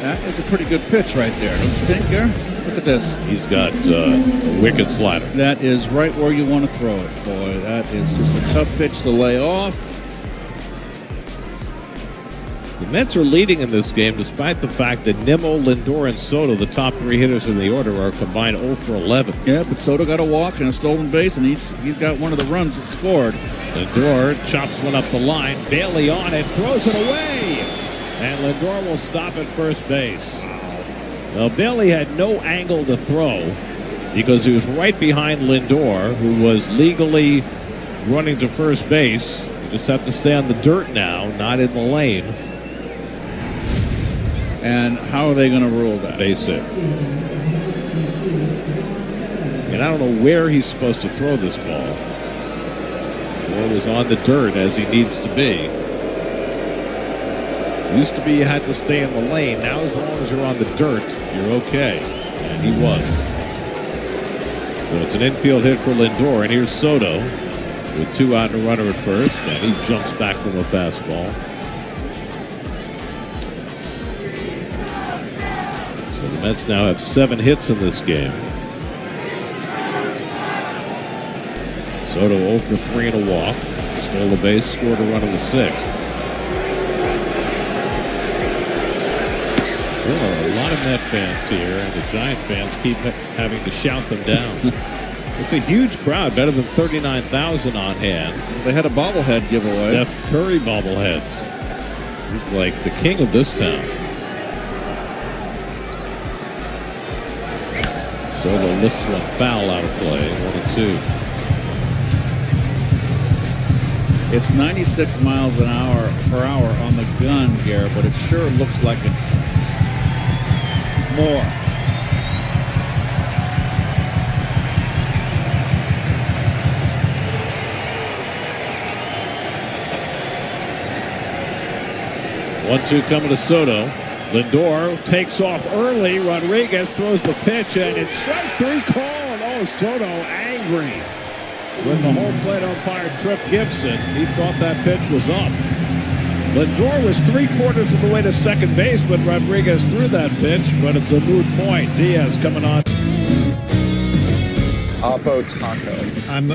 That is a pretty good pitch right there, don't you think, Gary? Look at this. He's got a wicked slider. That is right where you want to throw it, boy. That is just a tough pitch to lay off. The Mets are leading in this game despite the fact that Nimmo, Lindor, and Soto, the top 3 hitters in the order, are combined 0 for 11. Yeah, but Soto got a walk and a stolen base, and he's got one of the runs that scored. Lindor chops one up the line. Bailey on it, throws it away. And Lindor will stop at first base. Well, Bailey had no angle to throw because he was right behind Lindor, who was legally running to first base. You just have to stay on the dirt now, not in the lane. And how are they going to rule that? Base hit. And I don't know where he's supposed to throw this ball. Lindor was on the dirt as he needs to be. Used to be you had to stay in the lane. Now as long as you're on the dirt, you're okay. And he was. So it's an infield hit for Lindor. And here's Soto with 2 out and a runner at first. And he jumps back from a fastball. So the Mets now have 7 hits in this game. Soto 0 for 3 and a walk. Stole a base, scored a run in the 6th. There are a lot of Met fans here, and the Giant fans keep having to shout them down. It's a huge crowd, better than 39,000 on hand. They had a bobblehead giveaway. Steph Curry bobbleheads. He's like the king of this town. Soto lifts one foul out of play, 1-2. It's 96 miles per hour on the gun, Gare, but it sure looks like it's more. 1-2 coming to Soto. Lindor takes off early. Rodriguez throws the pitch, and it's strike three called. Oh, Soto angry with the home plate umpire, Trip Gibson. He thought that pitch was up. Lindor was 3/4 of the way to second base when Rodriguez threw that pitch, but it's a moot point. Diaz coming on. Oppo Taco. I'm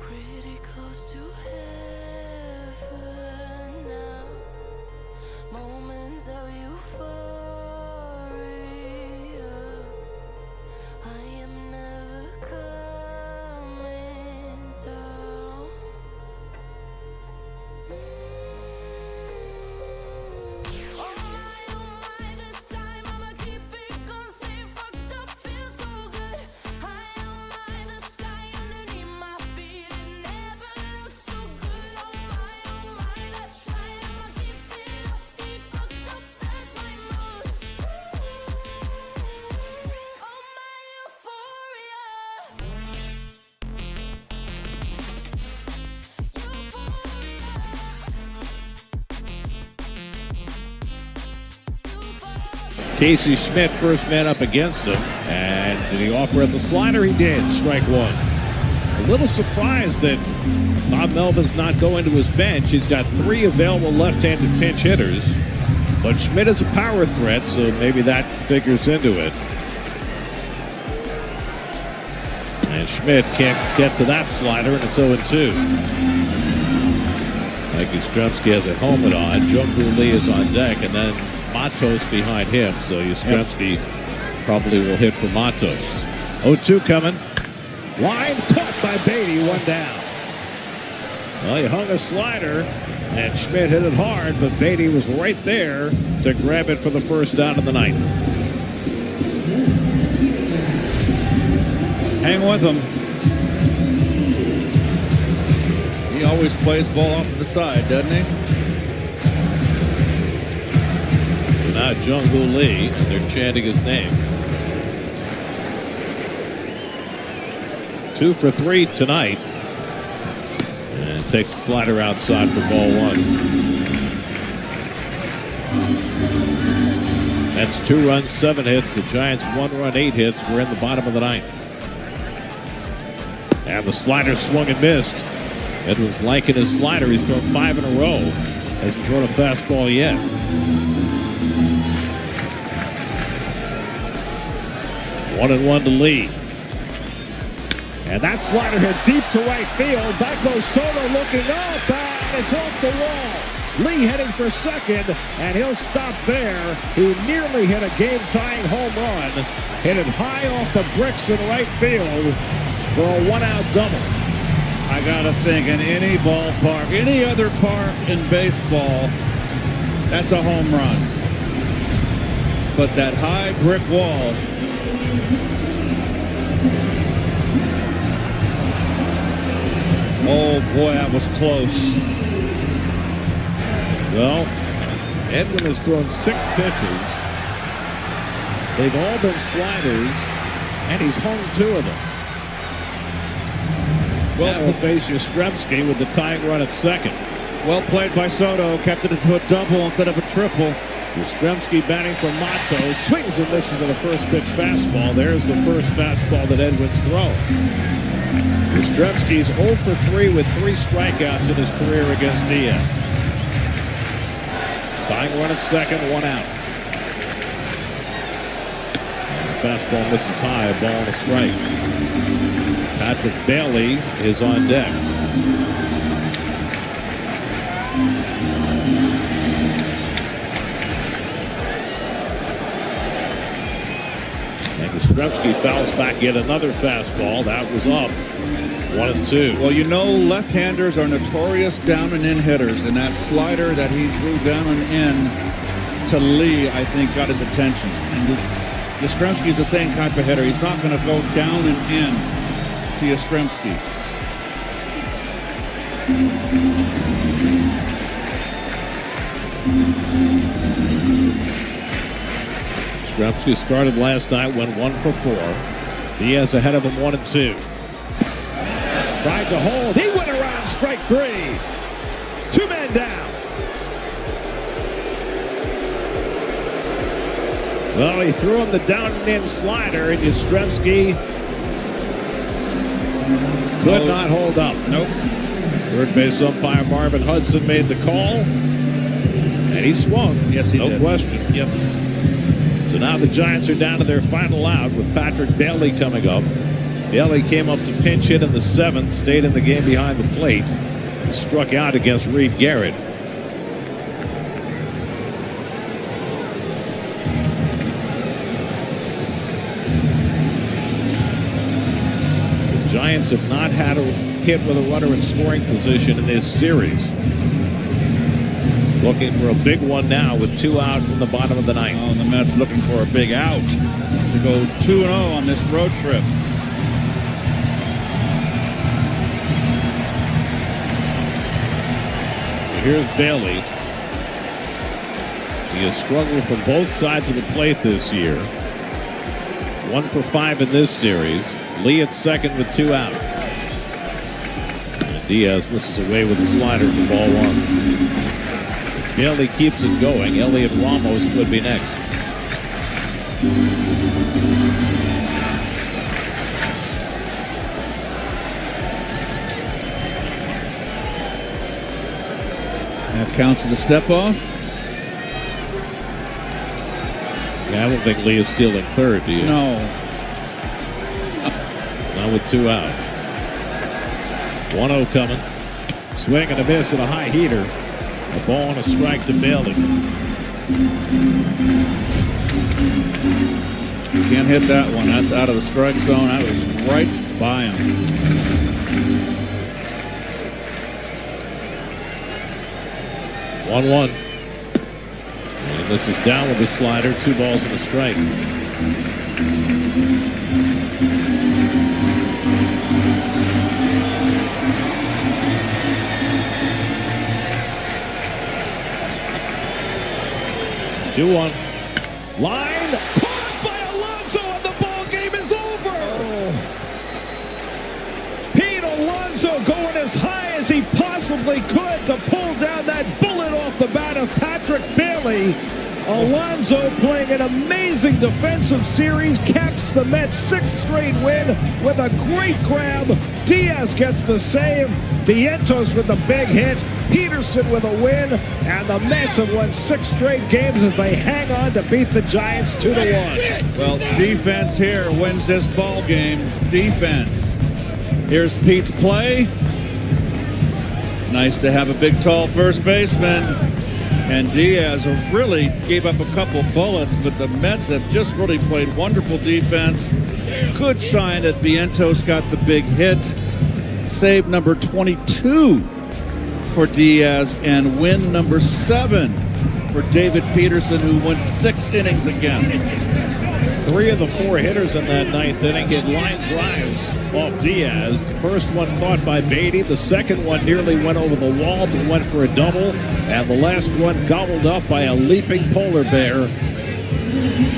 pretty close to heaven now. Moments of euphoria. I am never coming down. Oh my, this time I'ma keep it going. Stay fucked up, feel so good. High on my, the sky underneath my feet. It never looked so good. Oh my, that's right. I'ma keep it up, stay fucked up, that's my mood. Oh my, euphoria. Casey Schmidt, first man up against him. And did he offer at the slider? He did. Strike one. A little surprised that Bob Melvin's not going to his bench. He's got 3 available left-handed pinch hitters. But Schmidt is a power threat, so maybe that figures into it. And Schmidt can't get to that slider, and it's 0-2. Mike Yastrzemski has a helmet on. Jung-Hoo Lee is on deck, and then Matos behind him, so Yastrzemski probably will hit for Matos. 0-2 coming. Line caught by Beatty, 1 down. Well, he hung a slider, and Schmidt hit it hard, but Beatty was right there to grab it for the first out of the night. Hang with him. He always plays ball off to the side, doesn't he? Now Jung-Hoo Lee, and they're chanting his name. 2 for 3 tonight. And takes the slider outside for ball 1. That's 2 runs, 7 hits. The Giants 1 run, 8 hits. We're in the bottom of the 9th. And the slider swung and missed. Edwin's liking his slider. He's thrown 5 in a row. Hasn't thrown a fastball yet. 1-1 to Lee. And that slider hit deep to right field. Back goes Soto looking up, and it's off the wall. Lee heading for second, and he'll stop there. He nearly hit a game-tying home run. Hit it high off the bricks in right field for a 1-out double. I gotta think in any ballpark, any other park in baseball, that's a home run. But that high brick wall. Oh boy, that was close. Well, Edwin has thrown 6 pitches. They've all been sliders, and he's hung 2 of them. Now will face Yastrzemski with the tying run at second. Well played by Soto. Kept it into a double instead of a triple. Yastrzemski batting for Mato. Swings and misses on a first pitch fastball. There's the first fastball that Edwin's thrown. Yastrzemski's 0 for 3 with 3 strikeouts in his career against Diaz. Tying run at second, 1 out. Fastball misses high, a ball and a strike. Patrick Bailey is on deck. And Yastrzemski fouls back yet another fastball. That was up. 1-2. Well, you know, left-handers are notorious down and in hitters, and that slider that he threw down and in to Lee, I think, got his attention. And Yastrzemski's the same type of hitter. He's not going to go down and in to Yastrzemski. Yastrzemski started last night, went 1 for 4. Diaz ahead of him, 1-2. Tried to hold. He went around, strike 3. 2 men down. Well, he threw him the down and in slider, and Yastrzemski could not hold up. Nope. Third base umpire Marvin Hudson made the call, and he swung. Yes, he did. No question. Yep. So now the Giants are down to their final out with Patrick Bailey coming up. Bailey came up to pinch hit in the 7th, stayed in the game behind the plate, and struck out against Reed Garrett. The Giants have not had a hit with a runner in scoring position in this series. Looking for a big one now with 2 out in the bottom of the 9th. Oh, and the Mets looking for a big out to go 2-0 on this road trip. Here's Bailey. He has struggled from both sides of the plate this year. 1 for 5 in this series. Lee at second with 2 out. And Diaz misses away with a slider for ball 1. Bailey keeps it going. Elliot Ramos would be next. That counts as a step off. Yeah, I don't think Lee is still in third, do you? No. Now with 2 out. 1-0 coming. Swing and a miss and a high heater. A ball and a strike to Bailey. Can't hit that one. That's out of the strike zone. That was right by him. 1-1. And this is down with the slider. 2 balls and a strike. Two on. Line caught by Alonso, and the ball game is over. Pete Alonso going as high as he possibly could to pull down that bullet off the bat of Patrick Bailey. Alonso playing an amazing defensive series, caps the Mets' 6th straight win with a great grab. Diaz gets the save. Vientos with the big hit. Peterson with a win, and the Mets have won 6 straight games as they hang on to beat the Giants 2-1. Well, defense here wins this ball game. Defense. Here's Pete's play. Nice to have a big, tall first baseman. And Diaz really gave up a couple bullets, but the Mets have just really played wonderful defense. Good sign that Vientos got the big hit. Save number 22 for Diaz, and win number 7 for David Peterson, who went 6 innings again. 3 of the 4 hitters in that 9th inning hit line drives off Diaz. The first one caught by Beatty. The second one nearly went over the wall but went for a double. And the last one gobbled up by a leaping polar bear.